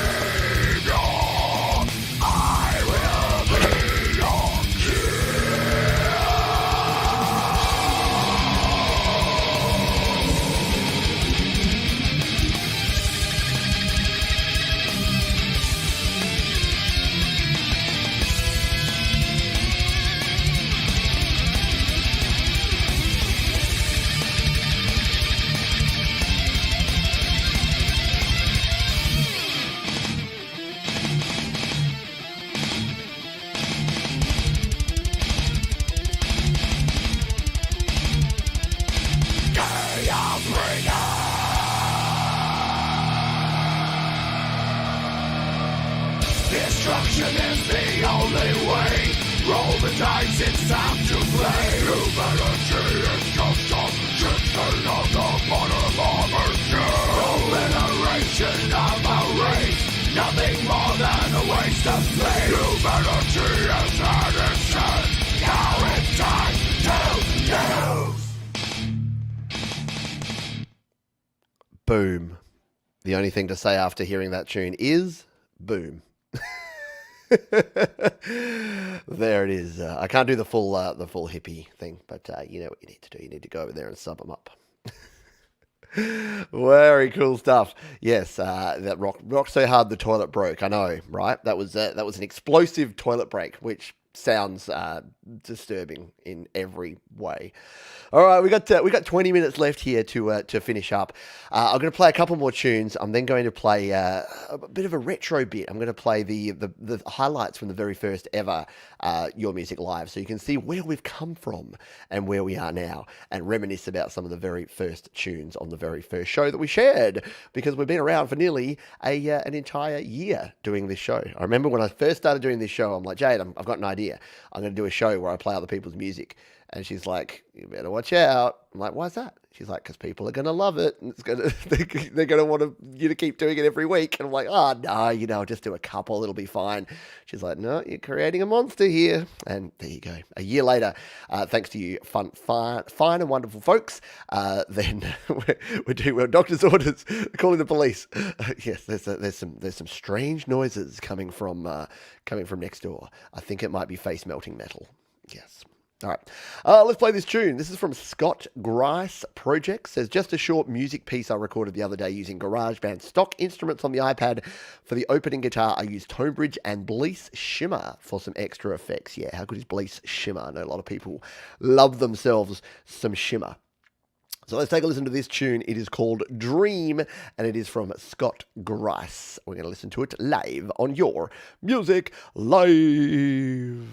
Destruction is the only way. Roll the dice, it's time to play. Humanity is just a system of the bottom of a shell. Obliteration of a race, nothing more than a waste of space. Humanity has had its chance, now it's time to lose. Boom. The only thing to say after hearing that tune is boom. There it is. I can't do the full hippie thing, but you know what you need to do. You need to go over there and sub them up. Very cool stuff. Yes, that rock so hard the toilet broke. I know, right? That was an explosive toilet break, which sounds disturbing in every way. All right, we got 20 minutes left here to finish up. I'm going to play a couple more tunes. I'm then going to play a bit of a retro bit. I'm going to play the highlights from the very first ever Your Music Live, so you can see where we've come from and where we are now, and reminisce about some of the very first tunes on the very first show that we shared, because we've been around for nearly an entire year doing this show. I remember when I first started doing this show, I'm like, Jade, I've got an idea. I'm going to do a show where I play other people's music. And she's like, you better watch out. I'm like, why's that? She's like, because people are going to love it. And they're going to want you to keep doing it every week. And I'm like, oh, no, I'll just do a couple. It'll be fine. She's like, no, you're creating a monster here. And there you go. A year later, thanks to you fine and wonderful folks, then we're doing well. Doctor's orders, calling the police. Yes, there's some strange noises coming from next door. I think it might be face melting metal. Yes. All right, let's play this tune. This is from Scott Grise Project. Says, just a short music piece I recorded the other day using GarageBand stock instruments on the iPad. For the opening guitar, I used Tonebridge and Bleece Shimmer for some extra effects. Yeah, how good is Bleece Shimmer? I know a lot of people love themselves some shimmer. So let's take a listen to this tune. It is called Dream, and it is from Scott Grise. We're going to listen to it live on Your Music Live.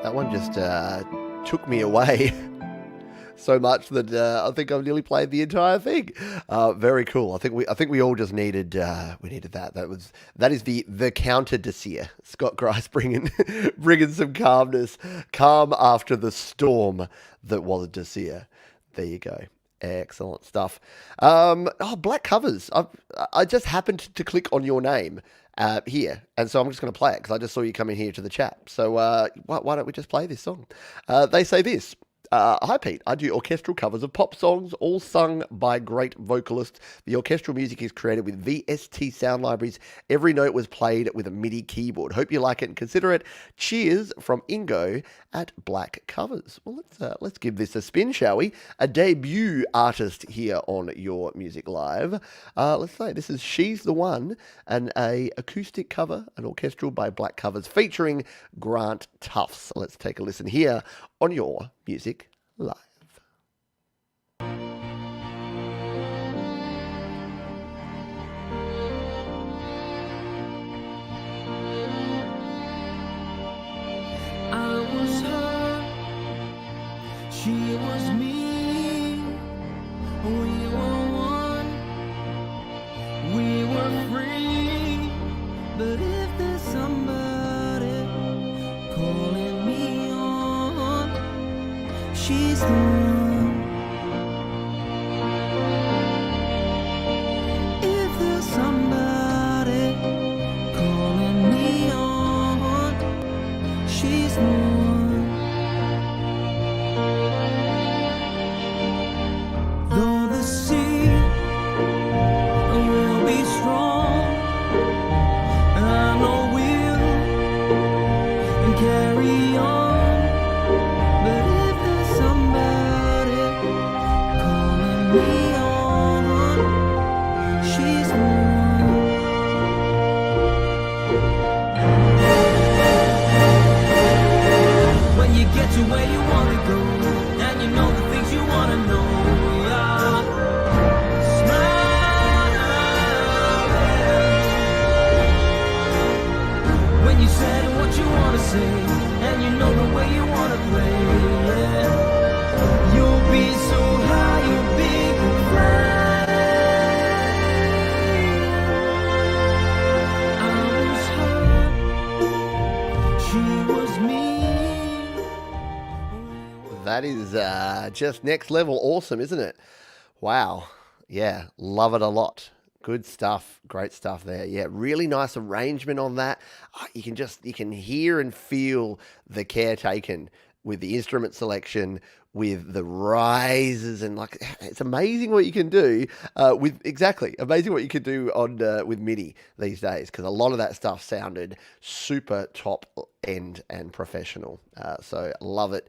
That one just took me away so much that I think I've nearly played the entire thing. Very cool. I think we all just needed that. That is the counter Dasir. Scott Grise bringing some calm after the storm that was Dasir. There you go. Excellent stuff. Black covers. I just happened to click on your name here, and so I'm just going to play it because I just saw you come in here to the chat. So why don't we just play this song? They say this. Hi, Pete. I do orchestral covers of pop songs, all sung by great vocalists. The orchestral music is created with VST sound libraries. Every note was played with a MIDI keyboard. Hope you like it and consider it. Cheers from Ingo at Black Covers. Well, let's give this a spin, shall we? A debut artist here on Your Music Live. Let's say this is She's the One, and a acoustic cover, an orchestral by Black Covers featuring Grant Tufts. Let's take a listen here on Your Music Live. I was her, she was me. We were one, we were free. But if there's somebody calling me on, she's the one. If there's somebody calling me on, she's the one. Though the sea will be strong, I know we'll carry on. But if there's somebody calling me on, she's the one. When you get to where you wanna go, and you know the things you wanna know, yeah. Smile. When you said what you wanna say, and you know the way you wanna play, yeah. You'll be so high, you'll be fly. I was her, she was me. That is just next level awesome, isn't it? Wow. Yeah, love it a lot. Good stuff. Great stuff there. Yeah, really nice arrangement on that. You can hear and feel the care taken with the instrument selection, with the rises, and like it's amazing what you can do amazing what you can do on with MIDI these days, because a lot of that stuff sounded super top end and professional. So love it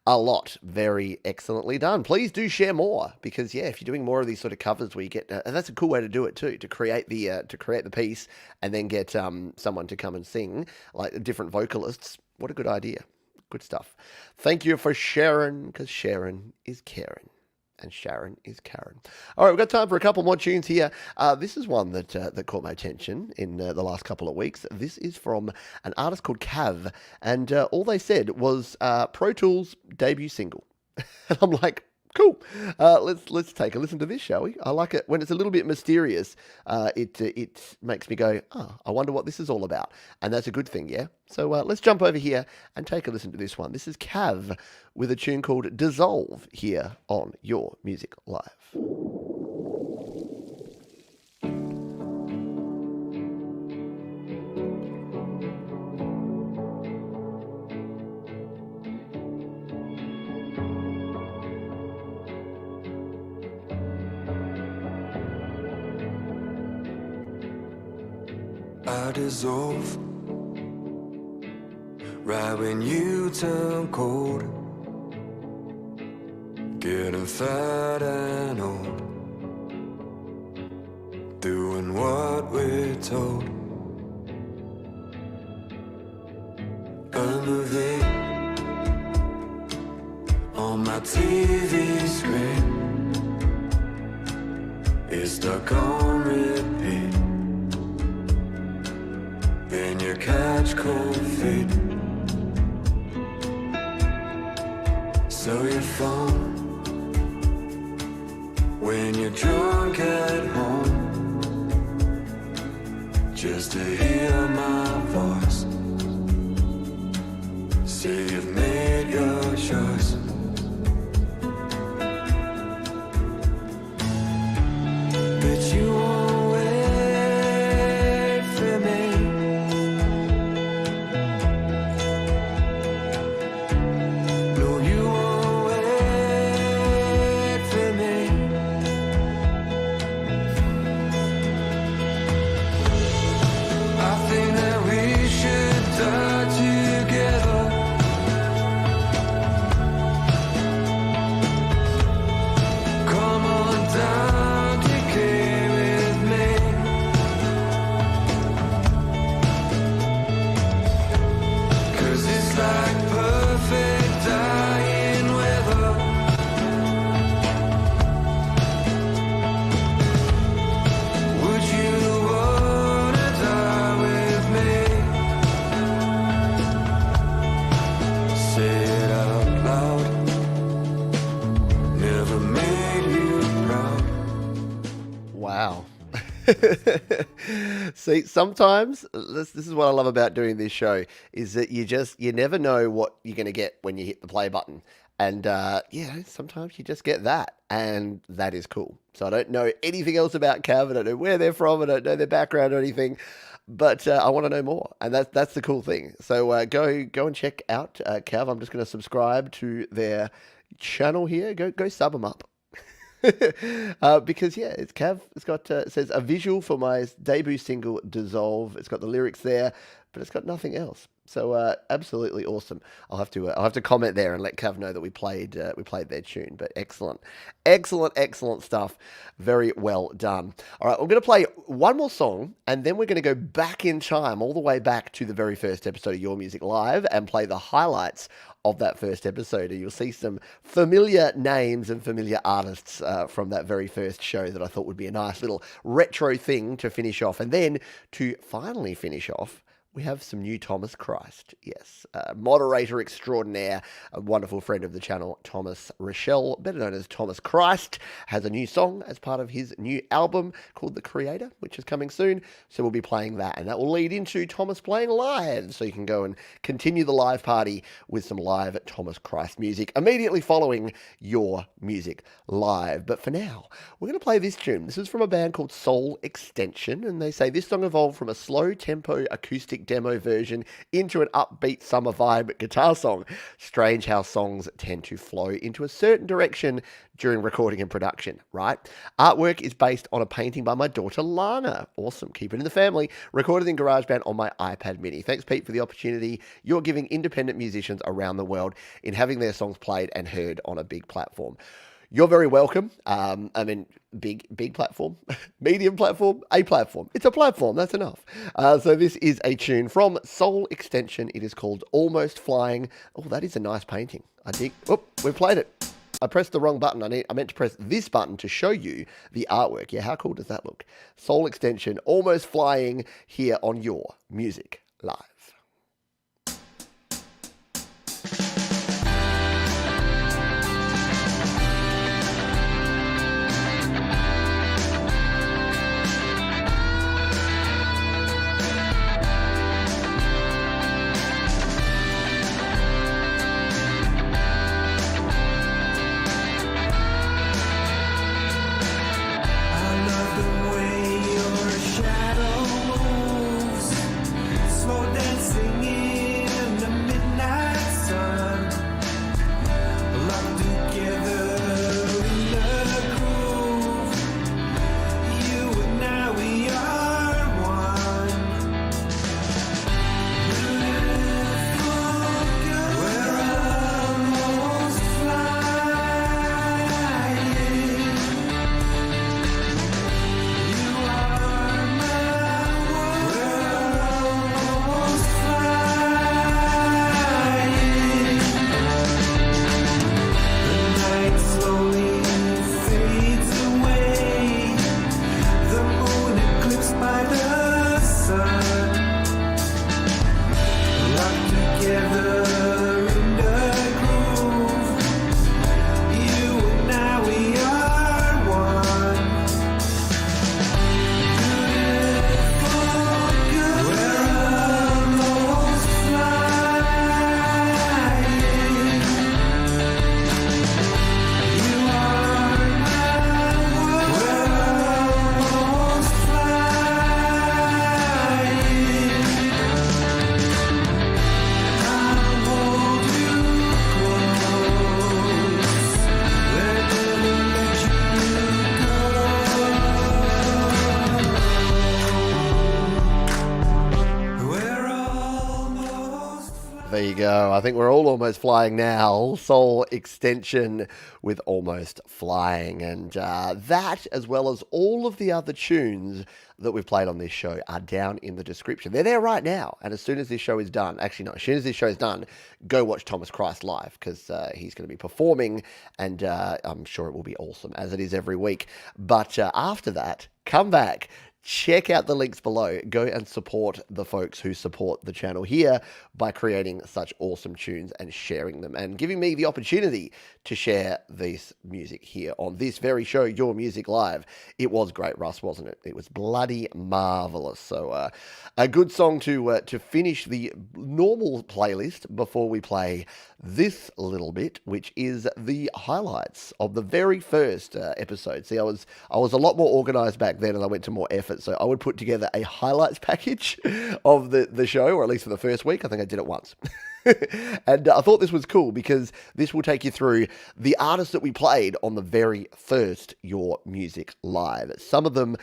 a lot. Very excellently done. Please do share more, because if you're doing more of these sort of covers where you get and that's a cool way to do it too, to create the piece and then get someone to come and sing, like different vocalists. What a good idea. Good stuff. Thank you for sharing, because Sharon is Karen. And Sharon is Karen. All right, we've got time for a couple more tunes here. This is one that caught my attention in the last couple of weeks. This is from an artist called Cav, and all they said was Pro Tools debut single. And I'm like, cool. Let's take a listen to this, shall we? I like it when it's a little bit mysterious. It makes me go, oh, I wonder what this is all about, and that's a good thing, yeah. So let's jump over here and take a listen to this one. This is Cav with a tune called Dissolve here on Your Music Live. I dissolve right when you turn cold, getting fat and old, doing what we're told. A movie on my TV screen is stuck on repeat. Then you catch cold feet. So you phone when you're drunk at home, just to hear my voice. Say you've made your choice. But you won't wait for me. No, you won't wait See, sometimes this is what I love about doing this show is that you never know what you're going to get when you hit the play button. And sometimes you just get that, and that is cool. So I don't know anything else about Cav. I don't know where they're from. I don't know their background or anything, but I want to know more, and that's the cool thing. So go and check out Cav. I'm just going to subscribe to their channel here. Go sub them up. Because it's Cav. It's got it says a visual for my debut single Dissolve. It's got the lyrics there, but it's got nothing else. So absolutely awesome. I'll have to comment there and let Cav know that we played their tune. But excellent stuff. Very well done. All right, I'm going to play one more song, and then we're going to go back in time, all the way back to the very first episode of Your Music Live, and play the highlights of that first episode. And you'll see some familiar names and familiar artists from that very first show that I thought would be a nice little retro thing to finish off. And then to finally finish off, we have some new Thomas Christ. Yes, moderator extraordinaire, a wonderful friend of the channel, Thomas Rochelle, better known as Thomas Christ, has a new song as part of his new album called The Creator, which is coming soon. So we'll be playing that, and that will lead into Thomas playing live. So you can go and continue the live party with some live Thomas Christ music immediately following Your Music Live. But for now, we're going to play this tune. This is from a band called Soul Extension, and they say this song evolved from a slow tempo acoustic demo version into an upbeat summer vibe guitar song. Strange how songs tend to flow into a certain direction during recording and production, right? Artwork is based on a painting by my daughter Lana. Awesome, keep it in the family. Recorded in GarageBand on my iPad mini. Thanks, Pete, for the opportunity you're giving independent musicians around the world in having their songs played and heard on a big platform. You're very welcome. Big platform, medium platform, a platform. It's a platform, that's enough. So this is a tune from Soul Extension. It is called Almost Flying. Oh, that is a nice painting. We've played it. I pressed the wrong button. I meant to press this button to show you the artwork. Yeah, how cool does that look? Soul Extension, Almost Flying, here on Your Music Live. There you go. I think we're all almost flying now. Soul Extension with Almost Flying. And that, as well as all of the other tunes that we've played on this show, are down in the description. They're there right now. And as soon as this show is done, actually, no, as soon as this show is done, go watch Thomas Christ live, because he's going to be performing, and I'm sure it will be awesome, as it is every week. But after that, come back check out the links below. Go and support the folks who support the channel here by creating such awesome tunes and sharing them and giving me the opportunity to share this music here on this very show, Your Music Live. It was great, Russ, wasn't it? It was bloody marvelous. So a good song to finish the normal playlist before we play this little bit, which is the highlights of the very first episode. See, I was a lot more organized back then and I went to more effort. So I would put together a highlights package of the show, or at least for the first week. I think I did it once. And I thought this was cool because this will take you through the artists that we played on the very first Your Music Live. Some of them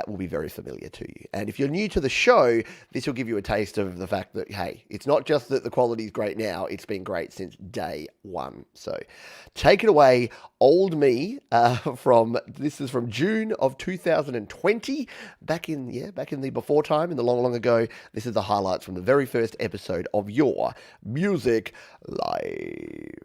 will be very familiar to you. And if you're new to the show, this will give you a taste of the fact that, hey, it's not just that the quality is great now, it's been great since day one. So take it away, old me, this is from June of 2020, back in the before time, in the long ago. This is the highlights from the very first episode of Your Music Live.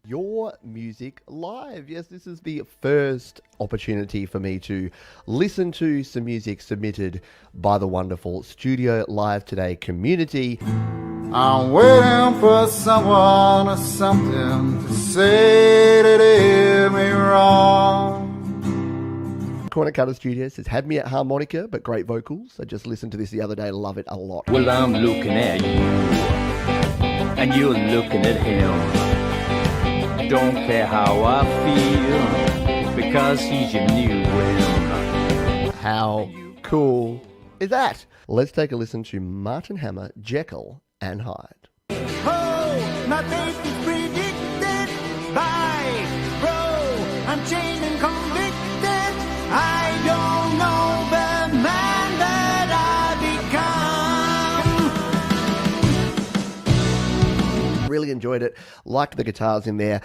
Your Music Live. Yes, this is the first opportunity for me to listen to some music submitted by the wonderful Studio Live Today community. I'm waiting for someone or something to say that it did me wrong. Corner Cutter Studio says, had me at harmonica, but great vocals. I just listened to this the other day, love it a lot. Well, I'm looking at you, and you're looking at him. Don't care how I feel, because he's your new whim. How cool is that? Let's take a listen to Martin Hammer, Jekyll and Hyde. Oh, my fate is predicted by bro. I'm chained and convicted. I don't know the man that I become. Really enjoyed it. Liked the guitars in there.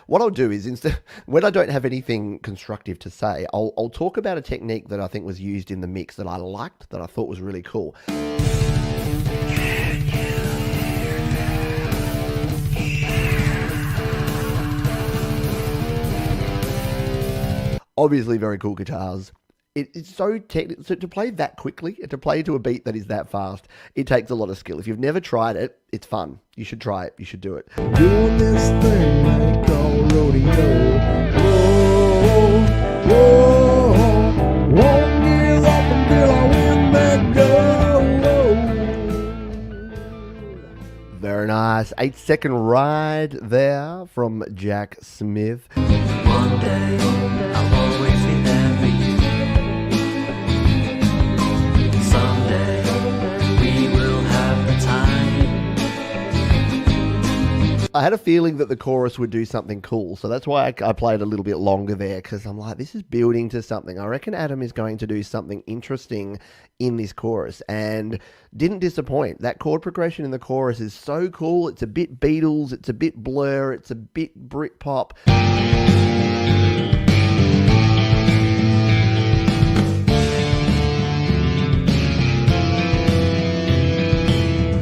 What I'll do is, instead, when I don't have anything constructive to say, I'll talk about a technique that I think was used in the mix that I liked, that I thought was really cool. Obviously very cool guitars. It's so technical. So to play that quickly, and to play to a beat that is that fast, it takes a lot of skill. If you've never tried it, it's fun. You should try it. You should do it. Doing this thing they call rodeo. Whoa, whoa, won't give up until I win that gold. Very nice. 8-second ride there from Jack Smith. One day, I'll always be there for you. Someday, we will have the time. I had a feeling that the chorus would do something cool, so that's why I played a little bit longer there, because I'm like, this is building to something. I reckon Adam is going to do something interesting in this chorus, and didn't disappoint. That chord progression in the chorus is so cool. It's a bit Beatles, it's a bit Blur, it's a bit Britpop.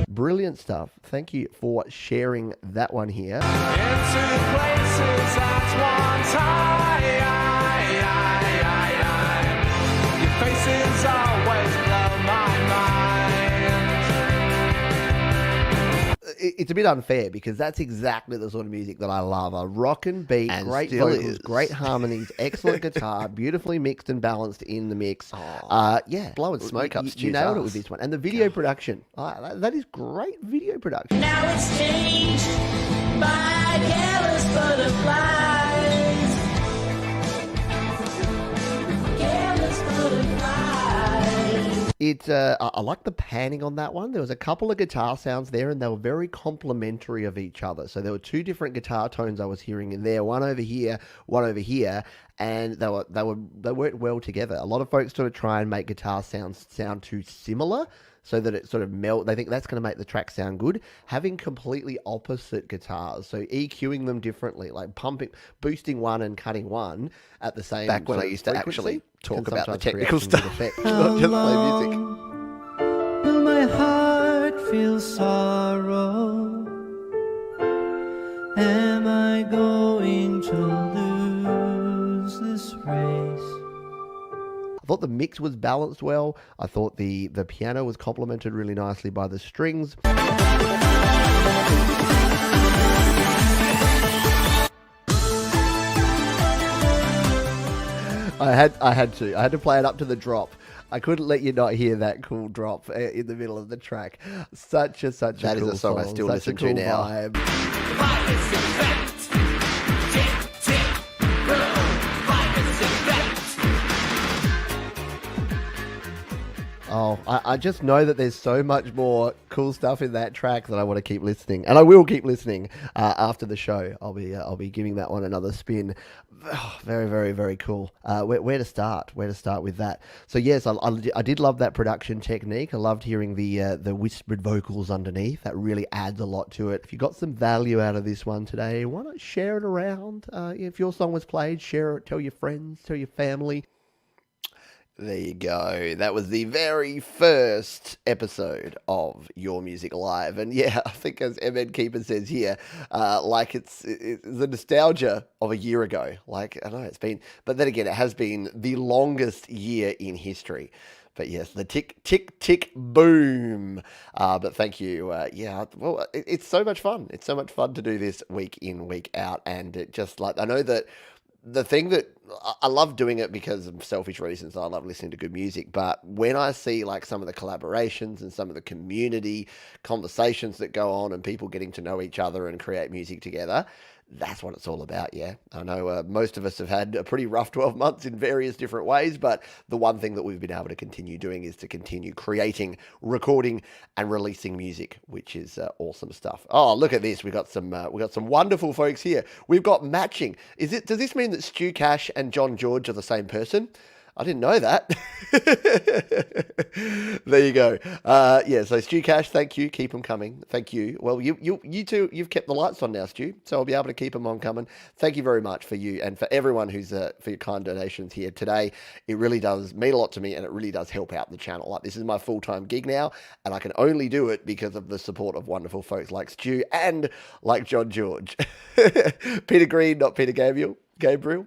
Brilliant stuff. Thank you for sharing that one here. In two places at one time. Your faces always blow my mind. It's a bit unfair because that's exactly the sort of music that I love. A rockin' beat, and great vocals, great harmonies, excellent guitar, beautifully mixed and balanced in the mix. Yeah, blowing smoke up you nailed it with this one. And the video production, that is great video production. Now it's changed by careless butterflies. Careless butterflies. I like the panning on that one. There was a couple of guitar sounds there, and they were very complementary of each other. So there were two different guitar tones I was hearing in there, one over here, and they worked well together. A lot of folks sort of try and make guitar sounds sound too similar, so that it sort of melt. They think that's going to make the track sound good. Having completely opposite guitars, so EQing them differently, like boosting one and cutting one at the same. Back when I used to actually talk about the technical stuff, not just play music. Will my heart feel sorrow? Am I going to lose this race. I thought the mix was balanced well. I thought the piano was complemented really nicely by the strings. I had to play it up to the drop. I couldn't let you not hear that cool drop in the middle of the track. Such a cool That is a song I still listen to now. Vibe. Oh, I just know that there's so much more cool stuff in that track that I want to keep listening, and I will keep listening after the show. I'll be giving that one another spin. Oh, very, very, very cool. Where to start? Where to start with that? So yes, I did love that production technique. I loved hearing the whispered vocals underneath. That really adds a lot to it. If you got some value out of this one today, why not share it around? If your song was played, share it. Tell your friends. Tell your family. There you go. That was the very first episode of Your Music Live. And yeah, I think as MN Keeper says here, like it's the nostalgia of a year ago. Like, I know it's been, but then again, it has been the longest year in history. But yes, the tick, tick, tick, boom. But thank you. Yeah, well, it's so much fun. It's so much fun to do this week in, week out. And it just like, I know that the thing that I love doing it because of selfish reasons. I love listening to good music. But when I see like some of the collaborations and some of the community conversations that go on and people getting to know each other and create music together, that's what it's all about, yeah. I know most of us have had a pretty rough 12 months in various different ways, but the one thing that we've been able to continue doing is to continue creating, recording, and releasing music, which is awesome stuff. Oh, look at this. We got some wonderful folks here. We've got matching. Does this mean that Stu Cash and John George are the same person? I didn't know that. There you go. Yeah, so Stu Cash, thank you. Keep them coming. Thank you. Well, you two, you've kept the lights on now, Stu, so I'll be able to keep them on coming. Thank you very much for you and for everyone who's for your kind donations here today. It really does mean a lot to me, and it really does help out the channel. Like, this is my full-time gig now, and I can only do it because of the support of wonderful folks like Stu and like John George. Peter Green, not Peter Gabriel.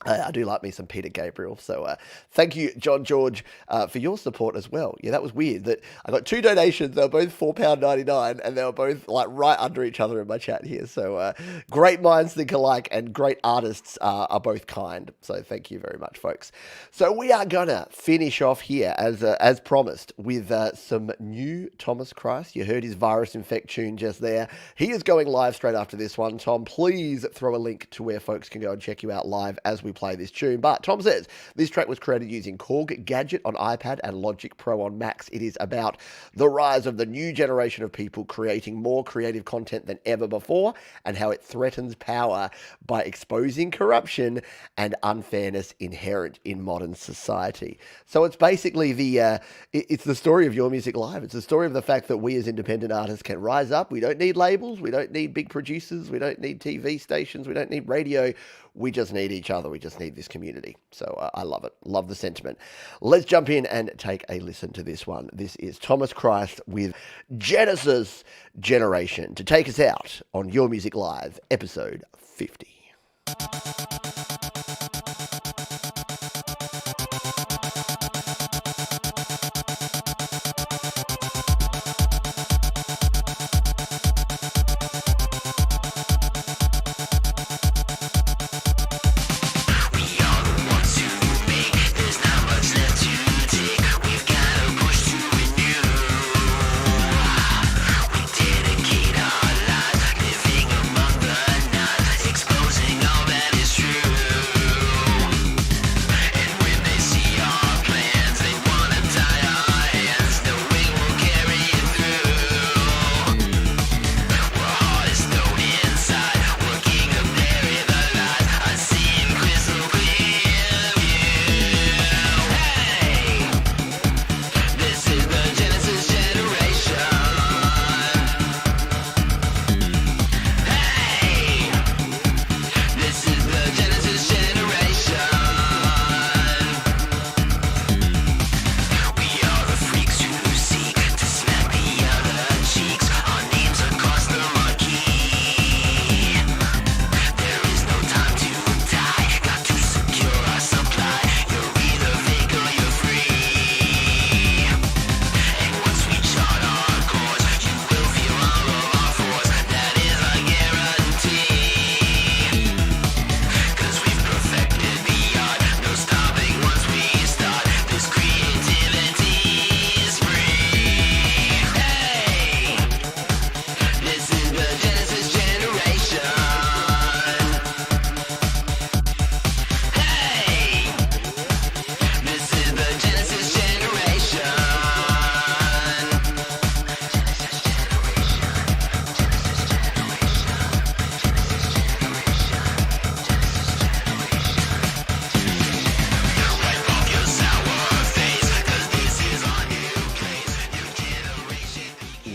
I do like me some Peter Gabriel. So thank you, John George, for your support as well. Yeah, that was weird. That I got two donations. They were both £4.99, and they were both like right under each other in my chat here. So great minds think alike, and great artists are both kind. So thank you very much, folks. So we are gonna finish off here as promised with some new Thomas Christ. You heard his Virus Infect tune just there. He is going live straight after this one. Tom, please throw a link to where folks can go and check you out live as we play this tune. But Tom says this track was created using Korg Gadget on iPad and Logic Pro on Macs. It is about the rise of the new generation of people creating more creative content than ever before, and how it threatens power by exposing corruption and unfairness inherent in modern society. So it's basically it's the story of Your Music Live. It's the story of the fact that we as independent artists can rise up. We don't need labels. We don't need big producers. We don't need TV stations. We don't need radio. We just need each other. We just need this community. So I love it. Love the sentiment. Let's jump in and take a listen to this one. This is Thomas Christ with Genesis Generation to take us out on Your Music Live, episode 50. Exposing all that is true.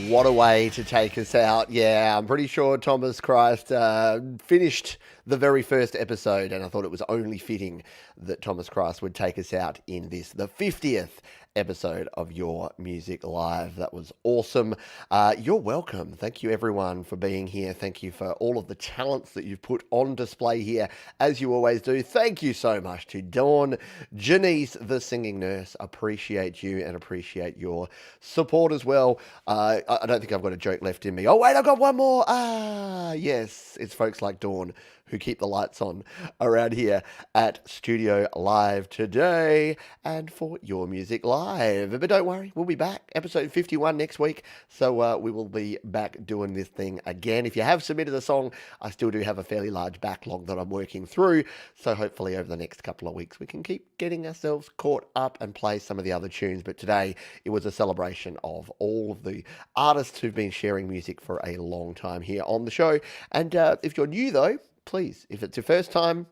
What a way to take us out. Yeah, I'm pretty sure Thomas Christ finished the very first episode, and I thought it was only fitting that Thomas Christ would take us out in this, the 50th episode of Your Music Live. That was awesome. You're welcome. Thank you, everyone, for being here. Thank you for all of the talents that you've put on display here, as you always do. Thank you so much to Dawn, Janiece, the singing nurse. Appreciate you and appreciate your support as well. I don't think I've got a joke left in me. Oh, wait, I've got one more. Yes, it's folks like Dawn who keep the lights on around here at Studio Live today and for Your Music Live. But don't worry, we'll be back. Episode 51 next week. So we will be back doing this thing again. If you have submitted a song, I still do have a fairly large backlog that I'm working through. So hopefully over the next couple of weeks, we can keep getting ourselves caught up and play some of the other tunes. But today, it was a celebration of all of the artists who've been sharing music for a long time here on the show. And if you're new, though, please, if it's your first time,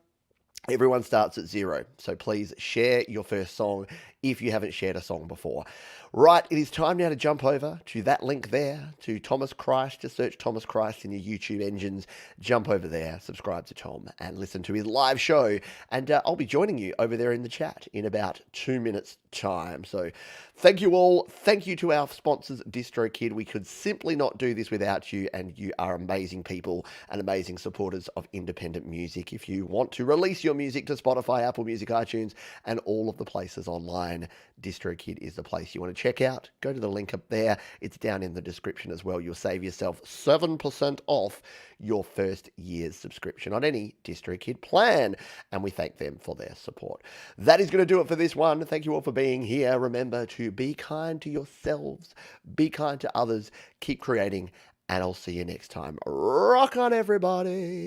everyone starts at 0. So please share your first song if you haven't shared a song before. Right, it is time now to jump over to that link there, to Thomas Christ. Just search Thomas Christ in your YouTube engines. Jump over there, subscribe to Tom, and listen to his live show. And I'll be joining you over there in the chat in about 2 minutes' time. So thank you all. Thank you to our sponsors, DistroKid. We could simply not do this without you, and you are amazing people and amazing supporters of independent music. If you want to release your music to Spotify, Apple Music, iTunes, and all of the places online, DistroKid is the place you want to check out. Go to the link up there. It's down in the description as well. You'll save yourself 7% off your first year's subscription on any DistroKid plan, and we thank them for their support. That is going to do it for this one. Thank you all for being here. Remember to be kind to yourselves, be kind to others, keep creating, and I'll see you next time. Rock on, everybody.